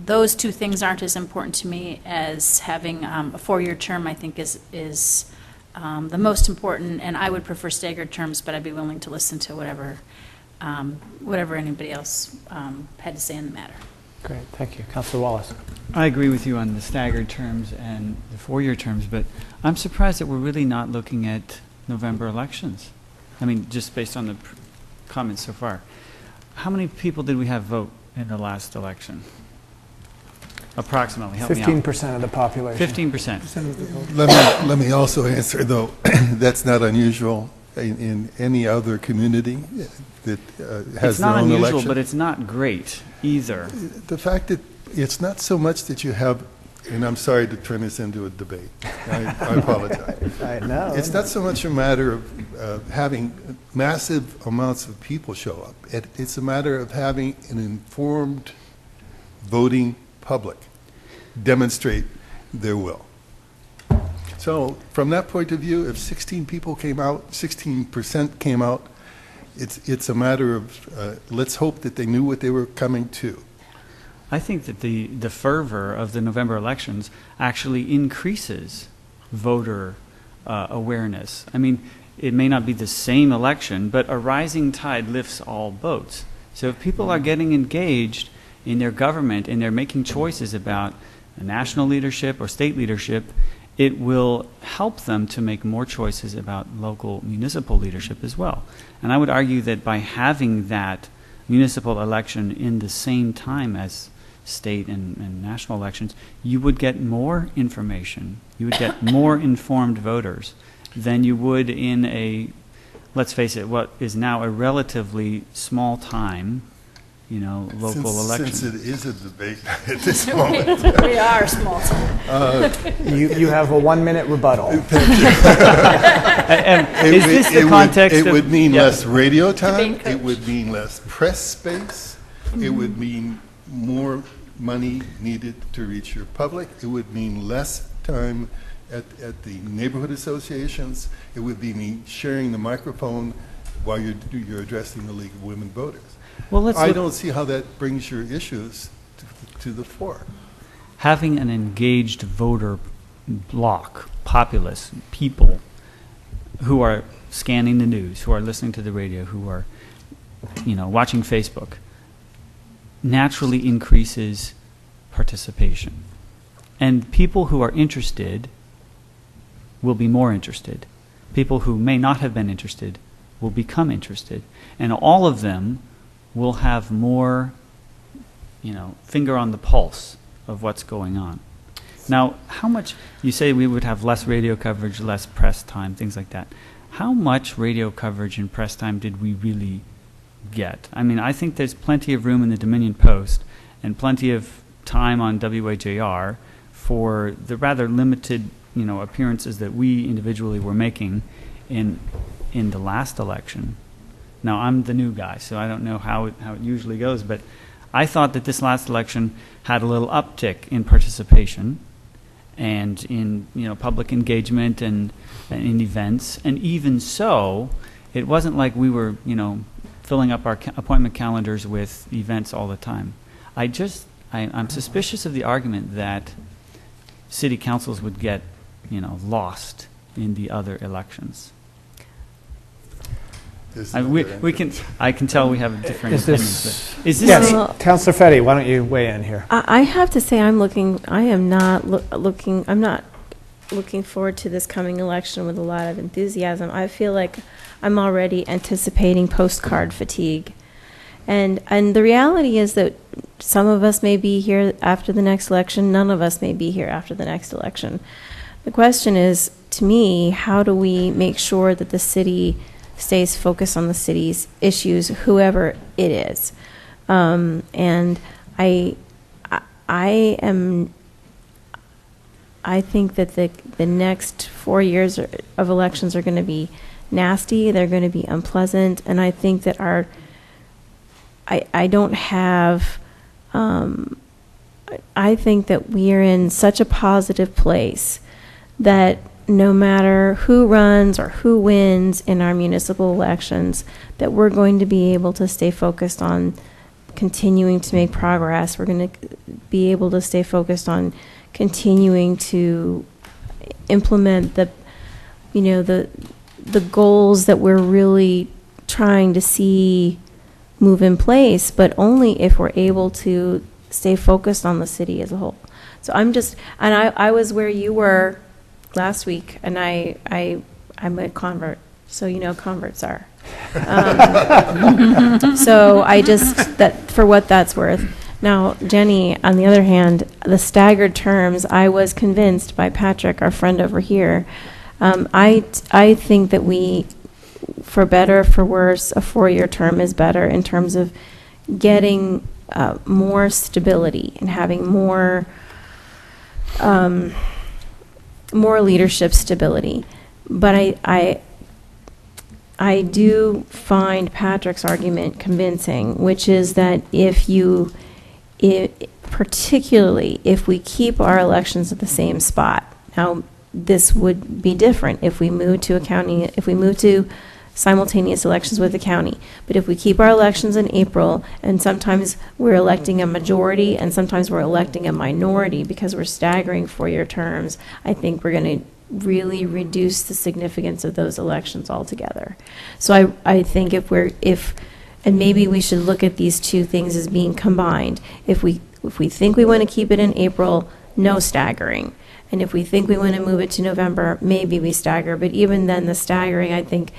those two things aren't as important to me as having a 4-year term. I think is the most important, and I would prefer staggered terms, but I'd be willing to listen to whatever anybody else had to say in the matter. Great, thank you. Councilor Wallace. I agree with you on the staggered terms and the 4-year terms, but I'm surprised that we're really not looking at November elections. I mean, just based on the comments so far. How many people did we have vote in the last election? Approximately, help me out. 15% of the population. 15%. Let me also answer, though, that's not unusual in any other community that has their own election. It's not unusual, but it's not great either. The fact that it's not so much that you have, and I'm sorry to turn this into a debate. I apologize. I know. It's not so much a matter of having massive amounts of people show up. It's a matter of having an informed voting public demonstrate their will. So from that point of view, if 16 people came out, 16% came out, it's a matter of let's hope that they knew what they were coming to. I think that the fervor of the November elections actually increases voter awareness. I mean, it may not be the same election, but a rising tide lifts all boats. So if people are getting engaged in their government and they're making choices about national leadership or state leadership, it will help them to make more choices about local municipal leadership as well. And I would argue that by having that municipal election in the same time as state and national elections, you would get more information. You would get more informed voters than you would in a, let's face it, what is now a relatively small time, local election. Since it is a debate at this moment. We are small time. You have a 1-minute rebuttal. And is this the context It would mean yeah. less radio time. It would mean less press space. It would mean more money needed to reach your public. It would mean less time at the neighborhood associations. It would be me sharing the microphone while you're addressing the League of Women Voters. Well, let's I look- don't see how that brings your issues to the fore. having an engaged voter bloc, populace, people who are scanning the news, who are listening to the radio, who are, watching Facebook, naturally increases participation. And people who are interested will be more interested. People who may not have been interested will become interested. And all of them will have more, finger on the pulse of what's going on. Now, how much, you say we would have less radio coverage, less press time, things like that. How much radio coverage and press time did we really get? I mean, I think there's plenty of room in the Dominion Post and plenty of time on WHAR for the rather limited, appearances that we individually were making in the last election. Now, I'm the new guy, so I don't know how it usually goes, but I thought that this last election had a little uptick in participation and in public engagement and in events. And even so, it wasn't like we were filling up our appointment calendars with events all the time. I'm suspicious of the argument that city councils would get lost in the other elections. I can tell we have different opinions. Is this Yes, Councillor Fetty, why don't you weigh in here? I have to say, I'm not looking forward to this coming election with a lot of enthusiasm. I feel like I'm already anticipating postcard fatigue. And the reality is that some of us may be here after the next election, none of us may be here after the next election. The question is, to me, how do we make sure that the city stays focused on the city's issues, whoever it is? And I think that the next 4 years of elections are going to be nasty. They're going to be unpleasant, and I think that I think that we are in such a positive place that no matter who runs or who wins in our municipal elections, that we're going to be able to stay focused on continuing to make progress. We're going to be able to stay focused on continuing to implement the goals that we're really trying to see move in place, but only if we're able to stay focused on the city as a whole. So I was where you were last week, and I'm a convert, so converts are. So that for what that's worth. Now, Jenny, on the other hand, the staggered terms, I was convinced by Patrick, our friend over here. I think that we, for better, for worse, a 4-year term is better in terms of getting more stability and having more leadership stability. But I do find Patrick's argument convincing, which is that particularly if we keep our elections at the same spot. Now, this would be different if we move to simultaneous elections with the county. But if we keep our elections in April, and sometimes we're electing a majority and sometimes we're electing a minority because we're staggering 4-year terms, I think we're going to really reduce the significance of those elections altogether. So I think and maybe we should look at these two things as being combined. If we think we want to keep it in April, no staggering. And if we think we want to move it to November, maybe we stagger. But even then, the staggering, I think,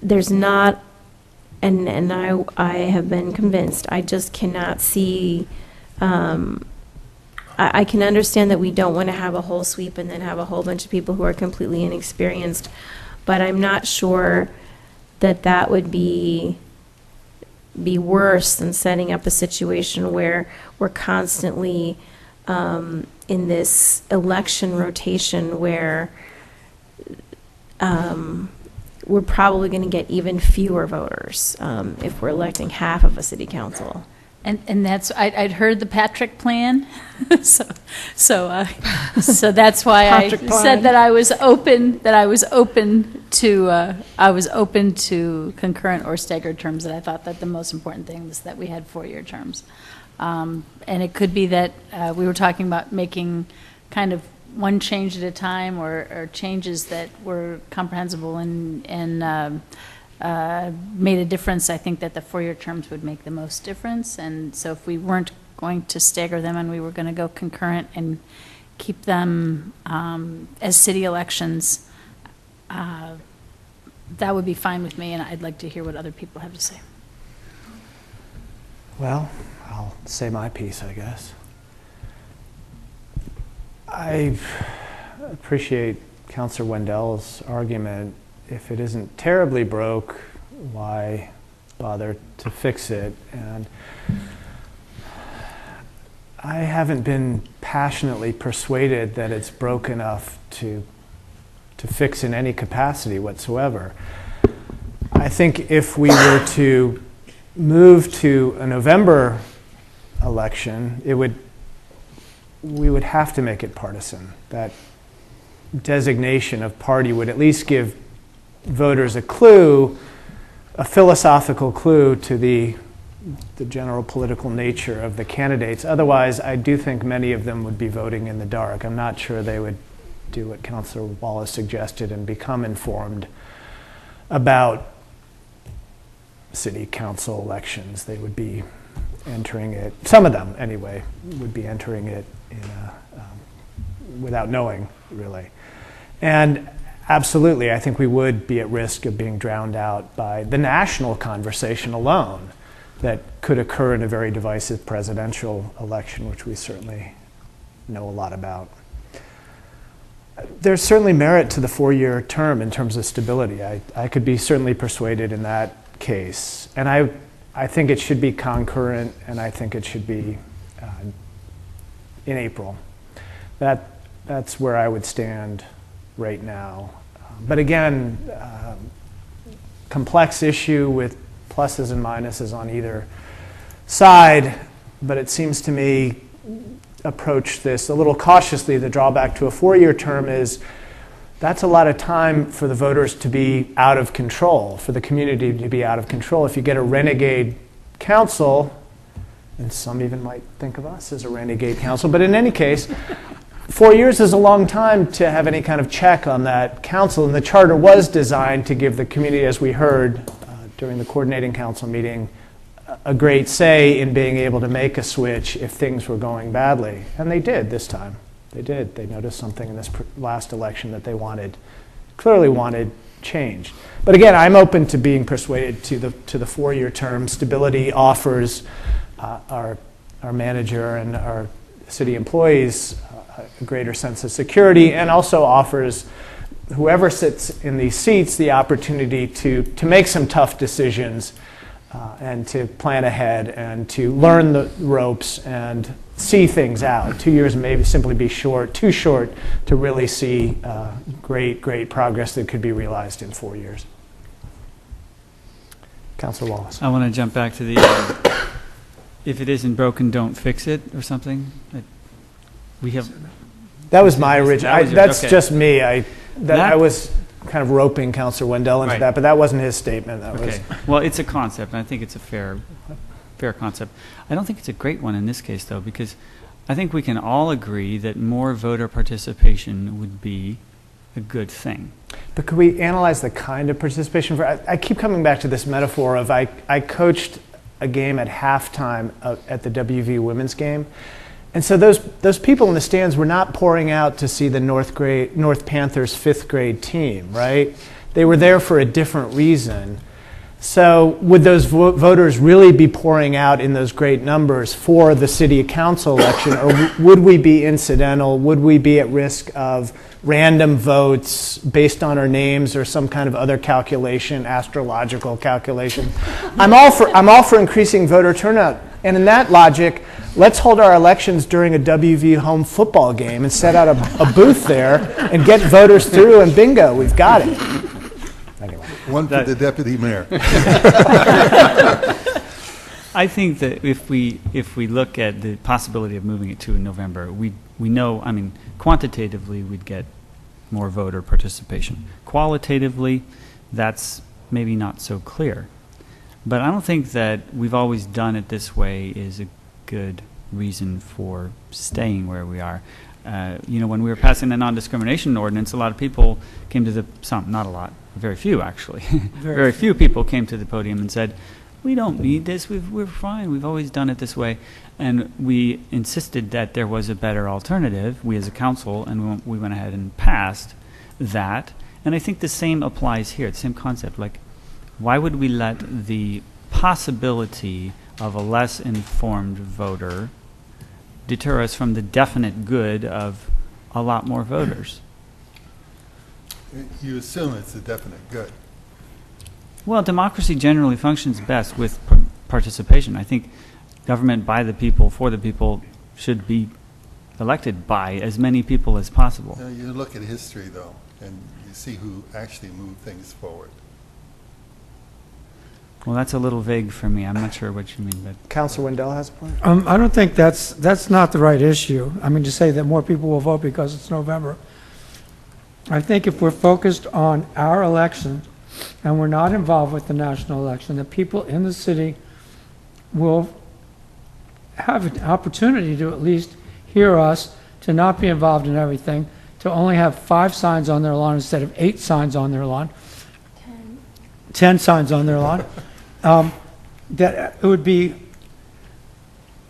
there's not, and I have been convinced, I just cannot see, I can understand that we don't want to have a whole sweep and then have a whole bunch of people who are completely inexperienced, but I'm not sure that would be worse than setting up a situation where we're constantly in this election rotation where we're probably going to get even fewer voters if we're electing half of a city council. And that's, I'd heard the Patrick plan, so that's why I Patrick said plan. that I was open to concurrent or staggered terms, that I thought that the most important thing was that we had 4-year terms. And it could be that we were talking about making kind of one change at a time, or changes that were comprehensible and made a difference. I think that the 4-year terms would make the most difference. And so if we weren't going to stagger them and we were going to go concurrent and keep them as city elections, that would be fine with me, and I'd like to hear what other people have to say. Well, I'll say my piece, I guess. I appreciate Councilor Wendell's argument. If it isn't terribly broke, why bother to fix it? And I haven't been passionately persuaded that it's broke enough to fix in any capacity whatsoever. I think if we were to move to a November election, we would have to make it partisan. That designation of party would at least give voters a clue, a philosophical clue to the general political nature of the candidates. Otherwise, I do think many of them would be voting in the dark. I'm not sure they would do what Councilor Wallace suggested and become informed about city council elections. They would be entering it, some of them anyway, would be entering it without knowing, really. And absolutely, I think we would be at risk of being drowned out by the national conversation alone that could occur in a very divisive presidential election, which we certainly know a lot about. There's certainly merit to the 4-year term in terms of stability. I could be certainly persuaded in that case. And I think it should be concurrent, and I think it should be in April. That's where I would stand right now. But again, complex issue with pluses and minuses on either side, but it seems to me approach this a little cautiously. The drawback to a 4-year term is that's a lot of time for the voters to be out of control, for the community to be out of control. If you get a renegade council, and some even might think of us as a renegade council, but in any case, 4 years is a long time to have any kind of check on that council, and the charter was designed to give the community, as we heard during the coordinating council meeting, a great say in being able to make a switch if things were going badly. And they did this time. They did. They noticed something in this last election that they clearly wanted changed. But again, I'm open to being persuaded to the 4-year term. Stability offers our manager and our city employees a greater sense of security, and also offers whoever sits in these seats the opportunity to make some tough decisions and to plan ahead and to learn the ropes and see things out. 2 years may simply be too short to really see great progress that could be realized in 4 years. Councilor Wallace. I want to jump back to the if it isn't broken, don't fix it, or something. That was my original. That's okay. just me. I was kind of roping Councilor Wendell into Right. that, but that wasn't his statement. That was. Okay. Well, it's a concept, and I think it's a fair concept. I don't think it's a great one in this case, though, because I think we can all agree that more voter participation would be a good thing. But could we analyze the kind of participation? I keep coming back to this metaphor of I coached a game at halftime at the WV women's game. And so those people in the stands were not pouring out to see the North Panthers 5th grade team, right? They were there for a different reason. So would those voters really be pouring out in those great numbers for the city council election, or would we be incidental? Would we be at risk of random votes based on our names or some kind of other calculation, astrological calculation? I'm all for increasing voter turnout. And in that logic, let's hold our elections during a WV home football game and set out a booth there and get voters through, and bingo, we've got it. Anyway. One for the deputy mayor. I think that if we look at the possibility of moving it to November, we know, I mean, quantitatively, we'd get more voter participation. Qualitatively, that's maybe not so clear. But I don't think that we've always done it this way is a good reason for staying where we are. When we were passing the non-discrimination ordinance, a lot of people came to not a lot, very few actually, very few people came to the podium and said, we don't need this, we're fine, we've always done it this way. And we insisted that there was a better alternative, we as a council, and we went ahead and passed that. And I think the same applies here, the same concept. Like, why would we let the possibility of a less informed voter deter us from the definite good of a lot more voters? You assume it's a definite good. Well, democracy generally functions best with participation. I think government by the people, for the people, should be elected by as many people as possible. You look at history, though, and you see who actually moved things forward. Well, that's a little vague for me. I'm not sure what you mean, but Councilor Wendell has a point. I don't think that's not the right issue. I mean, to say that more people will vote because it's November. I think if we're focused on our election and we're not involved with the national election, the people in the city will have an opportunity to at least hear us, to not be involved in everything, to only have 5 signs on their lawn instead of 8 signs on their lawn. 10 signs on their lawn. That it would be,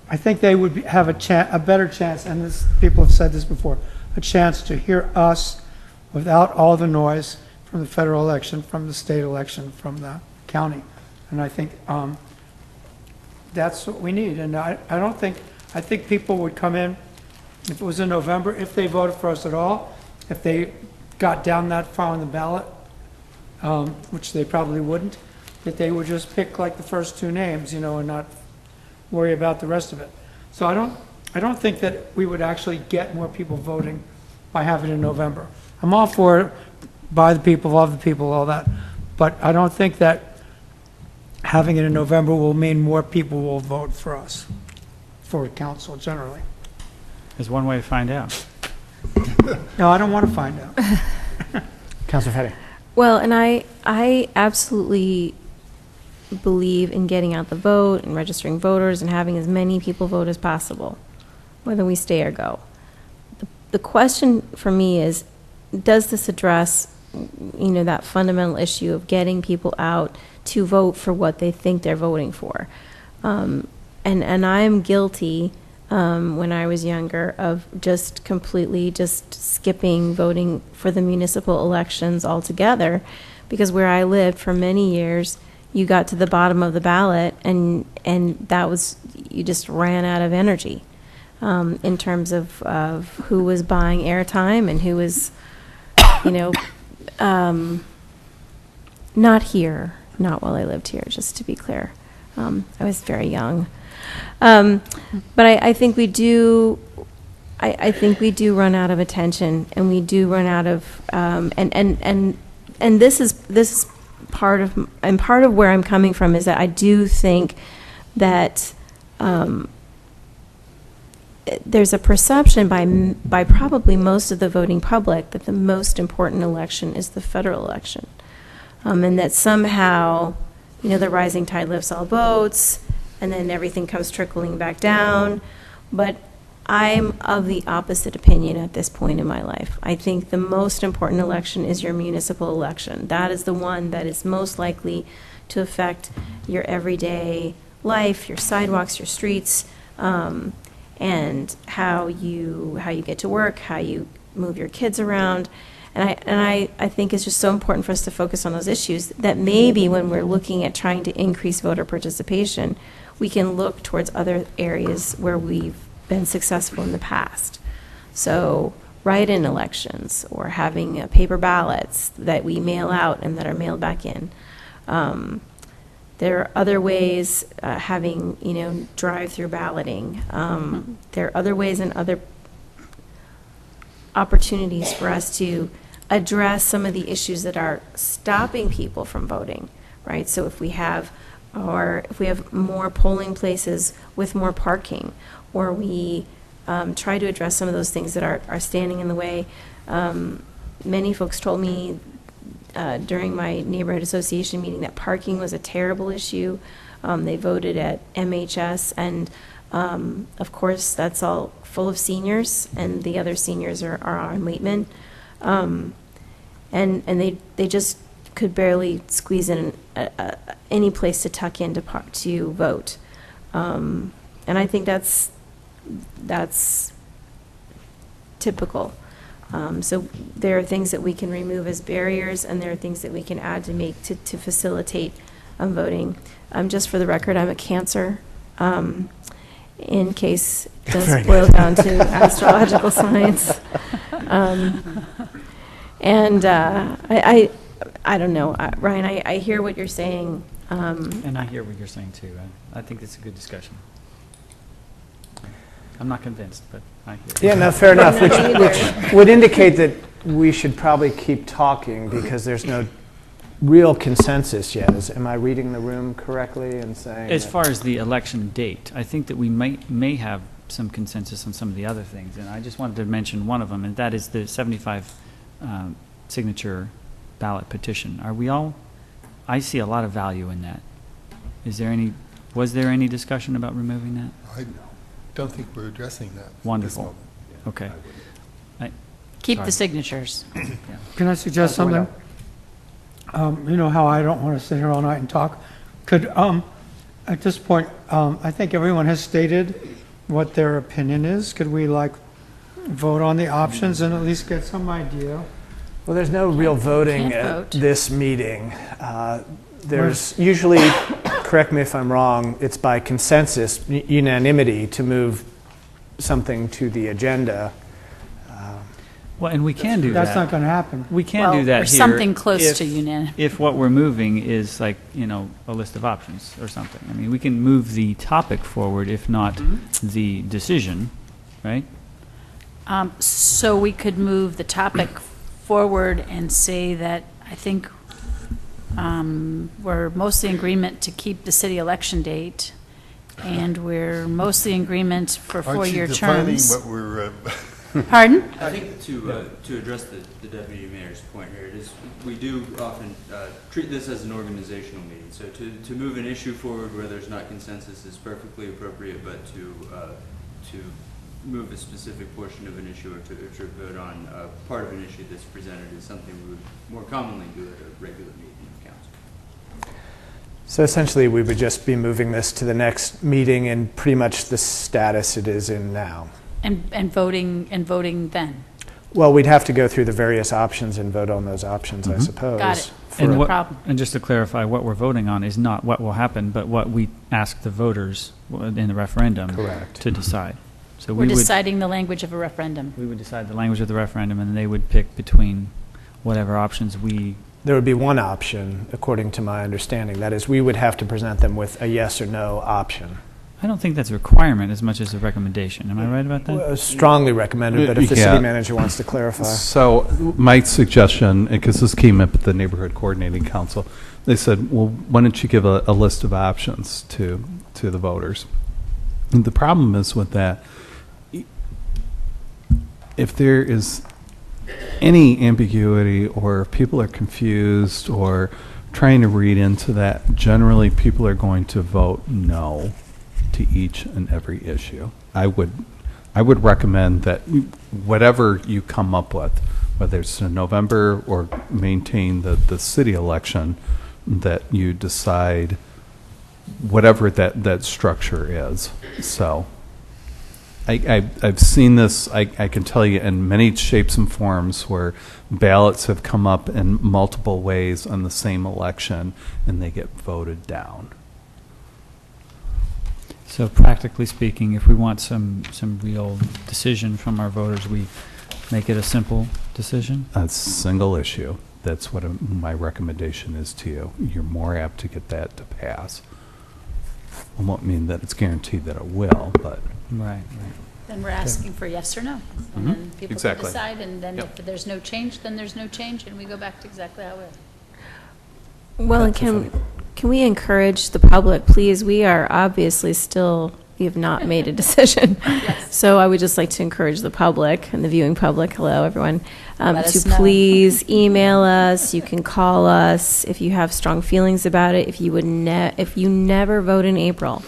I think they would have a better chance, and people have said this before, a chance to hear us without all the noise from the federal election, from the state election, from the county. And I think that's what we need. And I think people would come in, if it was in November, if they voted for us at all, if they got down that far on the ballot, which they probably wouldn't, that they would just pick like the first 2 names, and not worry about the rest of it. So I don't think that we would actually get more people voting by having it in November. I'm all for it, by the people, of the people, all that. But I don't think that having it in November will mean more people will vote for us, for council generally. there's one way to find out. No, I don't want to find out. Councilor Fetty. Well, and I absolutely believe in getting out the vote and registering voters and having as many people vote as possible, whether we stay or go. The question for me is, does this address, that fundamental issue of getting people out to vote for what they think they're voting for? And I'm guilty, when I was younger, of just completely just skipping voting for the municipal elections altogether, because where I lived for many years, you got to the bottom of the ballot and that was, you just ran out of energy in terms of who was buying airtime and who was, not here, not while I lived here, just to be clear. I was very young. But I think we do. I think we do run out of attention, and we do run out of. And this is part of where I'm coming from is that I do think that there's a perception by probably most of the voting public that the most important election is the federal election, and that somehow, the rising tide lifts all boats, and then everything comes trickling back down. But I'm of the opposite opinion at this point in my life. I think the most important election is your municipal election. That is the one that is most likely to affect your everyday life, your sidewalks, your streets, and how you get to work, how you move your kids around. And I think it's just so important for us to focus on those issues that maybe when we're looking at trying to increase voter participation, we can look towards other areas where we've been successful in the past. So write-in elections, or having paper ballots that we mail out and that are mailed back in. There are other ways, having, drive-through balloting. There are other ways and other opportunities for us to address some of the issues that are stopping people from voting, right? So if we have or if we have more polling places with more parking, or we try to address some of those things that are standing in the way. Many folks told me during my neighborhood association meeting that parking was a terrible issue. They voted at MHS, and of course, that's all full of seniors, and the other seniors are on Waitman. And they just could barely squeeze in any place to tuck in to vote. And I think that's typical. So there are things that we can remove as barriers, and there are things that we can add to make to facilitate voting. Just for the record, I'm a Cancer, in case it does boil down to astrological science. And I don't know, Ryan, I hear what you're saying. And I hear what you're saying too. I think it's a good discussion. I'm not convinced, but I hear. Yeah, no, fair enough, which would indicate that we should probably keep talking because there's no real consensus yet. Am I reading the room correctly in saying? As far as the election date, I think that we may have some consensus on some of the other things, and I just wanted to mention one of them, and that is the 75 signature ballot petition. Are we all? I see a lot of value in that. Was there any discussion about removing that? I don't think we're addressing that. Wonderful. At this moment. Okay. Keep Sorry. the signatures. Can I suggest something? You know how I don't want to sit here all night and talk? Could, at this point, I think everyone has stated what their opinion is. Could we vote on the options and at least get some idea? Well, there's no real voting Can't at vote. this meeting. There's usually, correct me if I'm wrong, it's by consensus, unanimity to move something to the agenda. Well, and we can do that. That's not going to happen. We can do that Or here. something close if- to unanimous. If what we're moving is a list of options or something. I mean, we can move the topic forward, if not the decision, right? So we could move the topic forward and say that I think we're mostly in agreement to keep the city election date, and we're mostly in agreement for four-year terms. Aren't you defining what we're... Pardon? I think to address the deputy mayor's point here, it is, we do often treat this as an organizational meeting. So to move an issue forward where there's not consensus is perfectly appropriate, but to move a specific portion of an issue or to vote on part of an issue that's presented is something we would more commonly do at a regular meeting of council. So essentially, we would just be moving this to the next meeting in pretty much the status it is in now. And voting then. Well, we'd have to go through the various options and vote on those options, I suppose. Got it. for- No problem. And just to clarify, what we're voting on is not what will happen, but what we ask the voters in the referendum Correct. to decide. So We're we would deciding the language of a referendum. decide the language of the referendum, and they would pick between whatever options we. There would be one option, according to my understanding. That is, we would have to present them with a yes or no option. I don't think that's a requirement as much as a recommendation. Am I right about that? Strongly recommended, but if the Yeah. city manager wants to clarify. So my suggestion, because this came up at the Neighborhood Coordinating Council, they said, well, why don't you give a list of options to the voters? And the problem is with that, if there is any ambiguity or if people are confused or trying to read into that, generally people are going to vote no to each and every issue. I would recommend that whatever you come up with, whether it's in November or maintain the city election, that you decide whatever that structure is. So I've seen this, I can tell you, in many shapes and forms where ballots have come up in multiple ways on the same election and they get voted down. So practically speaking, if we want some real decision from our voters, we make it a simple decision? A single issue. That's what my recommendation is to you. You're more apt to get that to pass. I won't mean that it's guaranteed that it will, but Right. Then we're asking for yes or no. And then people can Exactly. decide, and then Yep. if there's no change, then there's no change, and we go back to exactly how we are. Well, and That's a can, can we encourage the public, please? We are obviously still, we have not made a decision. So I would just like to encourage the public and the viewing public, hello, everyone, Let us to know. please email us. You can call us if you have strong feelings about it. If you never vote in April,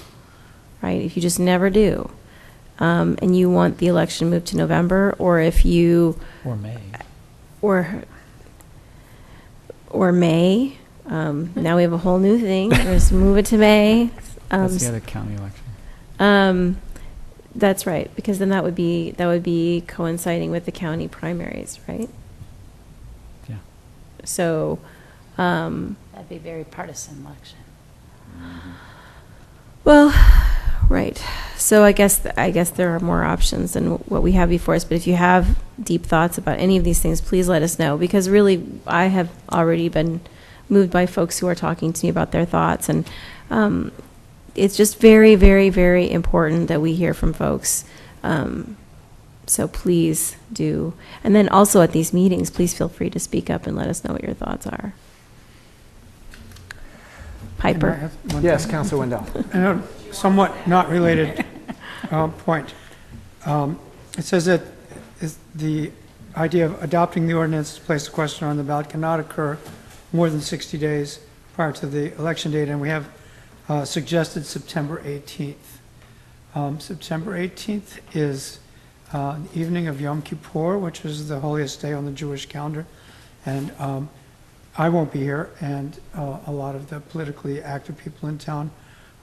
right? If you just never do, and you want the election moved to November, or if you Or May. or May. Now we have a whole new thing. Let's move it to May. That's the other county election. That's right, because then that would be coinciding with the county primaries, right? Yeah. So, That'd be a very partisan election. well, right. So I guess there are more options than what we have before us. But if you have deep thoughts about any of these things, please let us know, because really I have already been moved by folks who are talking to me about their thoughts, and it's just very, very, very important that we hear from folks. So please do. And then also at these meetings, please feel free to speak up and let us know what your thoughts are. Can I Piper? have one Yes, thing? Councilor Wendell. And a somewhat not related point. It says that the idea of adopting the ordinance to place the question on the ballot cannot occur more than 60 days prior to the election date, and we have suggested September 18th. September 18th is the evening of Yom Kippur, which is the holiest day on the Jewish calendar, and I won't be here, and a lot of the politically active people in town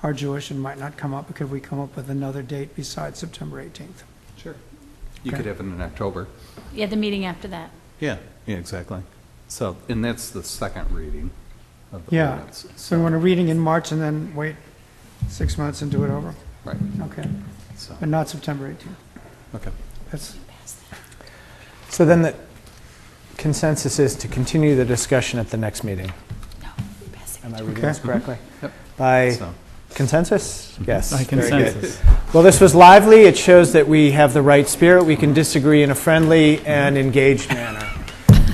are Jewish and might not come up. Because we come up with another date besides September 18th? Sure. You Okay. could have it in October. Yeah, the meeting after that. Yeah, exactly. So, and that's the second reading of the Yeah, ordinance. so we want a reading in March and then wait 6 months and do it over? Right, Okay, so, but not September 18th. okay. That's, So then the consensus is to continue the discussion at the next meeting. No, pass it. Am I reading Okay. this correctly? Yep. By So, consensus? Yes. By very good. consensus. Well, this was lively. It shows that we have the right spirit. We can disagree in a friendly and engaged manner.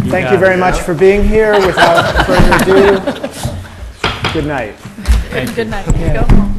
Thank you very much for being here. Without further ado, good night. Good night. Go home.